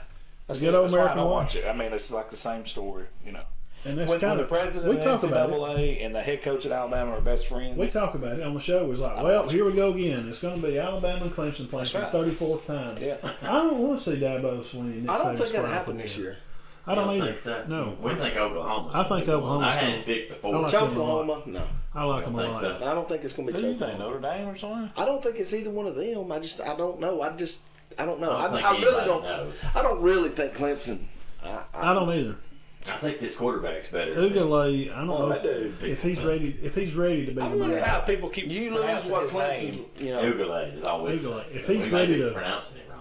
[SPEAKER 2] that's,
[SPEAKER 1] Good
[SPEAKER 2] it.
[SPEAKER 1] old
[SPEAKER 2] That's why I
[SPEAKER 1] American
[SPEAKER 2] don't
[SPEAKER 1] watch.
[SPEAKER 2] watch it. I mean, it's like the same story, you know.
[SPEAKER 1] And that's
[SPEAKER 2] When
[SPEAKER 1] kind
[SPEAKER 2] the
[SPEAKER 1] of
[SPEAKER 2] president
[SPEAKER 1] we
[SPEAKER 2] of the
[SPEAKER 1] talk about it.
[SPEAKER 2] NCAA and the head coach at Alabama are best friends.
[SPEAKER 1] We talk about it on the show. It was like, well, here we go again. It's going to be Alabama and Clemson playing for the
[SPEAKER 2] right.
[SPEAKER 1] 34th time.
[SPEAKER 2] Yeah.
[SPEAKER 1] I don't want to see Dabo Swinney.
[SPEAKER 4] I don't think that'll happen this year.
[SPEAKER 1] I don't
[SPEAKER 3] You
[SPEAKER 1] either.
[SPEAKER 3] think so?
[SPEAKER 1] No.
[SPEAKER 3] We think Oklahoma's
[SPEAKER 1] I think
[SPEAKER 3] gonna be one.
[SPEAKER 1] Oklahoma's
[SPEAKER 3] I hadn't
[SPEAKER 1] gonna-
[SPEAKER 3] picked the
[SPEAKER 1] I
[SPEAKER 3] four.
[SPEAKER 1] like them a lot.
[SPEAKER 4] Oklahoma? No.
[SPEAKER 1] I like them a
[SPEAKER 3] think
[SPEAKER 1] lot.
[SPEAKER 3] so.
[SPEAKER 4] I don't think it's going to be
[SPEAKER 2] Who do you think,
[SPEAKER 4] Oklahoma.
[SPEAKER 2] Notre Dame or something?
[SPEAKER 4] I don't think it's either one of them. I don't know. I don't know.
[SPEAKER 3] I don't think
[SPEAKER 4] I really
[SPEAKER 3] anybody
[SPEAKER 4] don't.
[SPEAKER 3] knows.
[SPEAKER 4] I don't really think Clemson.
[SPEAKER 1] I don't either.
[SPEAKER 3] I think this quarterback's better. than
[SPEAKER 1] Ugalele, I don't know
[SPEAKER 2] that dude.
[SPEAKER 1] if he's ready. If he's ready to be
[SPEAKER 2] I
[SPEAKER 1] the
[SPEAKER 2] don't know
[SPEAKER 1] man.
[SPEAKER 2] how people keep
[SPEAKER 4] You lose
[SPEAKER 2] pronouncing
[SPEAKER 4] what
[SPEAKER 2] his
[SPEAKER 4] Clemson's,
[SPEAKER 2] name.
[SPEAKER 4] you know.
[SPEAKER 3] Ugalele is always.
[SPEAKER 1] Ugalele. If he's
[SPEAKER 3] we may
[SPEAKER 1] ready
[SPEAKER 3] be
[SPEAKER 1] to-
[SPEAKER 3] pronouncing it wrong.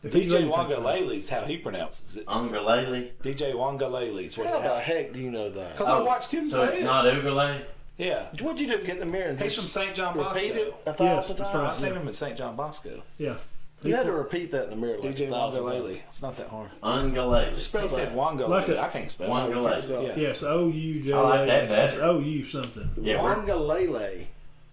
[SPEAKER 1] If he's
[SPEAKER 2] DJ
[SPEAKER 1] ready to take
[SPEAKER 2] Wangalele's how he pronounces it.
[SPEAKER 3] Ungalele.
[SPEAKER 2] DJ Wangalele's what
[SPEAKER 4] How the
[SPEAKER 2] the
[SPEAKER 4] heck do you know that?
[SPEAKER 2] Because I watched him
[SPEAKER 3] So
[SPEAKER 2] say
[SPEAKER 3] it's
[SPEAKER 2] it.
[SPEAKER 3] not Ugalele.
[SPEAKER 2] Yeah.
[SPEAKER 4] What'd you do? Get in the mirror and
[SPEAKER 2] He's
[SPEAKER 4] just
[SPEAKER 2] from St. John
[SPEAKER 4] repeat
[SPEAKER 2] Bosco.
[SPEAKER 4] it 1,000
[SPEAKER 1] Yes, that's
[SPEAKER 4] times?
[SPEAKER 1] right.
[SPEAKER 2] I seen him at St. John Bosco.
[SPEAKER 1] Yeah.
[SPEAKER 4] You had to repeat that in the mirror like
[SPEAKER 2] DJ
[SPEAKER 4] 1,000
[SPEAKER 2] Wangalele.
[SPEAKER 4] times.
[SPEAKER 2] It's not that hard.
[SPEAKER 3] Ungalele.
[SPEAKER 4] Spell
[SPEAKER 2] He said
[SPEAKER 4] that.
[SPEAKER 2] Wangalele.
[SPEAKER 1] Like a-
[SPEAKER 2] I can't spell it.
[SPEAKER 3] Wangalele.
[SPEAKER 2] Yeah.
[SPEAKER 1] Yes. O-U-J-A.
[SPEAKER 3] I like that
[SPEAKER 1] It's
[SPEAKER 3] better.
[SPEAKER 1] O-U something.
[SPEAKER 3] Yeah,
[SPEAKER 4] Wangalele.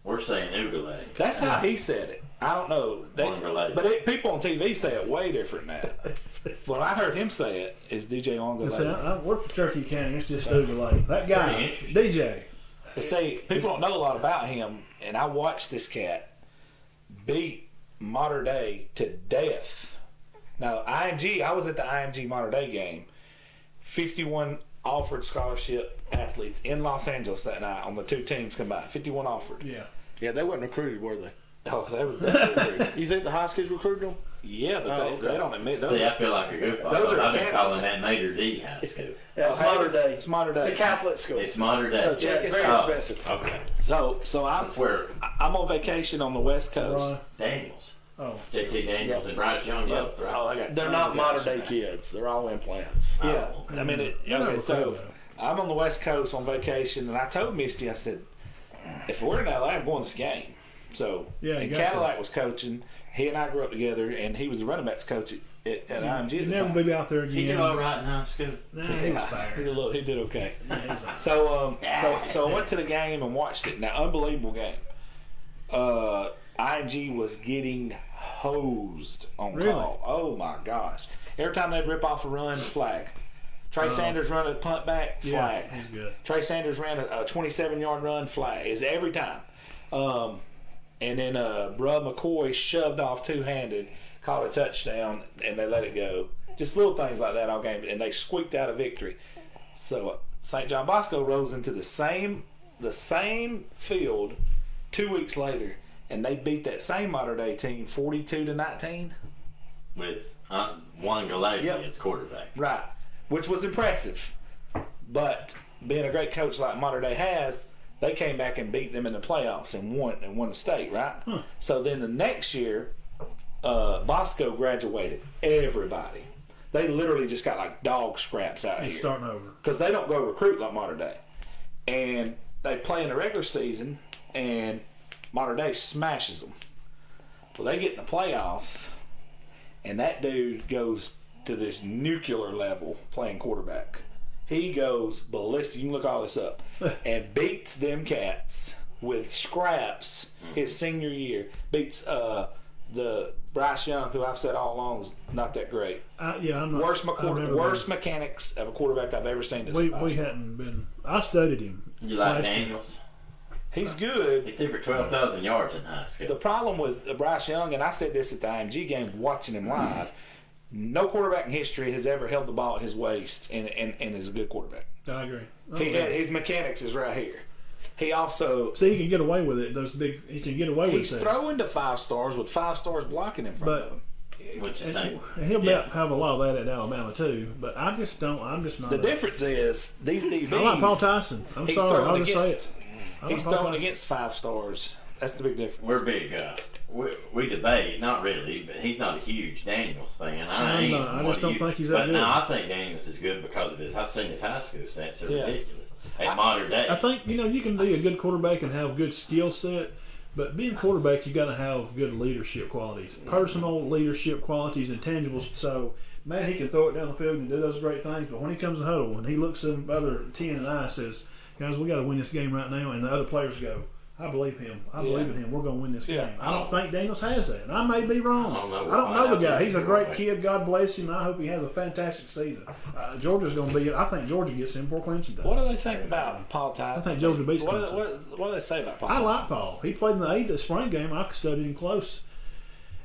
[SPEAKER 3] we're saying Ugalele.
[SPEAKER 2] That's how he said it. I don't know.
[SPEAKER 3] Wangalele.
[SPEAKER 2] But people on TV say it way different than that. What I heard him say it is DJ
[SPEAKER 1] Listen,
[SPEAKER 2] Wangalele.
[SPEAKER 1] I work for Turkey County. It's just Ugalele. That
[SPEAKER 3] Pretty
[SPEAKER 1] guy,
[SPEAKER 3] interesting.
[SPEAKER 1] DJ.
[SPEAKER 2] But see, people don't know a lot about him, and I watched this cat beat Mater Dei to death. Now, IMG, I was at the IMG Mater Dei game. 51 offered scholarship athletes in Los Angeles that night on the two teams combined. 51 offered.
[SPEAKER 1] Yeah.
[SPEAKER 4] Yeah, they weren't recruited, were they?
[SPEAKER 2] Oh, they were good.
[SPEAKER 4] You think the high schools recruited them?
[SPEAKER 2] Yeah, but
[SPEAKER 4] Oh,
[SPEAKER 2] they
[SPEAKER 4] okay.
[SPEAKER 2] don't admit those.
[SPEAKER 3] See, I feel like a goofball.
[SPEAKER 2] Those are
[SPEAKER 3] I've been
[SPEAKER 2] cannons.
[SPEAKER 3] calling that Mater D High School.
[SPEAKER 4] Yeah, it's
[SPEAKER 2] Oh, hey,
[SPEAKER 4] Mater Dei.
[SPEAKER 2] It's Mater Dei.
[SPEAKER 4] It's a Catholic school.
[SPEAKER 3] It's Mater Day.
[SPEAKER 2] So
[SPEAKER 4] yeah,
[SPEAKER 2] check
[SPEAKER 4] it's
[SPEAKER 2] this
[SPEAKER 4] very
[SPEAKER 2] out.
[SPEAKER 4] expensive.
[SPEAKER 3] Okay.
[SPEAKER 2] So
[SPEAKER 3] That's where
[SPEAKER 2] I'm on vacation on the West Coast.
[SPEAKER 1] Right.
[SPEAKER 3] Daniels.
[SPEAKER 1] Oh.
[SPEAKER 3] JT Daniels and Bryce Young both, right?
[SPEAKER 2] Oh, I got
[SPEAKER 4] They're not Mater Dei kids. They're all implants.
[SPEAKER 2] Yeah,
[SPEAKER 3] Oh,
[SPEAKER 2] I mean,
[SPEAKER 1] You're not
[SPEAKER 2] okay. So
[SPEAKER 1] recruited,
[SPEAKER 2] I'm on the West Coast on vacation, and I told Misty, I said, if we're in LA, I'm going to this game. So,
[SPEAKER 1] Yeah, you
[SPEAKER 2] and
[SPEAKER 1] got
[SPEAKER 2] Cadillac was coaching. He and I grew up together, and he was the running backs coach at IMG at
[SPEAKER 1] You'd
[SPEAKER 2] the
[SPEAKER 1] never
[SPEAKER 2] time.
[SPEAKER 1] be out there
[SPEAKER 3] He did
[SPEAKER 1] again.
[SPEAKER 3] all right in high school.
[SPEAKER 1] Nah, he was
[SPEAKER 2] He
[SPEAKER 1] fired.
[SPEAKER 2] did okay.
[SPEAKER 1] Yeah, he was fired.
[SPEAKER 2] So I went to the game and watched it. Now, unbelievable game. IMG was getting hosed on
[SPEAKER 1] Really?
[SPEAKER 2] call. Oh my gosh! Every time they'd rip off a run, flag. Trey Sanders run a punt back, flag.
[SPEAKER 1] Yeah, he's good.
[SPEAKER 2] Trey Sanders ran a 27-yard run, flag. Is every time. And then Bruh McCoy shoved off two-handed, caught a touchdown, and they let it go. Just little things like that all game, and they squeaked out a victory. So St. John Bosco rolls into the same field 2 weeks later, and they beat that same Modern Day team 42-19
[SPEAKER 3] with Juan Gallegos as quarterback.
[SPEAKER 2] Right, which was impressive. But being a great coach like Modern Day has, they came back and beat them in the playoffs and won the state, right? So then the next year, Bosco graduated everybody. They literally just got like dog scraps out here.
[SPEAKER 1] Starting over.
[SPEAKER 2] Because they don't go recruit like Modern Day. And they play in the regular season, and Modern Day smashes them. Well, they get in the playoffs, and that dude goes to this nuclear level playing quarterback. He goes ballistic. You can look all this up. And beats them cats with scraps his senior year. Beats the Bryce Young, who I've said all along is not that great.
[SPEAKER 1] I'm not.
[SPEAKER 2] Worst mechanics of a quarterback I've ever seen.
[SPEAKER 1] We hadn't been. I studied him.
[SPEAKER 3] You like Daniels?
[SPEAKER 2] He's good.
[SPEAKER 3] He threw for 12,000 yards in high school.
[SPEAKER 2] The problem with Bryce Young, and I said this at the IMG game watching him live, no quarterback in history has ever held the ball at his waist and is a good quarterback.
[SPEAKER 1] I agree.
[SPEAKER 2] His mechanics is right here. He also
[SPEAKER 1] he can get away with it. He can get away with it.
[SPEAKER 2] He's throwing to 5 stars with 5 stars blocking in front of him.
[SPEAKER 3] Which is same.
[SPEAKER 1] He'll have a lot of that at Alabama too. But I just don't. I'm just not.
[SPEAKER 2] The difference is these DBs.
[SPEAKER 1] I like Paul Tyson. I'm sorry. I'll just say it.
[SPEAKER 2] He's throwing against 5 stars. That's the big difference.
[SPEAKER 3] We're big. We debate, not really, but he's not a huge Daniels fan. I
[SPEAKER 1] just don't think he's that good.
[SPEAKER 3] But now I think Daniels is good because of his. I've seen his high school stats. They're ridiculous. At Modern Day,
[SPEAKER 1] I think you can be a good quarterback and have good skill set, but being a quarterback, you got to have good leadership qualities, personal leadership qualities, intangibles. So, man, he can throw it down the field and do those great things, but when he comes to huddle and he looks at the other 10 and I says, "Guys, we got to win this game right now," and the other players go, "I believe him. I believe in him. We're going to win this game." I don't think Daniels has that, and I may be wrong. I don't know the guy. He's a great kid. God bless him. And I hope he has a fantastic season. Georgia's going to be. I think Georgia gets him before Clemson does.
[SPEAKER 2] What do they think about Paul Tyson?
[SPEAKER 1] I think Georgia beats
[SPEAKER 2] Clemson.
[SPEAKER 1] Clemson.
[SPEAKER 2] What do they say about Paul?
[SPEAKER 1] I like Paul. He played in the spring game. I studied him close.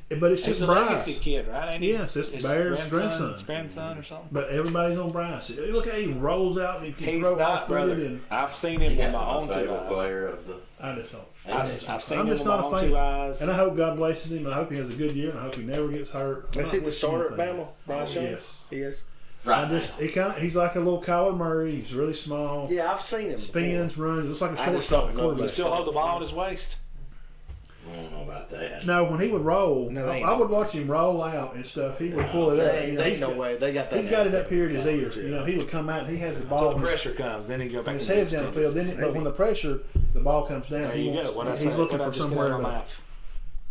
[SPEAKER 1] But it's just
[SPEAKER 2] He's a
[SPEAKER 1] Bryce.
[SPEAKER 2] legacy kid, right? Ain't he?
[SPEAKER 1] Yes, it's Bear's grandson.
[SPEAKER 2] His grandson or something.
[SPEAKER 1] But everybody's on Bryce. Look at he rolls out and he can
[SPEAKER 2] He's
[SPEAKER 1] throw
[SPEAKER 2] not,
[SPEAKER 1] off
[SPEAKER 2] brother.
[SPEAKER 1] footed.
[SPEAKER 2] I've seen him with my own 2
[SPEAKER 3] favorite
[SPEAKER 2] eyes.
[SPEAKER 3] player of the.
[SPEAKER 1] I just don't.
[SPEAKER 2] I've seen
[SPEAKER 1] I'm
[SPEAKER 2] him
[SPEAKER 1] just
[SPEAKER 2] with my
[SPEAKER 1] not a
[SPEAKER 2] own
[SPEAKER 1] fan.
[SPEAKER 2] 2 eyes.
[SPEAKER 1] And I hope God blesses him. And I hope he has a good year. And I hope he never gets hurt.
[SPEAKER 4] Is he the starter at Bama? Bryce Young?
[SPEAKER 1] Yes.
[SPEAKER 4] He is.
[SPEAKER 3] Right.
[SPEAKER 1] He's like a little Kyler Murray. He's really small.
[SPEAKER 4] Yeah, I've seen him.
[SPEAKER 1] Spins, runs. Looks like a
[SPEAKER 4] I just
[SPEAKER 1] shortstop
[SPEAKER 4] don't know.
[SPEAKER 1] quarterback.
[SPEAKER 2] Does he still hold the ball at his waist?
[SPEAKER 3] I don't know about that.
[SPEAKER 1] No, when he would roll,
[SPEAKER 4] No, they ain't
[SPEAKER 1] I would watch him roll out and stuff. He would pull it up.
[SPEAKER 4] There ain't no way. They got that.
[SPEAKER 1] He's got it up here at his ears. He would come out and he has the ball.
[SPEAKER 2] Until the pressure comes, then he go back
[SPEAKER 1] and his
[SPEAKER 2] and
[SPEAKER 1] head's down the field. But when the pressure, the ball comes down.
[SPEAKER 2] There you go.
[SPEAKER 1] He's looking for somewhere.
[SPEAKER 2] Mouth.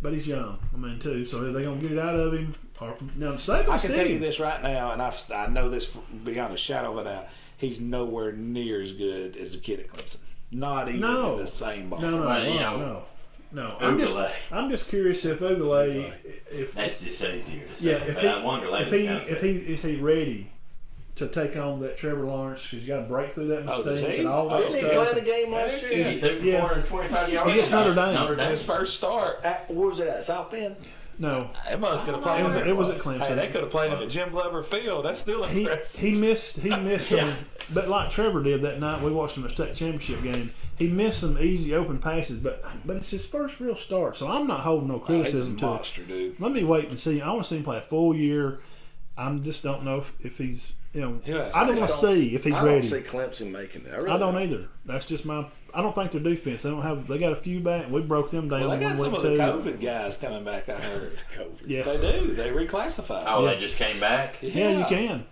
[SPEAKER 1] But he's young. Too. So are they going to get it out of him? Or now Saban
[SPEAKER 2] I can tell you this right now, and I know this beyond a shadow of a doubt. He's nowhere near as good as a kid at Clemson. Not even in the same ball.
[SPEAKER 1] No. I'm just curious if Ugalay, if
[SPEAKER 3] That's just easier to say.
[SPEAKER 1] is he ready to take on that Trevor Lawrence, because you got to break through that mistake and all that
[SPEAKER 4] Didn't he
[SPEAKER 1] stuff.
[SPEAKER 4] play the game last year?
[SPEAKER 3] He threw for 425 yards.
[SPEAKER 1] Against Notre Dame.
[SPEAKER 2] His first start.
[SPEAKER 4] Where was it at? South Bend?
[SPEAKER 1] No,
[SPEAKER 2] They must could have played him.
[SPEAKER 1] it was at Clemson.
[SPEAKER 2] Hey, they could have played him at Jim Glover Field. That's still impressive.
[SPEAKER 1] He missed some, but like Trevor did that night, we watched him at state championship game. He missed some easy open passes, but it's his first real start, so I'm not holding no criticism
[SPEAKER 2] he's a
[SPEAKER 1] to
[SPEAKER 2] monster,
[SPEAKER 1] it.
[SPEAKER 2] dude.
[SPEAKER 1] Let me wait and see. I want to see him play a full year. I just don't know if he's, I don't want to see if he's ready.
[SPEAKER 4] I don't see Clemson making it.
[SPEAKER 1] I don't either. That's just my. I don't think their defense. They don't have. They got a few back. We broke them down.
[SPEAKER 2] Well, they got
[SPEAKER 1] 1
[SPEAKER 2] some
[SPEAKER 1] week
[SPEAKER 2] of the
[SPEAKER 1] too.
[SPEAKER 2] COVID guys coming back. I heard.
[SPEAKER 4] COVID.
[SPEAKER 1] Yeah,
[SPEAKER 2] They do. They reclassified.
[SPEAKER 3] Oh, they just came back?
[SPEAKER 1] yeah, you can.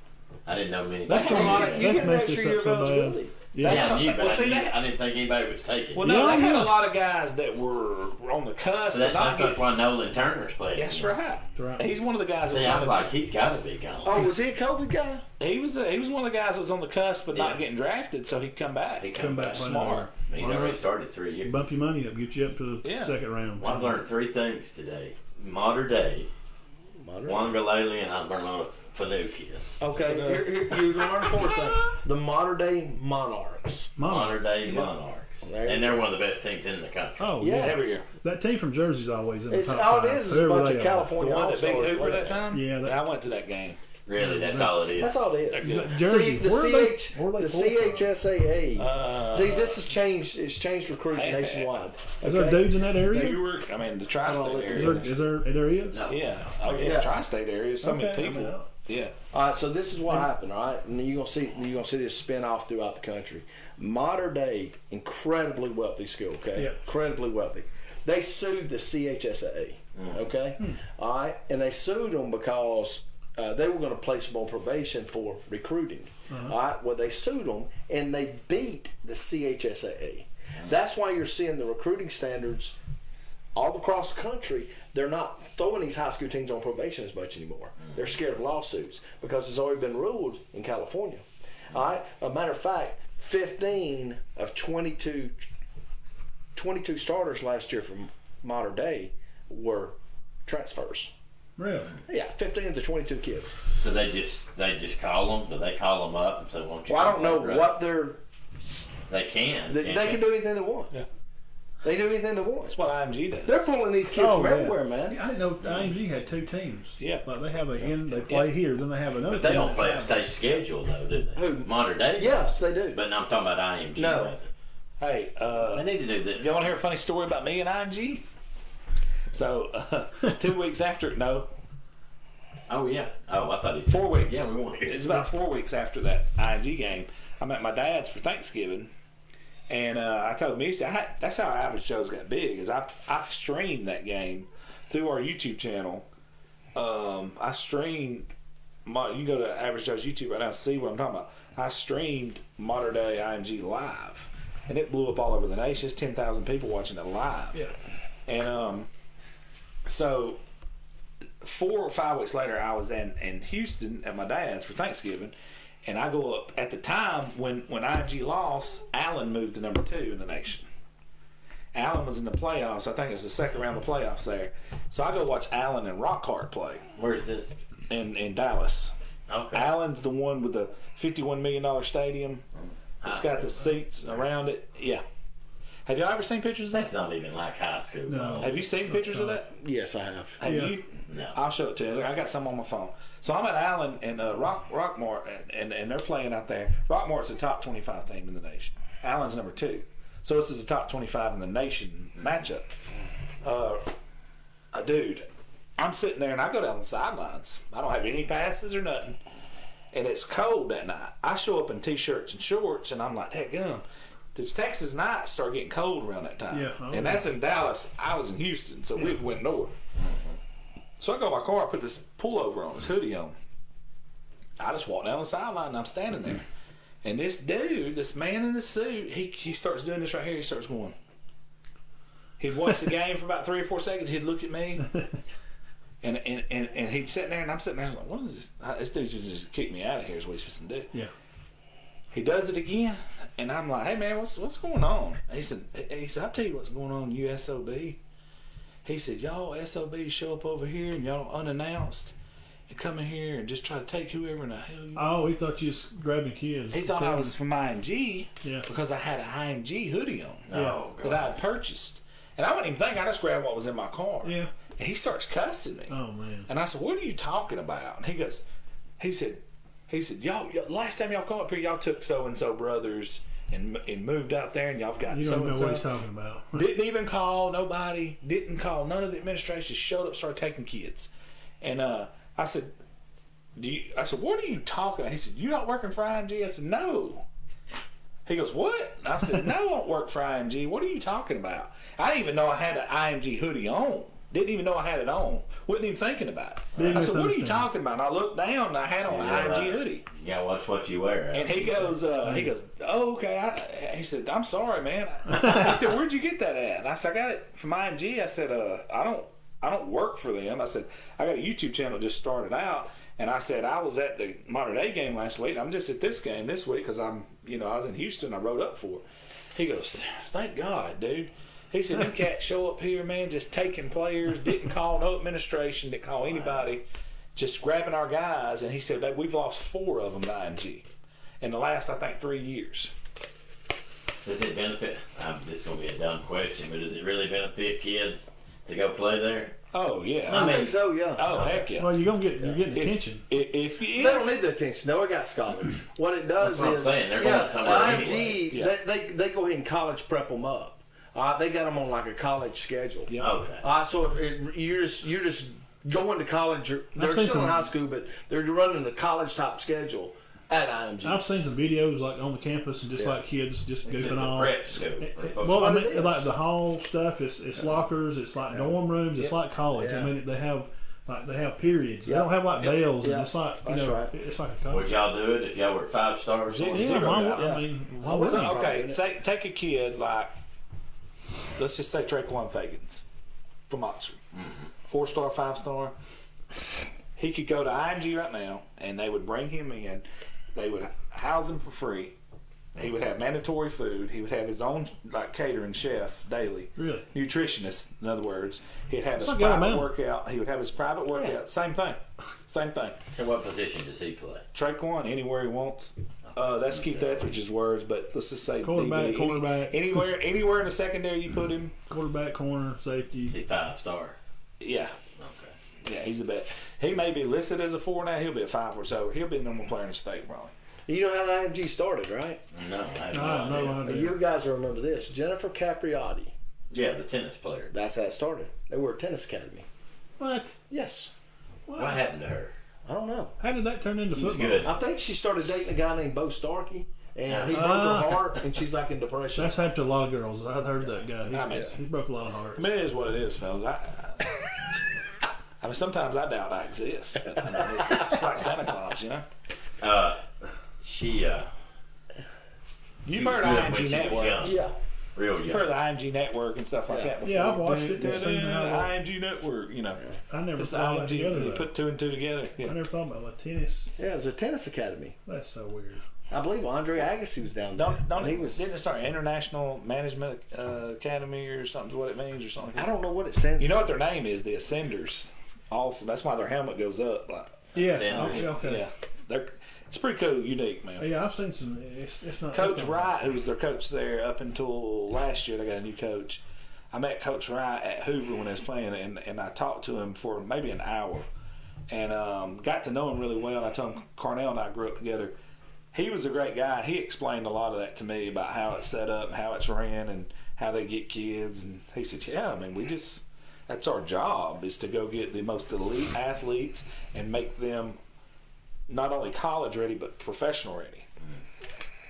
[SPEAKER 3] I didn't know many.
[SPEAKER 1] That's
[SPEAKER 3] people
[SPEAKER 1] gonna
[SPEAKER 3] did.
[SPEAKER 4] You
[SPEAKER 1] Let's
[SPEAKER 4] can
[SPEAKER 1] mess
[SPEAKER 4] make
[SPEAKER 1] this
[SPEAKER 4] sure
[SPEAKER 1] up
[SPEAKER 4] your
[SPEAKER 1] so
[SPEAKER 4] vote's
[SPEAKER 1] bad.
[SPEAKER 4] really.
[SPEAKER 1] Yeah,
[SPEAKER 3] I knew, but
[SPEAKER 2] see
[SPEAKER 3] I didn't think anybody was taking
[SPEAKER 2] Well,
[SPEAKER 3] it.
[SPEAKER 2] no, they had
[SPEAKER 1] Yeah.
[SPEAKER 2] a lot of guys that were on the cusp.
[SPEAKER 3] So
[SPEAKER 2] but not
[SPEAKER 3] that's why Nolan Turner's playing.
[SPEAKER 2] That's right.
[SPEAKER 1] That's right.
[SPEAKER 2] He's one of the guys.
[SPEAKER 3] See,
[SPEAKER 2] that
[SPEAKER 3] I
[SPEAKER 2] was
[SPEAKER 3] was
[SPEAKER 2] on
[SPEAKER 3] like, he's got to be gone.
[SPEAKER 4] Oh, was he a COVID guy?
[SPEAKER 2] he was one of the guys that was on the cusp, but
[SPEAKER 3] Yeah.
[SPEAKER 2] not getting drafted, so he'd come back.
[SPEAKER 3] He
[SPEAKER 1] Come back
[SPEAKER 2] Smart.
[SPEAKER 3] He's already started 3 years.
[SPEAKER 1] Bump your money up, get you up to the
[SPEAKER 2] Yeah.
[SPEAKER 1] second round.
[SPEAKER 3] Well, I've learned 3 things today. Modern day, Wangalele, and I've learned on Finucas.
[SPEAKER 4] Okay, here you learn the 4th thing. The modern day Monarchs.
[SPEAKER 3] Modern day Monarchs.
[SPEAKER 4] There you
[SPEAKER 3] And they're one of the best teams in the country.
[SPEAKER 1] Oh
[SPEAKER 4] Yeah.
[SPEAKER 1] yeah,
[SPEAKER 2] Every year.
[SPEAKER 1] that team from Jersey's always in the
[SPEAKER 4] It's
[SPEAKER 1] top
[SPEAKER 4] all
[SPEAKER 1] 5.
[SPEAKER 4] it is a
[SPEAKER 1] whoever
[SPEAKER 4] bunch
[SPEAKER 1] they
[SPEAKER 4] of
[SPEAKER 1] are.
[SPEAKER 2] The
[SPEAKER 4] California
[SPEAKER 2] one that beat
[SPEAKER 4] All-Stars.
[SPEAKER 2] Hoover that time?
[SPEAKER 1] Yeah,
[SPEAKER 2] I went to that game.
[SPEAKER 3] Really, that's all it is.
[SPEAKER 4] That's all it is.
[SPEAKER 1] Jersey.
[SPEAKER 4] See, the
[SPEAKER 1] Where are they pulled from?
[SPEAKER 4] CHSAA. See, this has changed. It's changed recruiting nationwide.
[SPEAKER 1] Is there dudes in that area?
[SPEAKER 2] I mean, the tri-state area.
[SPEAKER 1] Is there is?
[SPEAKER 2] Yeah. Oh, yeah. Tri-state area. So many people. Yeah.
[SPEAKER 4] All right. So this is what happened. All right, and you're gonna see this spin off throughout the country. Modern day, incredibly wealthy school. Okay.
[SPEAKER 1] Yeah.
[SPEAKER 4] Incredibly wealthy. They sued the CHSAA. Okay. All right, and they sued them because they were going to place them on probation for recruiting. All right. Well, they sued them and they beat the CHSAA. That's why you're seeing the recruiting standards all across the country. They're not throwing these high school teams on probation as much anymore. They're scared of lawsuits because it's already been ruled in California. All right. A matter of fact, 15 of 22 starters last year from Modern Day were transfers.
[SPEAKER 1] Really?
[SPEAKER 4] Yeah, 15 of the 22 kids.
[SPEAKER 3] So they just call them. Do they call them up and say, "Won't you?"
[SPEAKER 4] Well, I don't know what they're.
[SPEAKER 3] They can.
[SPEAKER 4] They can do anything they want.
[SPEAKER 2] Yeah.
[SPEAKER 4] They do anything they want.
[SPEAKER 2] That's what IMG does.
[SPEAKER 4] They're pulling these kids from everywhere, man.
[SPEAKER 1] I didn't know IMG had 2 teams.
[SPEAKER 2] Yeah.
[SPEAKER 1] Like they have they play here, then they have another.
[SPEAKER 3] But they
[SPEAKER 1] team
[SPEAKER 3] don't
[SPEAKER 1] that
[SPEAKER 3] play a
[SPEAKER 1] travels.
[SPEAKER 3] state schedule though, do they?
[SPEAKER 4] Who?
[SPEAKER 3] Modern Day.
[SPEAKER 4] Yes, they do.
[SPEAKER 3] But I'm talking about IMG.
[SPEAKER 4] No.
[SPEAKER 3] Does it?
[SPEAKER 2] Hey,
[SPEAKER 3] They need to do this.
[SPEAKER 2] you want to hear a funny story about me and IMG? So, 2 weeks after, no,
[SPEAKER 3] Oh yeah. Oh, I thought he.
[SPEAKER 2] 4 weeks.
[SPEAKER 3] Yeah, we want to hear.
[SPEAKER 2] It's about 4 weeks after that IMG game. I'm at my dad's for Thanksgiving, and I told him, that's how Average Joe's got big. Is I streamed that game through our YouTube channel. I streamed. You can go to Average Joe's YouTube right now and see what I'm talking about. I streamed Modern Day IMG live, and it blew up all over the nation. It's 10,000 people watching it live.
[SPEAKER 1] Yeah.
[SPEAKER 2] And so 4 or 5 weeks later, I was in Houston at my dad's for Thanksgiving, and I go up at the time when IMG lost. Allen moved to number 2 in the nation. Allen was in the playoffs. I think it was the second round of the playoffs there. So I go watch Allen and Rockhart play
[SPEAKER 3] Where's this?
[SPEAKER 2] in Dallas.
[SPEAKER 3] Okay.
[SPEAKER 2] Allen's the one with the $51 million stadium. It's got the seats around it. Yeah. Have y'all ever seen pictures of
[SPEAKER 3] That's
[SPEAKER 2] that?
[SPEAKER 3] not even like high school.
[SPEAKER 1] No.
[SPEAKER 2] Have you seen pictures of that?
[SPEAKER 4] Yes, I have.
[SPEAKER 2] Have
[SPEAKER 1] Yeah.
[SPEAKER 2] you?
[SPEAKER 3] No.
[SPEAKER 2] I'll show it to you. I got some on my phone. So I'm at Allen and Rockmart, and they're playing out there. Rockmart's the top 25 team in the nation. Allen's number 2. So this is the top 25 in the nation matchup. Dude, I'm sitting there and I go down the sidelines. I don't have any passes or nothing. And it's cold that night. I show up in t-shirts and shorts, and I'm like, heck, This Texas nights start getting cold around that time.
[SPEAKER 1] Yeah,
[SPEAKER 2] and that's in Dallas. I was in Houston, so we went north. So I go in my car, I put this pullover on, this hoodie on. I just walk down the sideline and I'm standing there. And this dude, this man in the suit, he starts doing this right here. He starts going. He'd watch the game for about 3 or 4 seconds. He'd look at me. And he'd sit there and I'm sitting there. I was like, what is this? This dude just kicked me out of here is what he's supposed to do.
[SPEAKER 1] Yeah.
[SPEAKER 2] He does it again, and I'm like, "Hey man, what's going on?" And he said, "I'll tell you what's going on, USOB." He said, "Y'all SOBs show up over here and y'all unannounced and come in here and just try to take whoever in the hell you."
[SPEAKER 1] Oh, he thought you was grabbing kids.
[SPEAKER 2] He thought I was from IMG
[SPEAKER 1] Yeah.
[SPEAKER 2] because I had an IMG hoodie on
[SPEAKER 3] Oh, God.
[SPEAKER 2] that I had purchased, and I wouldn't even think. I just grabbed what was in my car.
[SPEAKER 1] Yeah.
[SPEAKER 2] And he starts cussing me.
[SPEAKER 1] Oh man.
[SPEAKER 2] And I said, "What are you talking about?" And he said, y'all, last time y'all come up here, y'all took so-and-so brothers and moved out there and y'all got
[SPEAKER 1] You don't even know what he's
[SPEAKER 2] so-and-so.
[SPEAKER 1] talking about.
[SPEAKER 2] Didn't even call nobody, didn't call none of the administration, just showed up, started taking kids. And I said, what are you talking about? He said, "You not working for IMG?" I said, "No." He goes, "What?" And I said, "No, I don't work for IMG. What are you talking about?" I didn't even know I had an IMG hoodie on. Didn't even know I had it on. Wasn't even thinking about it.
[SPEAKER 1] Big
[SPEAKER 2] I said, "What are you
[SPEAKER 1] misunderstanding.
[SPEAKER 2] talking about?" And I looked down and I had on an IMG hoodie.
[SPEAKER 3] You gotta watch what you wear.
[SPEAKER 2] And he goes, "Oh, okay." He said, "I'm sorry, man." He said, "Where'd you get that at?" And I said, "I got it from IMG." I said, I don't work for them." I said, "I got a YouTube channel just started out." And I said, "I was at the Modern Day game last week. I'm just at this game this week because I was in Houston. I rode up for it." He goes, "Thank God, dude." He said, "Them cats show up here, man, just taking players, didn't call no administration, didn't call anybody, just grabbing our guys." And he said that we've lost 4 of them at IMG in the last, I think, 3 years.
[SPEAKER 3] Does it benefit? This is gonna be a dumb question, but does it really benefit kids to go play there?
[SPEAKER 2] Oh yeah.
[SPEAKER 4] I think so, yeah.
[SPEAKER 2] Oh heck yeah.
[SPEAKER 1] Well, you're getting attention.
[SPEAKER 2] If
[SPEAKER 4] They don't need the attention. No, we got scholars. What it does
[SPEAKER 3] That's what I'm
[SPEAKER 4] is,
[SPEAKER 3] saying. They're going somewhere
[SPEAKER 4] IMG,
[SPEAKER 3] anyway.
[SPEAKER 2] Yeah.
[SPEAKER 4] they go ahead and college prep them up. They got them on like a college schedule.
[SPEAKER 2] Yeah.
[SPEAKER 3] Okay.
[SPEAKER 4] So you're just going to college. They're
[SPEAKER 1] seen
[SPEAKER 4] still in
[SPEAKER 1] some-
[SPEAKER 4] high school, but they're running the college type schedule at IMG.
[SPEAKER 1] I've seen some videos like on the campus and just like kids just
[SPEAKER 3] It's
[SPEAKER 1] goofing
[SPEAKER 3] a
[SPEAKER 1] off.
[SPEAKER 3] prep school.
[SPEAKER 1] Well, I
[SPEAKER 4] what it
[SPEAKER 1] mean,
[SPEAKER 4] is.
[SPEAKER 1] like the hall stuff, it's lockers, it's like dorm rooms, it's like college. I
[SPEAKER 4] Yeah.
[SPEAKER 1] mean, they have periods. They
[SPEAKER 4] Yep.
[SPEAKER 1] don't have like veils,
[SPEAKER 4] Yep.
[SPEAKER 1] and it's like
[SPEAKER 4] That's right.
[SPEAKER 1] it's like a
[SPEAKER 3] Would
[SPEAKER 1] college.
[SPEAKER 3] y'all do it if y'all were 5 stars?
[SPEAKER 2] Yeah,
[SPEAKER 1] Yeah,
[SPEAKER 2] zero
[SPEAKER 1] why,
[SPEAKER 2] doubt.
[SPEAKER 1] I mean, why
[SPEAKER 4] I
[SPEAKER 1] wouldn't
[SPEAKER 4] was-
[SPEAKER 1] you?
[SPEAKER 2] Okay, say take a kid like, let's just say Traquan Fagans from Oxford, 4-star, 5-star. He could go to IMG right now, and they would bring him in. They would house him for free. He would have mandatory food. He would have his own like catering chef daily.
[SPEAKER 1] Really?
[SPEAKER 2] Nutritionist, in other words. He'd have his
[SPEAKER 1] like
[SPEAKER 2] private
[SPEAKER 1] Alabama.
[SPEAKER 2] workout. He would have his private workout.
[SPEAKER 4] Yeah.
[SPEAKER 2] Same thing. Same thing.
[SPEAKER 3] And what position does he play?
[SPEAKER 2] Traquan anywhere he wants. That's Keith Etheridge's words, but let's just say
[SPEAKER 1] Quarterback,
[SPEAKER 2] DB.
[SPEAKER 1] cornerback.
[SPEAKER 2] Anywhere in the secondary you put him.
[SPEAKER 1] Quarterback, corner, safety.
[SPEAKER 3] Is he 5-star?
[SPEAKER 2] Yeah.
[SPEAKER 3] Okay.
[SPEAKER 2] Yeah, he's the best. He may be listed as a 4 now. He'll be a 5 or so. He'll be the number one player in the state, probably.
[SPEAKER 4] You know how the IMG started, right?
[SPEAKER 3] No, I have
[SPEAKER 1] I have
[SPEAKER 3] no
[SPEAKER 1] no
[SPEAKER 3] idea.
[SPEAKER 1] idea.
[SPEAKER 4] You guys will remember this. Jennifer Capriati.
[SPEAKER 3] Yeah, the tennis player.
[SPEAKER 4] That's how it started. They were a tennis academy.
[SPEAKER 1] What?
[SPEAKER 4] Yes.
[SPEAKER 3] What happened to her?
[SPEAKER 4] I don't know.
[SPEAKER 1] How did that turn into
[SPEAKER 3] She was
[SPEAKER 1] football?
[SPEAKER 3] good.
[SPEAKER 4] I think she started dating a guy named Bo Starkey, and he broke her heart, and she's like in depression.
[SPEAKER 1] That's happened to a lot of girls. I've heard that guy.
[SPEAKER 2] I mean-
[SPEAKER 1] He broke a lot of hearts.
[SPEAKER 2] I mean, it is what it is, fellas. I mean, sometimes I doubt I exist. But, I mean, it's just like Santa Claus, you know?
[SPEAKER 3] She
[SPEAKER 2] You've
[SPEAKER 3] She was
[SPEAKER 2] heard
[SPEAKER 3] good when
[SPEAKER 2] IMG
[SPEAKER 3] she was
[SPEAKER 2] Network.
[SPEAKER 3] young.
[SPEAKER 4] Yeah.
[SPEAKER 3] real
[SPEAKER 2] You've
[SPEAKER 3] young.
[SPEAKER 2] heard of the IMG Network and stuff like
[SPEAKER 4] Yeah.
[SPEAKER 2] that before.
[SPEAKER 1] Yeah, I've watched it and seen how that-
[SPEAKER 2] IMG Network, you know.
[SPEAKER 1] I never
[SPEAKER 2] It's
[SPEAKER 1] thought that
[SPEAKER 2] IMG.
[SPEAKER 1] together.
[SPEAKER 2] You
[SPEAKER 1] Though.
[SPEAKER 2] put 2 and 2 together.
[SPEAKER 1] I
[SPEAKER 2] Yeah.
[SPEAKER 1] never thought about like tennis.
[SPEAKER 4] Yeah, it was a tennis academy.
[SPEAKER 1] That's so weird.
[SPEAKER 4] I believe Andre Agassi was down there.
[SPEAKER 2] Don't
[SPEAKER 4] and he was.
[SPEAKER 2] didn't it start International Management Academy or something? What it means or something?
[SPEAKER 4] I don't know what it stands
[SPEAKER 2] You
[SPEAKER 4] for.
[SPEAKER 2] know what their name is? The Ascenders. Also, that's why their helmet goes up. Like,
[SPEAKER 1] Yes.
[SPEAKER 3] Yeah.
[SPEAKER 1] Okay.
[SPEAKER 2] yeah, it's pretty cool, unique, man.
[SPEAKER 1] Yeah, I've seen some. It's not.
[SPEAKER 2] Coach
[SPEAKER 1] it's not
[SPEAKER 2] Wright, who was their coach there up until last year, they got a new coach. I met Coach Wright at Hoover when I was playing, and I talked to him for maybe an hour, and got to know him really well. And I told him Carnell and I grew up together. He was a great guy. He explained a lot of that to me about how it's set up, how it's ran, and how they get kids. And he said, "Yeah, I mean, that's our job is to go get the most elite athletes and make them not only college ready but professional ready.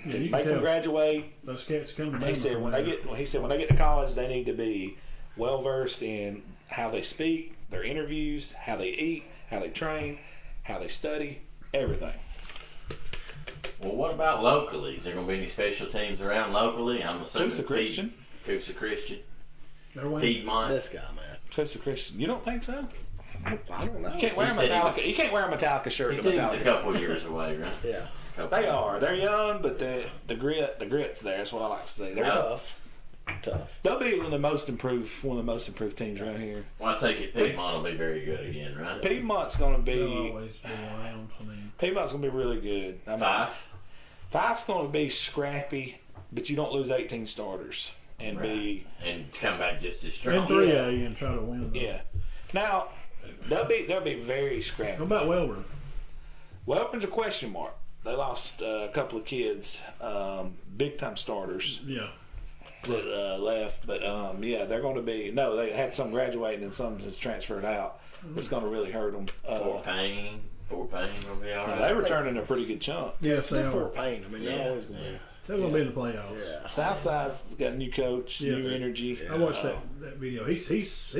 [SPEAKER 1] Yeah,
[SPEAKER 2] To
[SPEAKER 1] you
[SPEAKER 2] make
[SPEAKER 1] can
[SPEAKER 2] them
[SPEAKER 1] tell
[SPEAKER 2] graduate."
[SPEAKER 1] those cats come to
[SPEAKER 2] He
[SPEAKER 1] me
[SPEAKER 2] said
[SPEAKER 1] from
[SPEAKER 2] when
[SPEAKER 1] there.
[SPEAKER 2] they get to college, they need to be well versed in how they speak, their interviews, how they eat, how they train, how they study, everything.
[SPEAKER 3] Well, what about locally? Is there going to be any special teams around locally? I'm assuming
[SPEAKER 2] Coosa Christian.
[SPEAKER 3] Coosa Christian.
[SPEAKER 1] They're winning.
[SPEAKER 3] Piedmont.
[SPEAKER 4] This guy, man.
[SPEAKER 2] Coosa Christian. You don't think so?
[SPEAKER 4] I don't know.
[SPEAKER 2] You can't wear a
[SPEAKER 3] He said he
[SPEAKER 2] Metallica.
[SPEAKER 3] was-
[SPEAKER 2] You can't wear a Metallica shirt
[SPEAKER 3] He
[SPEAKER 2] to
[SPEAKER 3] said he was a
[SPEAKER 2] Metallica.
[SPEAKER 3] couple years away, right?
[SPEAKER 4] Yeah.
[SPEAKER 2] They are. They're young, but the grit's there. That's what I like to say. They're
[SPEAKER 3] Yeah.
[SPEAKER 2] tough.
[SPEAKER 4] Tough.
[SPEAKER 2] They'll be one of the most improved teams around here.
[SPEAKER 3] Well, I take it Piedmont will be very good again, right?
[SPEAKER 2] Piedmont's going to
[SPEAKER 1] They'll
[SPEAKER 2] be
[SPEAKER 1] always be around. I mean,
[SPEAKER 2] Piedmont's going to be really good. I mean, Five's going to be scrappy, but you don't lose 18 starters and be
[SPEAKER 3] And come back just as
[SPEAKER 1] in
[SPEAKER 3] strong.
[SPEAKER 1] 3A and try to win. Though.
[SPEAKER 2] yeah. Now they'll be very
[SPEAKER 1] How
[SPEAKER 2] scrappy.
[SPEAKER 1] about Welburn?
[SPEAKER 2] Welburn's a question mark. They lost a couple of kids, big time starters
[SPEAKER 1] Yeah.
[SPEAKER 2] that left, but yeah, they're going to be. No, they had some graduating and some has transferred out. It's going to really hurt them.
[SPEAKER 3] Fort Payne will be all right.
[SPEAKER 2] They returning a pretty good chunk.
[SPEAKER 1] Yes, they
[SPEAKER 4] They're for
[SPEAKER 1] are.
[SPEAKER 4] pain. I mean, they're
[SPEAKER 3] Yeah.
[SPEAKER 4] always going to be.
[SPEAKER 1] They're going to be in the playoffs.
[SPEAKER 4] Yeah.
[SPEAKER 2] Southside's got a new coach, new
[SPEAKER 1] Yes.
[SPEAKER 2] energy.
[SPEAKER 1] I watched that video. He's seems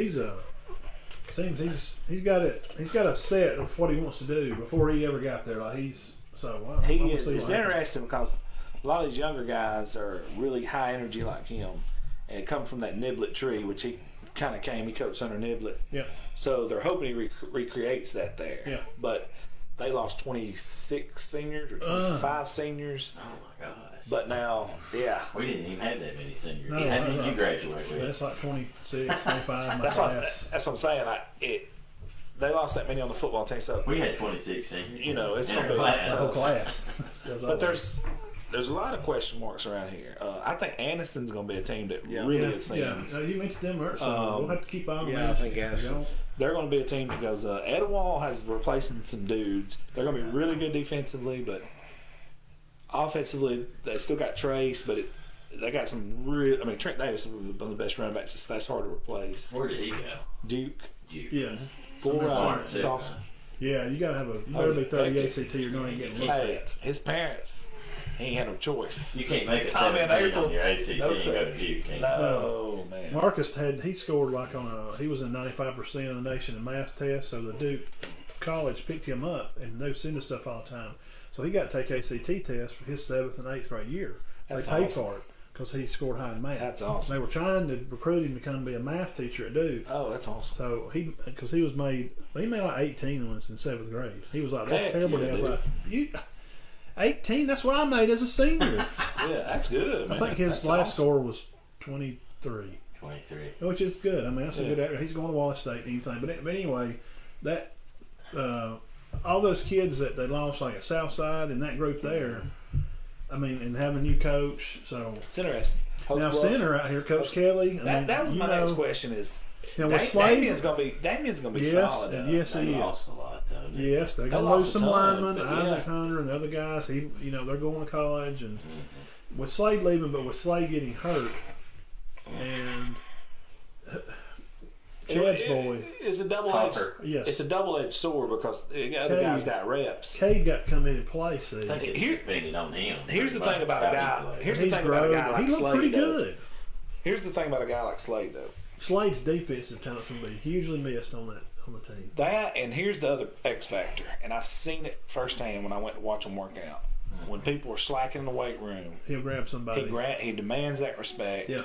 [SPEAKER 1] he's got a set of what he wants to do before he ever got there. Like he's so. I'm
[SPEAKER 2] He
[SPEAKER 1] gonna
[SPEAKER 2] is.
[SPEAKER 1] see
[SPEAKER 2] It's
[SPEAKER 1] what happens.
[SPEAKER 2] interesting because a lot of these younger guys are really high energy like him, and come from that Niblet tree, which he kind of came. He coached under Niblet,
[SPEAKER 1] Yeah.
[SPEAKER 2] so they're hoping he recreates that there.
[SPEAKER 1] Yeah.
[SPEAKER 2] But they lost 26 seniors or 25 seniors.
[SPEAKER 3] Oh my gosh.
[SPEAKER 2] But now, yeah,
[SPEAKER 3] We didn't even have that many seniors.
[SPEAKER 1] No,
[SPEAKER 3] How did
[SPEAKER 1] no.
[SPEAKER 3] you graduate with?
[SPEAKER 1] That's like 26, 25 my
[SPEAKER 2] that's
[SPEAKER 1] class.
[SPEAKER 2] what I'm saying. They lost that many on the football team, so
[SPEAKER 3] We had 26 seniors.
[SPEAKER 2] you know it's
[SPEAKER 3] in
[SPEAKER 2] going
[SPEAKER 3] our
[SPEAKER 2] to be.
[SPEAKER 3] class.
[SPEAKER 1] The whole class.
[SPEAKER 2] But there's a lot of question marks around here. I think Aniston's going to be a team that
[SPEAKER 4] Yeah.
[SPEAKER 2] really
[SPEAKER 1] Yeah,
[SPEAKER 2] ascends.
[SPEAKER 1] you mentioned them earlier, so we'll have to keep on.
[SPEAKER 4] Yeah, I think Aniston's.
[SPEAKER 2] They're going to be a team that goes. Etowah has replacing some dudes. They're going to be really good defensively, but offensively they still got Trace, but they got some real. I mean, Trent Davis is one of the best running backs. That's hard to replace.
[SPEAKER 3] Where did he go?
[SPEAKER 2] Duke.
[SPEAKER 1] Yeah,
[SPEAKER 2] Full ride.
[SPEAKER 3] Florence,
[SPEAKER 2] It's awesome.
[SPEAKER 1] yeah. You gotta have a. You better be 30
[SPEAKER 2] Okay.
[SPEAKER 1] ACT. You're going to get looked
[SPEAKER 2] Hey,
[SPEAKER 1] at.
[SPEAKER 2] his parents, he ain't had no choice.
[SPEAKER 3] You can't make a
[SPEAKER 2] Tommy and
[SPEAKER 3] 17
[SPEAKER 2] April.
[SPEAKER 3] on your ACT
[SPEAKER 2] No,
[SPEAKER 3] and
[SPEAKER 2] sir.
[SPEAKER 3] go to Duke. Can you?
[SPEAKER 2] No, man.
[SPEAKER 1] Marcus he scored like on a. He was in 95% of the nation in math tests, so the Duke college picked him up, and they send us stuff all the time. So he got to take ACT tests for his 7th and 8th grade year.
[SPEAKER 2] That's
[SPEAKER 1] they paid
[SPEAKER 2] awesome.
[SPEAKER 1] for it because he scored high in math.
[SPEAKER 2] That's awesome.
[SPEAKER 1] They were trying to recruit him to come be a math teacher at Duke.
[SPEAKER 2] Oh, that's awesome.
[SPEAKER 1] So because he made like 18 when he was in 7th grade. He was like, that's
[SPEAKER 2] Heck
[SPEAKER 1] terrible.
[SPEAKER 2] yeah,
[SPEAKER 1] I was
[SPEAKER 2] dude.
[SPEAKER 1] like, you 18? That's what I made as a senior.
[SPEAKER 2] Yeah, that's good, man.
[SPEAKER 1] I think his
[SPEAKER 2] That's
[SPEAKER 1] last
[SPEAKER 2] awesome.
[SPEAKER 1] score was 23.
[SPEAKER 3] 23.
[SPEAKER 1] Which is good. I mean, that's a
[SPEAKER 2] Yeah.
[SPEAKER 1] good. He's going to Wallace State and anything. But anyway, that all those kids that they lost, like at Southside and that group there. I mean, and having a new coach. So
[SPEAKER 2] It's interesting.
[SPEAKER 1] now center out here, Coach Kelly. I mean,
[SPEAKER 2] That was
[SPEAKER 1] you
[SPEAKER 2] my
[SPEAKER 1] know,
[SPEAKER 2] next question is
[SPEAKER 1] Now with Slade,
[SPEAKER 2] Damien's gonna be
[SPEAKER 1] yes,
[SPEAKER 2] solid.
[SPEAKER 1] and yes,
[SPEAKER 3] They
[SPEAKER 1] he is.
[SPEAKER 3] lost a lot, though. didn't they?
[SPEAKER 1] Yes, they're
[SPEAKER 2] They
[SPEAKER 1] going to lose
[SPEAKER 2] lost a
[SPEAKER 1] some
[SPEAKER 2] ton,
[SPEAKER 1] linemen,
[SPEAKER 2] but
[SPEAKER 1] Isaac
[SPEAKER 2] yeah.
[SPEAKER 1] Hunter and the other guys. They're going to college, and with Slade leaving, but with Slade getting hurt, and Chad's boy,
[SPEAKER 2] It's a double-edged.
[SPEAKER 3] Hopper.
[SPEAKER 1] yes,
[SPEAKER 2] It's a double-edged sword because the other
[SPEAKER 1] Cade.
[SPEAKER 2] guys got reps.
[SPEAKER 1] Cade got to come in and play. See,
[SPEAKER 3] I think it's
[SPEAKER 2] Here-
[SPEAKER 3] depending on him.
[SPEAKER 2] Here's the
[SPEAKER 3] pretty
[SPEAKER 2] thing
[SPEAKER 3] much
[SPEAKER 2] about a
[SPEAKER 3] how he
[SPEAKER 2] guy.
[SPEAKER 3] plays.
[SPEAKER 2] Here's the
[SPEAKER 1] he's
[SPEAKER 2] thing about a
[SPEAKER 1] grown.
[SPEAKER 2] guy like
[SPEAKER 1] He looked
[SPEAKER 2] Slade.
[SPEAKER 1] pretty
[SPEAKER 2] though.
[SPEAKER 1] good.
[SPEAKER 2] Here's the thing about a guy like Slade, though.
[SPEAKER 1] Slade's defensive talent's going to be hugely missed on the team.
[SPEAKER 2] That and here's the other X factor, and I've seen it firsthand when I went to watch him work out. When people are slacking in the weight room,
[SPEAKER 1] He'll grab somebody.
[SPEAKER 2] he demands that respect.
[SPEAKER 1] Yeah.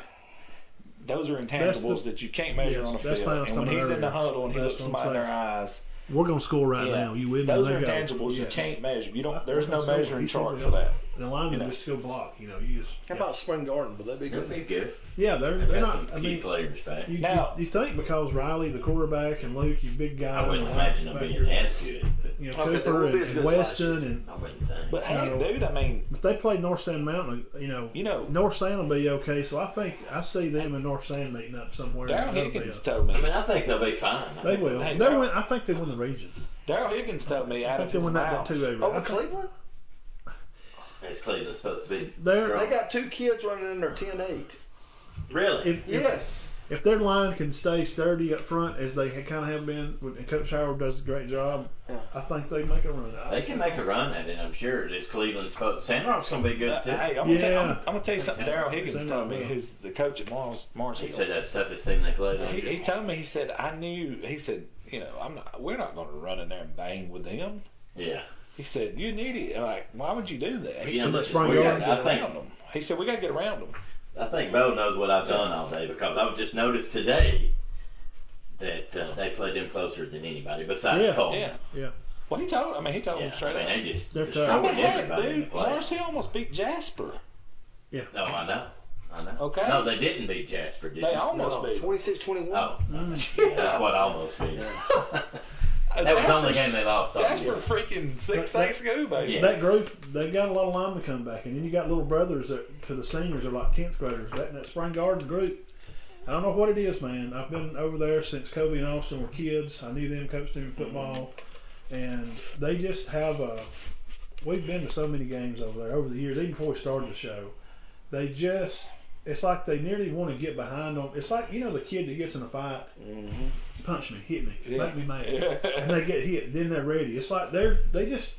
[SPEAKER 2] Those are
[SPEAKER 1] That's
[SPEAKER 2] intangibles
[SPEAKER 1] the-
[SPEAKER 2] that you can't measure
[SPEAKER 1] yes,
[SPEAKER 2] on a
[SPEAKER 1] that's
[SPEAKER 2] field.
[SPEAKER 1] the thing I was
[SPEAKER 2] And when
[SPEAKER 1] talking
[SPEAKER 2] he's
[SPEAKER 1] about
[SPEAKER 2] in the
[SPEAKER 1] earlier.
[SPEAKER 2] huddle and he
[SPEAKER 1] That's
[SPEAKER 2] looks
[SPEAKER 1] what I'm
[SPEAKER 2] somebody in their
[SPEAKER 1] saying.
[SPEAKER 2] eyes,
[SPEAKER 1] We're going to score right now. You with me?
[SPEAKER 2] those
[SPEAKER 1] They
[SPEAKER 2] are
[SPEAKER 1] go.
[SPEAKER 2] intangibles you
[SPEAKER 1] Yes.
[SPEAKER 2] can't measure. You don't.
[SPEAKER 1] I
[SPEAKER 2] There's
[SPEAKER 1] think
[SPEAKER 2] no
[SPEAKER 1] we're gonna
[SPEAKER 2] measuring
[SPEAKER 1] score.
[SPEAKER 2] chart
[SPEAKER 1] He
[SPEAKER 2] for
[SPEAKER 1] said
[SPEAKER 2] that.
[SPEAKER 1] The lineman
[SPEAKER 2] You know.
[SPEAKER 1] just go block. You just.
[SPEAKER 4] How about Spring Garden? Will they be
[SPEAKER 3] They'll
[SPEAKER 4] good?
[SPEAKER 3] be good.
[SPEAKER 1] Yeah, they're
[SPEAKER 3] They've got
[SPEAKER 1] not.
[SPEAKER 3] some
[SPEAKER 1] I
[SPEAKER 3] key
[SPEAKER 1] mean,
[SPEAKER 3] players back.
[SPEAKER 1] you think because Riley, the quarterback, and Luke, you big guy.
[SPEAKER 3] I wouldn't
[SPEAKER 1] and
[SPEAKER 3] imagine them
[SPEAKER 1] back
[SPEAKER 3] being
[SPEAKER 1] here,
[SPEAKER 3] as good. But
[SPEAKER 1] You know,
[SPEAKER 4] Okay, they
[SPEAKER 1] Cooper
[SPEAKER 4] won't be
[SPEAKER 1] and,
[SPEAKER 4] as
[SPEAKER 1] and
[SPEAKER 4] good as last
[SPEAKER 1] Weston,
[SPEAKER 4] year.
[SPEAKER 1] and
[SPEAKER 3] I wouldn't think.
[SPEAKER 2] But hey,
[SPEAKER 1] No.
[SPEAKER 2] dude, I mean,
[SPEAKER 1] if they play North Sand Mountain,
[SPEAKER 2] you know,
[SPEAKER 1] North Sand will be okay. So I see them and North Sand meeting up somewhere.
[SPEAKER 2] Darryl
[SPEAKER 1] They'll be
[SPEAKER 2] Higgins
[SPEAKER 1] a-
[SPEAKER 2] told me.
[SPEAKER 3] I mean, I think they'll be fine.
[SPEAKER 1] They will.
[SPEAKER 2] Hey,
[SPEAKER 1] They
[SPEAKER 2] Darryl-
[SPEAKER 1] win. I think they win the region.
[SPEAKER 2] Darryl Higgins told me
[SPEAKER 1] I
[SPEAKER 2] out
[SPEAKER 1] think
[SPEAKER 2] of
[SPEAKER 1] they
[SPEAKER 2] his
[SPEAKER 1] win that
[SPEAKER 2] mouth.
[SPEAKER 1] 2 over.
[SPEAKER 4] Over Cleveland?
[SPEAKER 3] It's Cleveland supposed to be.
[SPEAKER 1] They're-
[SPEAKER 3] strong.
[SPEAKER 4] They got 2 kids running in their 10-8.
[SPEAKER 3] Really?
[SPEAKER 1] If,
[SPEAKER 4] Yes.
[SPEAKER 1] if their line can stay sturdy up front as they kind of have been, and Coach Howard does a great job,
[SPEAKER 4] Yeah.
[SPEAKER 1] I think they make a run.
[SPEAKER 3] They can make a run at it, I'm sure. This Cleveland supposed. Sandrock's going to be good too.
[SPEAKER 2] Hey, I'm gonna,
[SPEAKER 1] Yeah.
[SPEAKER 2] I'm gonna tell you something. Darryl Higgins
[SPEAKER 1] Same
[SPEAKER 2] told me,
[SPEAKER 1] right.
[SPEAKER 2] who's the coach at Mars
[SPEAKER 3] He
[SPEAKER 2] Hill.
[SPEAKER 3] said that's the toughest team they played.
[SPEAKER 2] He told me. He said, I knew. He said, you know, we're not going to run in there and bang with them.
[SPEAKER 3] Yeah.
[SPEAKER 2] He said, you're an idiot. I'm like, why would you do that? He
[SPEAKER 3] Yeah,
[SPEAKER 2] said,
[SPEAKER 3] listen,
[SPEAKER 1] Spring
[SPEAKER 3] we
[SPEAKER 1] Garden,
[SPEAKER 3] got, I
[SPEAKER 2] get around
[SPEAKER 3] think
[SPEAKER 2] them. He said, we got to get around them.
[SPEAKER 3] I think Bo knows what I've done all day because I've just noticed today that they played them closer than anybody besides
[SPEAKER 1] Yeah.
[SPEAKER 3] Cole.
[SPEAKER 2] Yeah.
[SPEAKER 1] Yeah.
[SPEAKER 2] Well, he told him
[SPEAKER 3] Yeah,
[SPEAKER 2] straight
[SPEAKER 3] I mean,
[SPEAKER 2] up.
[SPEAKER 3] they just
[SPEAKER 1] They're
[SPEAKER 3] destroyed
[SPEAKER 1] tough.
[SPEAKER 2] But heck,
[SPEAKER 3] everybody in the
[SPEAKER 2] dude,
[SPEAKER 3] play.
[SPEAKER 2] Mars Hill almost beat Jasper.
[SPEAKER 1] Yeah.
[SPEAKER 3] No, I know.
[SPEAKER 2] Okay.
[SPEAKER 3] No, they didn't beat Jasper, did
[SPEAKER 2] They
[SPEAKER 3] they?
[SPEAKER 2] almost beat.
[SPEAKER 4] 26-21.
[SPEAKER 3] Oh, yeah, that's what almost beat. That was the only game they lost all
[SPEAKER 2] Jasper
[SPEAKER 3] year.
[SPEAKER 2] freaking 6 school, basically.
[SPEAKER 3] Yeah.
[SPEAKER 1] That group, they've got a lot of linemen come back, and then you got little brothers that to the seniors are like 10th graders. That Spring Garden group, I don't know what it is, man. I've been over there since Kobe and Austin were kids. I knew them, coached them in football, and they just have a. We've been to so many games over there over the years, even before we started the show. They just, it's like they nearly want to get behind them. It's like, you know, the kid that gets in a fight, punch me, hit me, make me mad, and they get hit. Then they're ready. It's like they just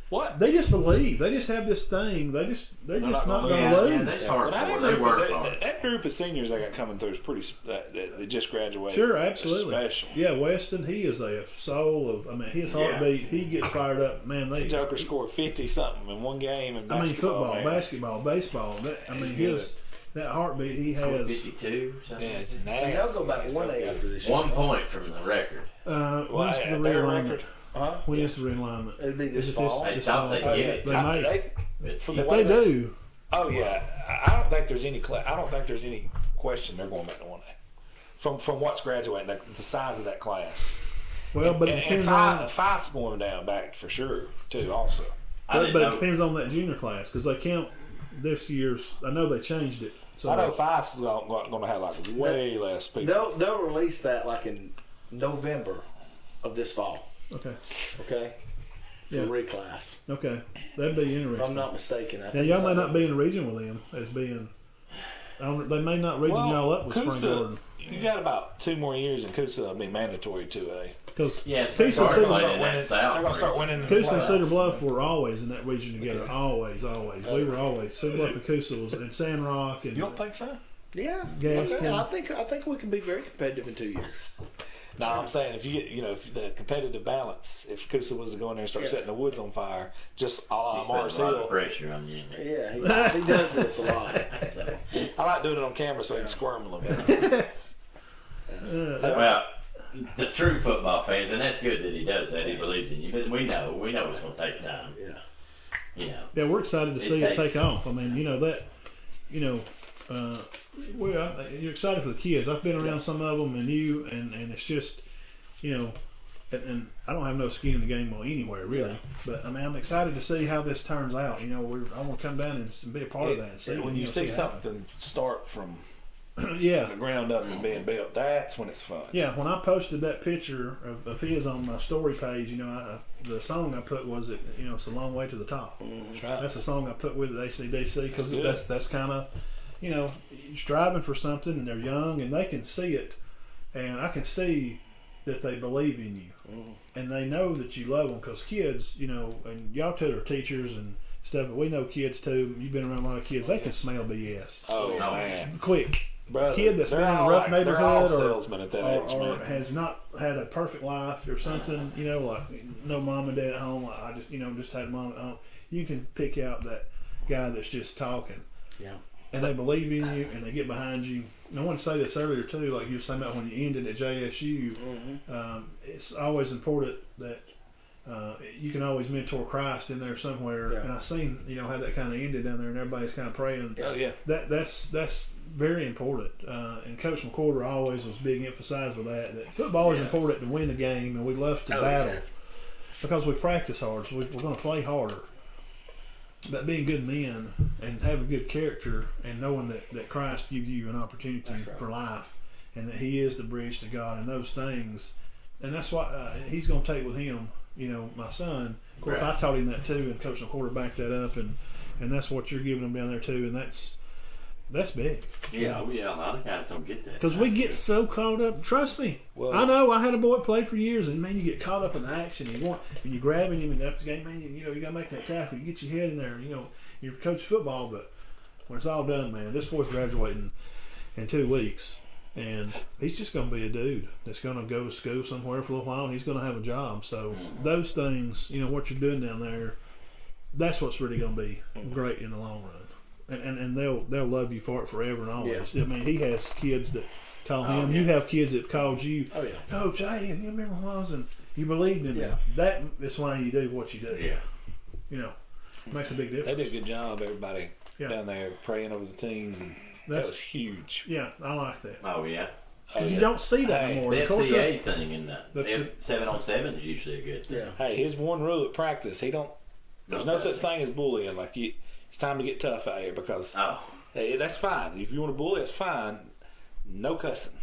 [SPEAKER 2] What?
[SPEAKER 1] believe. They just have this thing. They're just
[SPEAKER 2] not
[SPEAKER 1] not
[SPEAKER 2] gonna
[SPEAKER 1] going
[SPEAKER 3] Yeah,
[SPEAKER 1] to
[SPEAKER 3] yeah,
[SPEAKER 1] lose.
[SPEAKER 3] they hard
[SPEAKER 2] But
[SPEAKER 3] for it. They work hard.
[SPEAKER 2] that group of seniors I got coming through is pretty. That just graduated.
[SPEAKER 1] Sure, absolutely.
[SPEAKER 2] Special.
[SPEAKER 1] Yeah, Weston, he is a soul of. I mean, his heartbeat. He gets fired up. Man, they.
[SPEAKER 2] Joker scored 50 something in one game in
[SPEAKER 1] I mean,
[SPEAKER 2] basketball.
[SPEAKER 1] football,
[SPEAKER 2] man.
[SPEAKER 1] basketball, baseball. That, I mean, his that heartbeat he has.
[SPEAKER 3] 52 or something.
[SPEAKER 2] Yeah, it's
[SPEAKER 4] And
[SPEAKER 2] nasty.
[SPEAKER 4] they'll go back
[SPEAKER 2] It's
[SPEAKER 4] 1A
[SPEAKER 2] so
[SPEAKER 4] after
[SPEAKER 2] good.
[SPEAKER 4] this year.
[SPEAKER 3] 1 point from the record.
[SPEAKER 1] When is the
[SPEAKER 2] Their
[SPEAKER 1] realignment?
[SPEAKER 2] record.
[SPEAKER 4] Huh?
[SPEAKER 1] When is the realignment?
[SPEAKER 4] It'd be this
[SPEAKER 1] Is it
[SPEAKER 4] fall.
[SPEAKER 3] They
[SPEAKER 1] this
[SPEAKER 3] thought
[SPEAKER 1] fall?
[SPEAKER 3] they'd get it.
[SPEAKER 1] They may.
[SPEAKER 3] But
[SPEAKER 2] From the
[SPEAKER 1] If
[SPEAKER 2] way
[SPEAKER 1] they do,
[SPEAKER 2] Oh yeah, I don't think there's any. I don't think there's any question they're going back to 1A. From what's graduating, the size of that class.
[SPEAKER 1] well, but it
[SPEAKER 2] And
[SPEAKER 1] depends on.
[SPEAKER 2] Five's going down back for sure too. Also,
[SPEAKER 3] I
[SPEAKER 1] But
[SPEAKER 3] didn't
[SPEAKER 1] it
[SPEAKER 3] know.
[SPEAKER 1] depends on that junior class because they count this year's. I know they changed it. So
[SPEAKER 2] I know Fife's going to have like way less people.
[SPEAKER 4] They'll release that like in November of this fall.
[SPEAKER 1] Okay.
[SPEAKER 4] Okay. For reclass.
[SPEAKER 1] Okay, that'd be interesting.
[SPEAKER 4] If I'm not mistaken.
[SPEAKER 1] Now y'all may not be in the region with them as being. They may not region y'all up with Spring Garden.
[SPEAKER 2] You got about 2 more years, and Coosa will be mandatory 2A.
[SPEAKER 1] Because
[SPEAKER 3] Coosa
[SPEAKER 2] They're going to start winning.
[SPEAKER 1] Coosa and Cedar Bluff were always in that region together. Always. We were always. Cedar Bluff and Coosa was in San Rock. And
[SPEAKER 2] You don't think so?
[SPEAKER 4] Yeah.
[SPEAKER 1] Gaston.
[SPEAKER 4] Okay. I think we can be very competitive in 2 years.
[SPEAKER 2] No, I'm saying if you get, if the competitive balance, if Coosa was to go in there and start setting the woods on fire, just a la Mars
[SPEAKER 3] a lot of
[SPEAKER 2] Hill.
[SPEAKER 3] pressure on you.
[SPEAKER 4] Yeah, he does this a lot. So.
[SPEAKER 2] I like doing it on camera so you can squirm a little bit.
[SPEAKER 3] Well, the true football fans, and that's good that he does that. He believes in you, but we know it's going to take time.
[SPEAKER 4] Yeah.
[SPEAKER 1] Yeah, we're excited to see it take off. I mean, you're excited for the kids. I've been around some of them, and it's just, and I don't have no skin in the game anywhere really. But I mean, I'm excited to see how this turns out. I want to come down and be a part of that. And see
[SPEAKER 2] when you see something start from the ground up and being built, that's when it's fun.
[SPEAKER 1] Yeah, when I posted that picture of his on my story page, the song I put was it's a long way to the top.
[SPEAKER 2] That's right.
[SPEAKER 1] That's the song I put with it, ACDC, because that's kind of, you're striving for something, and they're young, and they can see it, and I can see that they believe in you, and they know that you love them, because kids, and y'all two are teachers and stuff, but we know kids too. You've been around a lot of kids; they can smell BS.
[SPEAKER 2] Oh man,
[SPEAKER 1] quick.
[SPEAKER 2] Brother,
[SPEAKER 1] Kid that's been in a rough neighborhood
[SPEAKER 2] or
[SPEAKER 1] has not had a perfect life or something, like no mom and dad at home. Like I just had mom at home. You can pick out that guy that's just talking.
[SPEAKER 4] Yeah.
[SPEAKER 1] And they believe in you, and they get behind you. And I want to say this earlier too, like you were saying about when you ended at JSU. It's always important that you can always mentor Christ in there somewhere. Yeah. And I've seen how that kind of ended down there, and everybody's kind of praying.
[SPEAKER 2] Oh yeah.
[SPEAKER 1] That's very important. And Coach McCorder always was big emphasized with that football is important to win the game, and we love to battle because we practice hard. So we're going to play harder. But being good men and having good character and knowing that Christ gives you an opportunity for life, and that He is the bridge to God, and those things, and that's what He's going to take with Him. My son. Of course, I taught him that too, and Coach McCorder backed that up, and that's what you're giving them down there too, and that's big.
[SPEAKER 3] Yeah, a lot of guys don't get that.
[SPEAKER 1] Because we get so caught up. Trust me. Well, I know. I had a boy that played for years, and man, you get caught up in the action. And you're grabbing him, and after the game, man, you got to make that tackle. You get your head in there. You're coaching football, but when it's all done, man, this boy's graduating in 2 weeks, and he's just going to be a dude that's going to go to school somewhere for a little while, and he's going to have a job. So those things, what you're doing down there, that's what's really going to be great in the long run. And they'll love you for it forever and always. Yeah. I mean, he has kids that call him. Yeah. You have kids that called you. Oh yeah. Coach, hey, you remember when I was and you believed in them. That is why you do what you do.
[SPEAKER 3] Yeah.
[SPEAKER 1] Makes a big difference.
[SPEAKER 2] They did a good job, everybody down there praying over the teams, and that was huge.
[SPEAKER 1] Yeah, I like that.
[SPEAKER 3] Oh yeah.
[SPEAKER 1] You don't see that anymore.
[SPEAKER 3] The FCA thing in the 7-on-7 is usually a good thing.
[SPEAKER 1] Yeah.
[SPEAKER 2] Hey, his one rule at practice, there's no such thing as bullying. Like it's time to get tough out here because that's fine. If you want to bully, that's fine. No cussing.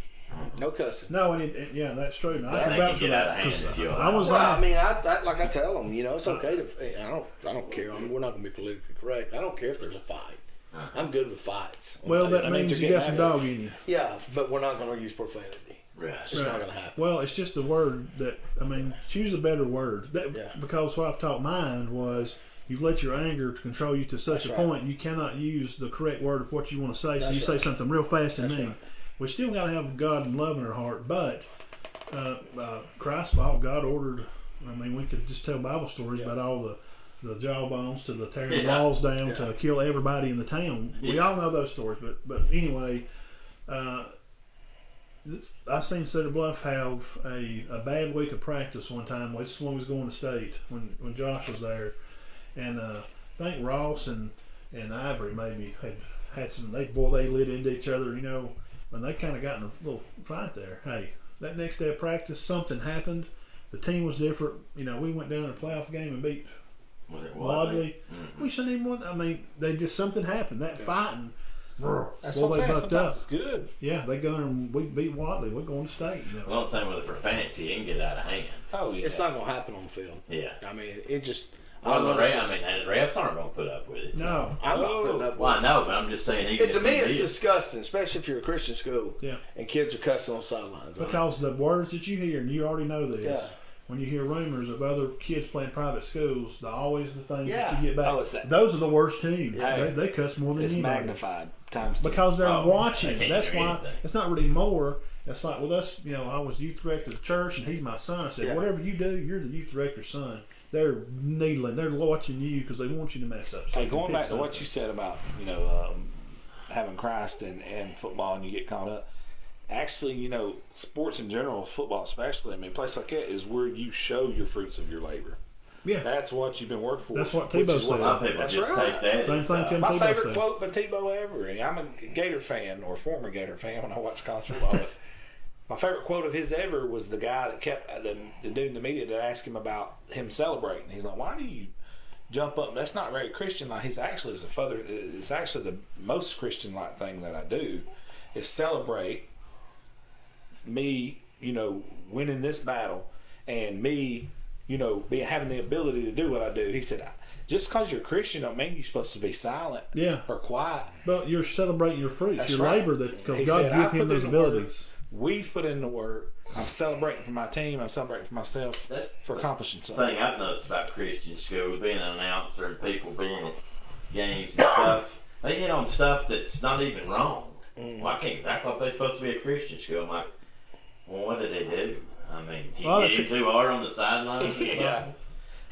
[SPEAKER 4] No cussing.
[SPEAKER 1] No, and that's true. No,
[SPEAKER 3] I think you get out of hand.
[SPEAKER 4] I tell them, it's okay to. I don't care. We're not going to be politically correct. I don't care if there's a fight. I'm good with fights.
[SPEAKER 1] Well, that means you got some dog in you.
[SPEAKER 4] Yeah, but we're not going to use profanity.
[SPEAKER 3] Right.
[SPEAKER 4] It's just not going to happen.
[SPEAKER 1] Well, it's just a word that choose a better word. Because what I've taught mine was. You've let your anger control you to such a point you cannot use the correct word of what you want to say. So you say something real fast and mean. We still got to have God and love in our heart, but Christ, God ordered. We could just tell Bible stories about all the jawbones to the tearing the walls down to kill everybody in the town. We all know those stories, but anyway, I've seen Cedar Bluff have a bad week of practice one time. This is when we was going to state when Josh was there. And I think Ross and Ivory maybe had some. They lit into each other, and they kind of got in a little fight there. Hey, that next day of practice, something happened. The team was different. We went down to a playoff game and beat
[SPEAKER 3] Was it
[SPEAKER 1] Wadley.
[SPEAKER 3] Mm-hmm.
[SPEAKER 1] We shouldn't even want. I mean, they just something happened. That fighting.
[SPEAKER 2] That's
[SPEAKER 1] well,
[SPEAKER 2] what I'm
[SPEAKER 1] they
[SPEAKER 2] saying.
[SPEAKER 1] bucked
[SPEAKER 2] Sometimes
[SPEAKER 1] up.
[SPEAKER 2] it's good.
[SPEAKER 1] Yeah, they go and we beat Wadley. We're going to state. You know.
[SPEAKER 3] One thing with the profanity, it can get out of hand.
[SPEAKER 2] Oh yeah.
[SPEAKER 4] It's not going to happen on the field.
[SPEAKER 3] Yeah.
[SPEAKER 4] I mean, it just.
[SPEAKER 3] Well, the refs aren't going to put up with it.
[SPEAKER 1] No.
[SPEAKER 4] I'm not putting up with
[SPEAKER 3] Well, I know, but I'm just saying. Even
[SPEAKER 4] it. To
[SPEAKER 3] if
[SPEAKER 4] me,
[SPEAKER 3] you
[SPEAKER 4] it's
[SPEAKER 3] did.
[SPEAKER 4] disgusting, especially if you're a Christian school
[SPEAKER 1] Yeah.
[SPEAKER 4] and kids are cussing on sidelines.
[SPEAKER 1] Because the words that you hear, and you already know this,
[SPEAKER 4] Yeah.
[SPEAKER 1] when you hear rumors of other kids playing private schools, always the things that
[SPEAKER 4] Yeah.
[SPEAKER 1] you get back.
[SPEAKER 2] Oh, it's that-
[SPEAKER 1] Those are the worst teams.
[SPEAKER 2] Yeah.
[SPEAKER 1] They cuss more than
[SPEAKER 2] It's
[SPEAKER 1] anybody.
[SPEAKER 2] magnified times 10.
[SPEAKER 1] Because they're
[SPEAKER 3] Oh,
[SPEAKER 1] watching.
[SPEAKER 3] they can't
[SPEAKER 1] That's
[SPEAKER 3] hear
[SPEAKER 1] why
[SPEAKER 3] anything.
[SPEAKER 1] it's not really more. It's like with us, I was youth director of the church, and he's my son. I said,
[SPEAKER 4] Yeah.
[SPEAKER 1] whatever you do, you're the youth director's son. They're needling. They're watching you because they want you to mess up. So
[SPEAKER 2] Hey,
[SPEAKER 1] you can
[SPEAKER 2] going
[SPEAKER 1] pick
[SPEAKER 2] back to what
[SPEAKER 1] something.
[SPEAKER 2] you said about having Christ and football, and you get caught up. Actually, sports in general, football especially. I mean, a place like that is where you show your fruits of your labor.
[SPEAKER 1] Yeah.
[SPEAKER 2] That's what you've been working for.
[SPEAKER 1] That's what
[SPEAKER 2] which
[SPEAKER 1] Tebow
[SPEAKER 2] is
[SPEAKER 1] said.
[SPEAKER 3] A lot of people
[SPEAKER 2] That's
[SPEAKER 3] just
[SPEAKER 2] right.
[SPEAKER 3] take that.
[SPEAKER 1] Same
[SPEAKER 3] as,
[SPEAKER 1] thing Tim
[SPEAKER 2] My
[SPEAKER 1] Tebow
[SPEAKER 2] favorite
[SPEAKER 1] said.
[SPEAKER 2] quote by Tebow ever, and I'm a Gator fan or former Gator fan when I watch college football. But my favorite quote of his ever was the guy that kept the dude in the media that asked him about him celebrating. He's like, "Why do you jump up? That's not very Christian." Like he's actually it's actually the most Christian like thing that I do is celebrate me, winning this battle and me, having the ability to do what I do. He said, just because you're a Christian don't mean you're supposed to be silent
[SPEAKER 1] Yeah.
[SPEAKER 2] or quiet.
[SPEAKER 1] But you're celebrating your fruits,
[SPEAKER 2] That's
[SPEAKER 1] your
[SPEAKER 2] right.
[SPEAKER 1] labor that because
[SPEAKER 2] He
[SPEAKER 1] God
[SPEAKER 2] said,
[SPEAKER 1] gave
[SPEAKER 2] "I
[SPEAKER 1] him
[SPEAKER 2] put
[SPEAKER 1] those
[SPEAKER 2] in the work.
[SPEAKER 1] abilities.
[SPEAKER 2] We've put in the work. I'm celebrating for my team. I'm celebrating for myself
[SPEAKER 3] That's
[SPEAKER 2] for accomplishing
[SPEAKER 3] The
[SPEAKER 2] something."
[SPEAKER 3] thing I've noticed about Christian schools, being an announcer and people being at games and stuff, they hit on stuff that's not even wrong. Well, I thought they were supposed to be a Christian school. I'm like, well, what did they do? I mean, he
[SPEAKER 1] Well,
[SPEAKER 3] hit him too hard on the sideline.
[SPEAKER 2] Yeah.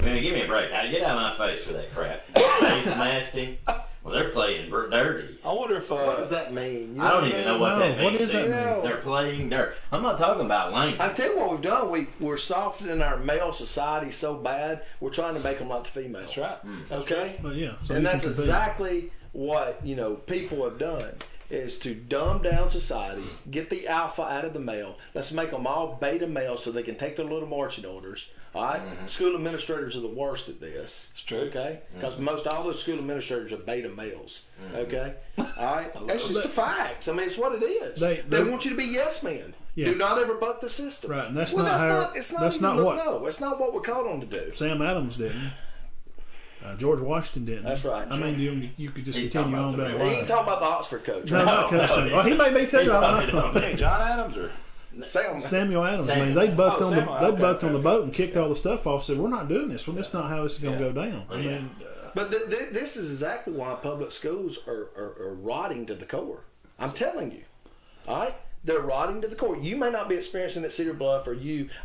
[SPEAKER 3] I mean, give me a break. Now, get out of my face with that crap. They smashed him. Well, they're playing dirty.
[SPEAKER 2] I wonder if
[SPEAKER 4] What does that mean? You
[SPEAKER 3] I don't
[SPEAKER 4] know
[SPEAKER 3] even know
[SPEAKER 4] what
[SPEAKER 3] what
[SPEAKER 1] No,
[SPEAKER 3] that means.
[SPEAKER 1] what does that
[SPEAKER 4] mean?
[SPEAKER 3] They're playing dirt. I'm not talking about language.
[SPEAKER 4] I tell you what we've done. We're softening our male society so bad. We're trying to make them like the female.
[SPEAKER 2] That's right.
[SPEAKER 4] Okay.
[SPEAKER 1] But yeah, so
[SPEAKER 4] And
[SPEAKER 1] you
[SPEAKER 4] that's
[SPEAKER 1] can compete.
[SPEAKER 4] exactly what people have done is to dumb down society, get the alpha out of the male. Let's make them all beta males so they can take their little marching orders. All right? School administrators are the worst at this.
[SPEAKER 2] It's true.
[SPEAKER 4] Okay, because most all those school administrators are beta males. Okay, all right. That's just the facts. I mean, it's what it is.
[SPEAKER 1] They-
[SPEAKER 4] They want you to be yes men.
[SPEAKER 1] Yeah.
[SPEAKER 4] Do not ever buck the system.
[SPEAKER 1] Right, and that's
[SPEAKER 4] well,
[SPEAKER 1] not
[SPEAKER 4] that's
[SPEAKER 1] how-
[SPEAKER 4] not. It's not.
[SPEAKER 1] that's
[SPEAKER 4] even,
[SPEAKER 1] not what-
[SPEAKER 4] No, it's not what we're called on to do.
[SPEAKER 1] Sam Adams didn't. George Washington didn't.
[SPEAKER 4] That's right.
[SPEAKER 1] I mean, you could just
[SPEAKER 3] He's
[SPEAKER 1] continue
[SPEAKER 3] talking
[SPEAKER 1] on
[SPEAKER 3] about
[SPEAKER 1] down
[SPEAKER 3] the
[SPEAKER 1] the
[SPEAKER 4] He
[SPEAKER 1] line.
[SPEAKER 4] ain't talking about the Oxford coach.
[SPEAKER 1] No,
[SPEAKER 4] Right?
[SPEAKER 1] not coaching. Well, he may be too. I don't know.
[SPEAKER 2] Hey, John Adams or
[SPEAKER 4] Sam.
[SPEAKER 1] Samuel Adams. I mean, they bucked
[SPEAKER 2] Oh,
[SPEAKER 1] on
[SPEAKER 2] Samuel,
[SPEAKER 1] the
[SPEAKER 2] okay,
[SPEAKER 1] bucked on the
[SPEAKER 2] okay.
[SPEAKER 1] boat and kicked all the stuff off. Said, "We're not doing this. Well, that's not how this is going to go down." I mean,
[SPEAKER 4] But this is exactly why public schools are rotting to the core. I'm telling you. All right? They're rotting to the core. You may not be experiencing it at Cedar Bluff or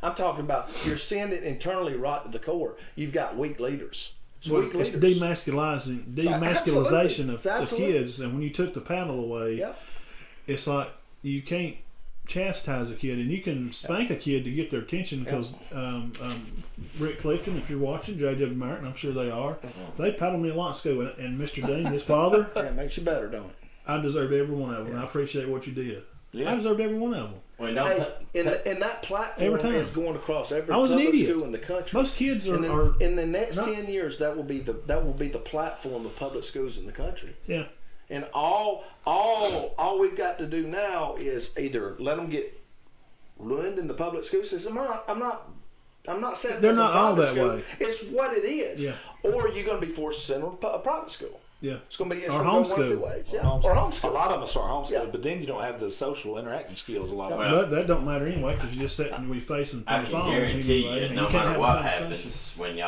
[SPEAKER 4] I'm talking about you're seeing it internally rot to the core. You've got weak leaders. It's
[SPEAKER 1] well,
[SPEAKER 4] weak
[SPEAKER 1] it's
[SPEAKER 4] leaders.
[SPEAKER 1] demasculization
[SPEAKER 4] It's
[SPEAKER 1] of
[SPEAKER 4] absolutely.
[SPEAKER 1] kids. And when you took the paddle away,
[SPEAKER 4] Yep.
[SPEAKER 1] it's like you can't chastise a kid, and you can spank a kid to get their attention because Rick Clifton, if you're watching, J.W. Martin, I'm sure they are. They paddled me a lot in school, and Mr. Dean, his father,
[SPEAKER 4] Yeah, it makes you better, don't it?
[SPEAKER 1] I deserved every one of them. And I appreciate what you did.
[SPEAKER 2] Yeah.
[SPEAKER 1] I deserved every one of them.
[SPEAKER 3] Well, don't
[SPEAKER 4] Hey, and that platform
[SPEAKER 1] Every time.
[SPEAKER 4] is going across every
[SPEAKER 1] I was an
[SPEAKER 4] public
[SPEAKER 1] idiot.
[SPEAKER 4] school in the country.
[SPEAKER 1] Most kids
[SPEAKER 4] in
[SPEAKER 1] are
[SPEAKER 4] the next
[SPEAKER 1] not-
[SPEAKER 4] 10 years, that will be the platform of public schools in the country.
[SPEAKER 1] yeah.
[SPEAKER 4] And all we've got to do now is either let them get ruined in the public school system. I'm not saying
[SPEAKER 1] They're
[SPEAKER 4] it's a
[SPEAKER 1] not all
[SPEAKER 4] private
[SPEAKER 1] that
[SPEAKER 4] school.
[SPEAKER 1] way.
[SPEAKER 4] It's what it is.
[SPEAKER 1] Yeah.
[SPEAKER 4] Or you're going to be forced to send them to a private school.
[SPEAKER 1] Yeah.
[SPEAKER 4] It's going to be
[SPEAKER 1] Or
[SPEAKER 4] gonna go one of
[SPEAKER 1] homeschool.
[SPEAKER 4] two ways. Yeah.
[SPEAKER 2] homeschool.
[SPEAKER 4] Or
[SPEAKER 2] A
[SPEAKER 4] homeschool.
[SPEAKER 2] lot of them start homeschool,
[SPEAKER 4] Yeah.
[SPEAKER 2] but then you don't have the social interaction skills. A lot of them.
[SPEAKER 3] Well,
[SPEAKER 1] But that don't matter anyway because you're just sitting with your face in
[SPEAKER 3] I
[SPEAKER 1] the
[SPEAKER 3] can
[SPEAKER 1] phone.
[SPEAKER 3] guarantee
[SPEAKER 1] anyway,
[SPEAKER 3] you,
[SPEAKER 1] and
[SPEAKER 3] no
[SPEAKER 1] can't
[SPEAKER 3] matter
[SPEAKER 1] have a
[SPEAKER 3] what
[SPEAKER 1] conversation.
[SPEAKER 3] happens when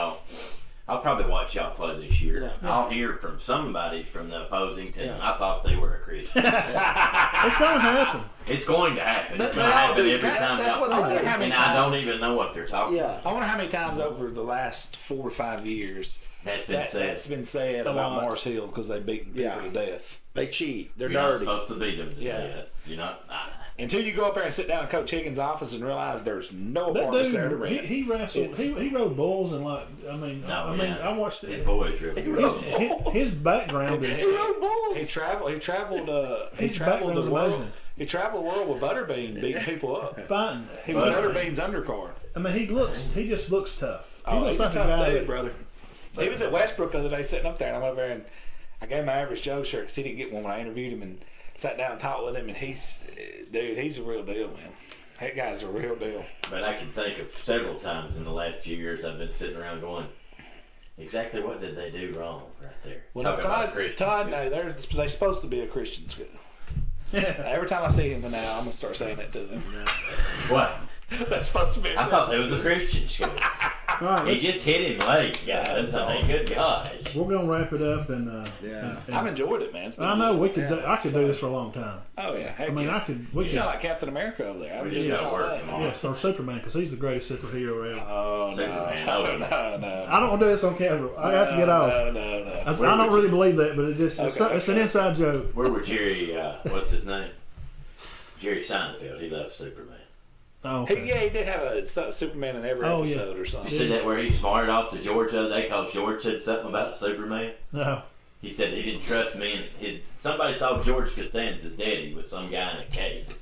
[SPEAKER 3] I'll probably watch y'all play this year.
[SPEAKER 4] Yeah.
[SPEAKER 3] I'll hear from somebody from the opposing team.
[SPEAKER 4] Yeah.
[SPEAKER 3] I thought they were a Christian.
[SPEAKER 1] It's going to happen.
[SPEAKER 3] It's going to happen. It's
[SPEAKER 4] They
[SPEAKER 3] going to
[SPEAKER 4] all
[SPEAKER 3] happen
[SPEAKER 4] do.
[SPEAKER 3] every time
[SPEAKER 4] That's
[SPEAKER 3] y'all
[SPEAKER 4] what they
[SPEAKER 3] play.
[SPEAKER 4] do.
[SPEAKER 2] How many
[SPEAKER 3] And I don't
[SPEAKER 2] times?
[SPEAKER 3] even know what they're talking about.
[SPEAKER 4] Yeah.
[SPEAKER 2] I wonder how many times over the last 4 or 5 years
[SPEAKER 3] That's been said.
[SPEAKER 2] that's been said
[SPEAKER 1] A
[SPEAKER 2] about
[SPEAKER 1] lot.
[SPEAKER 2] Mars Hill because they beat people
[SPEAKER 4] Yeah.
[SPEAKER 2] to death.
[SPEAKER 4] They cheat. They're
[SPEAKER 3] You're not
[SPEAKER 4] dirty.
[SPEAKER 3] supposed to beat them to
[SPEAKER 2] Yeah.
[SPEAKER 3] death. You're not.
[SPEAKER 2] Until you go up there and sit down in Coach Higgins' office and realize there's no
[SPEAKER 1] That
[SPEAKER 2] apartments there to
[SPEAKER 1] dude,
[SPEAKER 2] rent.
[SPEAKER 1] he wrestled.
[SPEAKER 2] It's-
[SPEAKER 1] He rode bulls and I watched
[SPEAKER 3] His
[SPEAKER 1] it.
[SPEAKER 3] boys really
[SPEAKER 1] His background is
[SPEAKER 2] He rode bulls. He traveled. He traveled
[SPEAKER 1] His
[SPEAKER 2] the
[SPEAKER 1] background's
[SPEAKER 2] world.
[SPEAKER 1] amazing.
[SPEAKER 2] He traveled the world with Butterbean beating people up.
[SPEAKER 1] fighting.
[SPEAKER 2] He was
[SPEAKER 3] Butterbean.
[SPEAKER 2] Butterbean's undercard.
[SPEAKER 1] I mean, he just looks tough. He
[SPEAKER 2] Oh,
[SPEAKER 1] looks
[SPEAKER 2] he's
[SPEAKER 1] like
[SPEAKER 2] a
[SPEAKER 1] a
[SPEAKER 2] tough
[SPEAKER 1] guy
[SPEAKER 2] dude,
[SPEAKER 1] that,
[SPEAKER 2] brother. He was at Westbrook the other day sitting up there, and I'm over there, and I gave him my Average Joe shirt because he didn't get one when I interviewed him, and sat down and talked with him, and he's a real deal, man. That guy's a real deal.
[SPEAKER 3] But I can think of several times in the last few years I've been sitting around going, exactly what did they do wrong right there?
[SPEAKER 2] Well,
[SPEAKER 3] Talking about Christian
[SPEAKER 2] Todd,
[SPEAKER 3] school.
[SPEAKER 2] no, they're supposed to be a Christian school. Every time I see him now, I'm gonna start saying that to him.
[SPEAKER 3] What?
[SPEAKER 2] That's supposed to be.
[SPEAKER 3] I thought it was a Christian school.
[SPEAKER 1] All right,
[SPEAKER 3] He just hit him late, guys. I mean, good gosh.
[SPEAKER 1] we're gonna wrap it up, and
[SPEAKER 2] I've enjoyed it, man. It's been
[SPEAKER 1] I know
[SPEAKER 2] good.
[SPEAKER 1] we could. I could do this for a long time.
[SPEAKER 2] Oh yeah. Heck
[SPEAKER 1] I mean,
[SPEAKER 2] yeah.
[SPEAKER 1] I could. We
[SPEAKER 2] You
[SPEAKER 1] could.
[SPEAKER 2] sound like Captain America over there. I
[SPEAKER 3] We
[SPEAKER 2] mean,
[SPEAKER 3] just
[SPEAKER 2] just
[SPEAKER 3] got
[SPEAKER 2] all
[SPEAKER 3] work
[SPEAKER 2] that.
[SPEAKER 3] tomorrow.
[SPEAKER 1] Yes, or Superman, because he's the greatest superhero around.
[SPEAKER 2] Oh
[SPEAKER 3] Superman.
[SPEAKER 2] no.
[SPEAKER 1] I don't want to do this on camera. I have to get off.
[SPEAKER 2] No.
[SPEAKER 1] I don't really believe that, but it's an inside joke.
[SPEAKER 3] Where were Jerry, what's his name? Jerry Seinfeld. He loves Superman.
[SPEAKER 1] Oh, okay.
[SPEAKER 2] He did have a Superman in every
[SPEAKER 1] Oh, yeah.
[SPEAKER 2] episode or
[SPEAKER 3] You
[SPEAKER 2] something.
[SPEAKER 3] see that where he smarted off to George the other day because George said something about Superman?
[SPEAKER 1] No.
[SPEAKER 3] He said he didn't trust me, and somebody saw George Costanza's daddy with some guy in a cave.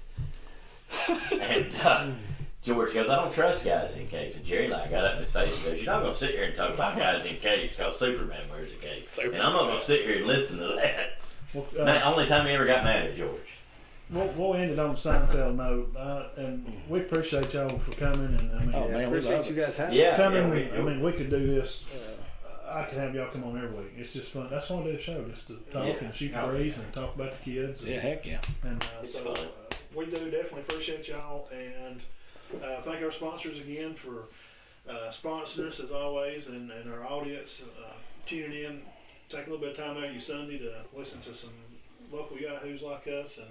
[SPEAKER 3] And George goes, I don't trust guys in caves. And Jerry got up in his face and goes, you're not going to sit here and talk about guys in caves because Superman wears a cave. And I'm not going to sit here and listen to that. The only time he ever got mad at George.
[SPEAKER 1] We'll end it on the Seinfeld note, and we appreciate y'all for coming. And I mean,
[SPEAKER 2] Oh, man, we
[SPEAKER 4] Appreciate
[SPEAKER 2] love
[SPEAKER 4] you
[SPEAKER 2] it.
[SPEAKER 4] guys having
[SPEAKER 3] Yeah.
[SPEAKER 1] coming.
[SPEAKER 3] we-
[SPEAKER 1] I mean, we could do this. I could have y'all come on every week. It's just fun. That's why I do a show, just to talk
[SPEAKER 3] Yeah.
[SPEAKER 1] and shoot the
[SPEAKER 3] Oh,
[SPEAKER 1] breeze and talk about the kids. And,
[SPEAKER 2] Yeah, heck yeah.
[SPEAKER 1] And
[SPEAKER 3] It's
[SPEAKER 1] so
[SPEAKER 3] fun.
[SPEAKER 1] we do definitely appreciate y'all, and thank our sponsors again for sponsoring us as always, and our audience tuning in, taking a little bit of time out of your Sunday to listen to some local yahoos like us. And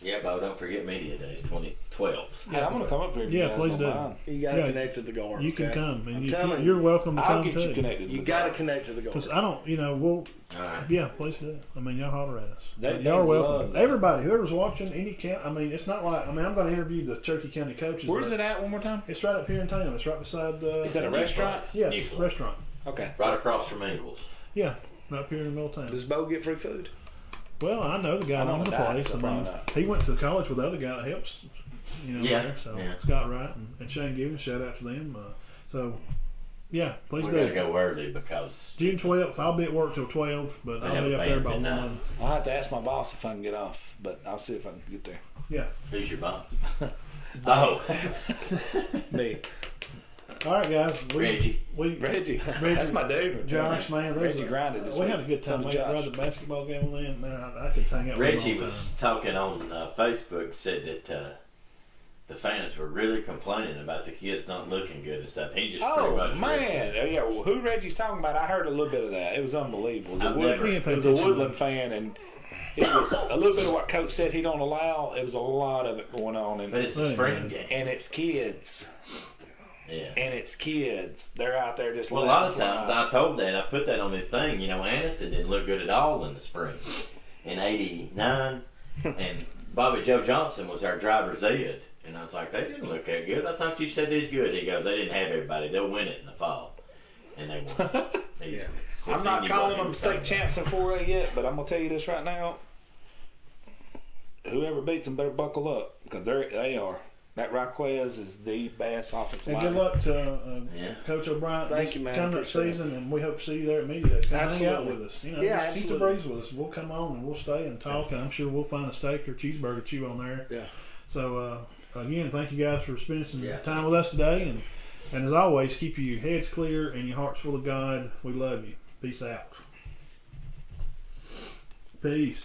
[SPEAKER 3] Yeah, Bo, don't forget Media Days 2012.
[SPEAKER 2] Yeah, I'm gonna come up here. If
[SPEAKER 1] Yeah,
[SPEAKER 2] you guys
[SPEAKER 1] please
[SPEAKER 2] don't
[SPEAKER 1] do.
[SPEAKER 2] mind.
[SPEAKER 4] You got to
[SPEAKER 1] Yeah,
[SPEAKER 4] connect to the guard.
[SPEAKER 1] you can
[SPEAKER 4] okay?
[SPEAKER 1] come, and
[SPEAKER 4] I'm telling you.
[SPEAKER 1] you're welcome to
[SPEAKER 2] I'll
[SPEAKER 1] come
[SPEAKER 2] get you
[SPEAKER 1] too.
[SPEAKER 2] connected.
[SPEAKER 4] You
[SPEAKER 2] with
[SPEAKER 4] got to
[SPEAKER 2] that.
[SPEAKER 4] connect to the guard.
[SPEAKER 1] Because I don't, we'll.
[SPEAKER 3] All right.
[SPEAKER 1] Yeah, please do. I mean, y'all holler at us.
[SPEAKER 2] They
[SPEAKER 1] Y'all are
[SPEAKER 2] love
[SPEAKER 1] welcome.
[SPEAKER 2] that.
[SPEAKER 1] Everybody, whoever's watching, any camp. I mean, it's not like. I mean, I'm going to interview the Cherokee County coaches.
[SPEAKER 2] Where's
[SPEAKER 1] but
[SPEAKER 2] it at? One more time.
[SPEAKER 1] It's right up here in town. It's right beside the.
[SPEAKER 2] Is that a restaurant?
[SPEAKER 1] Yes,
[SPEAKER 3] New place.
[SPEAKER 1] restaurant.
[SPEAKER 2] Okay.
[SPEAKER 3] Right across from Ingles.
[SPEAKER 1] Yeah, right up here in the middle of town.
[SPEAKER 4] Does Bo get free food?
[SPEAKER 1] Well, I know the guy
[SPEAKER 2] I'm
[SPEAKER 1] on
[SPEAKER 2] on
[SPEAKER 1] the
[SPEAKER 2] a diet,
[SPEAKER 1] place.
[SPEAKER 2] so
[SPEAKER 1] I
[SPEAKER 2] probably
[SPEAKER 1] mean,
[SPEAKER 2] not.
[SPEAKER 1] he went to college with the other guy that helps.
[SPEAKER 3] Yeah,
[SPEAKER 1] There. So
[SPEAKER 3] yeah.
[SPEAKER 1] Scott Wright and Shane Gibbons. Shout out to them. So, yeah, please
[SPEAKER 3] We
[SPEAKER 1] do.
[SPEAKER 3] gotta go early because
[SPEAKER 1] June 12th. I'll be at work till 12, but
[SPEAKER 3] They
[SPEAKER 1] I'll
[SPEAKER 3] have
[SPEAKER 1] be
[SPEAKER 3] a
[SPEAKER 1] up there
[SPEAKER 3] band
[SPEAKER 1] by
[SPEAKER 3] at
[SPEAKER 1] 1.
[SPEAKER 2] I'll have to ask my boss if I can get off, but I'll see if I can get there.
[SPEAKER 1] Yeah.
[SPEAKER 3] who's your boss? Oh,
[SPEAKER 2] Me,
[SPEAKER 1] All right, guys.
[SPEAKER 3] Reggie.
[SPEAKER 2] Reggie. That's my dude.
[SPEAKER 1] Josh, man, there's
[SPEAKER 2] Reggie grinded this
[SPEAKER 1] we
[SPEAKER 2] week.
[SPEAKER 1] had a good time.
[SPEAKER 2] So
[SPEAKER 1] We
[SPEAKER 2] did
[SPEAKER 1] had
[SPEAKER 2] Josh.
[SPEAKER 1] the basketball game on then. Man, I could hang out with him
[SPEAKER 3] Reggie
[SPEAKER 1] all the
[SPEAKER 3] was
[SPEAKER 1] time.
[SPEAKER 3] talking on Facebook, said that the fans were really complaining about the kids not looking good and stuff. He just pretty
[SPEAKER 2] Oh
[SPEAKER 3] much
[SPEAKER 2] man, yeah. Well, who Reggie's talking about? I heard a little bit of that. It was unbelievable. It was a,
[SPEAKER 3] I've
[SPEAKER 2] Woodland,
[SPEAKER 3] never-
[SPEAKER 2] it was a Woodland fan, and it was a little bit of what Coach said he don't allow. It was a lot of it going on,
[SPEAKER 3] But
[SPEAKER 2] and
[SPEAKER 3] it's a spring game.
[SPEAKER 2] it's kids,
[SPEAKER 3] Yeah.
[SPEAKER 2] and it's kids. They're out there just.
[SPEAKER 3] Well, a lot of times I told that, I put that on this thing, Aniston didn't look good at all in the spring. In 89, and Bobby Joe Johnson was our driver's ed. And I was like, they didn't look that good. I thought you said they's good. He goes, they didn't have everybody. They'll win it in the fall. And they won.
[SPEAKER 4] Yeah.
[SPEAKER 2] I'm not calling them state champs in 4A yet, but I'm gonna tell you this right now. Whoever beats them better buckle up because they are. That Raquez is the best offensive
[SPEAKER 1] And good
[SPEAKER 2] lineman.
[SPEAKER 1] luck to
[SPEAKER 3] Yeah.
[SPEAKER 1] Coach O'Brien
[SPEAKER 4] Thank
[SPEAKER 1] this
[SPEAKER 4] you, man.
[SPEAKER 1] coming up
[SPEAKER 4] Appreciate it.
[SPEAKER 1] season, and we hope to see you there at Media Days. Come hang out
[SPEAKER 4] Absolutely.
[SPEAKER 1] with us.
[SPEAKER 4] Yeah,
[SPEAKER 1] Just shoot the
[SPEAKER 4] absolutely.
[SPEAKER 1] breeze with us. We'll come on and we'll stay and talk, and I'm sure we'll find a steak or cheeseburger to chew on there.
[SPEAKER 4] Yeah.
[SPEAKER 1] So again, thank you guys for spending some
[SPEAKER 3] Yeah.
[SPEAKER 1] time with us today, and as always, keep your heads clear and your hearts full of God. We love you. Peace out. Peace.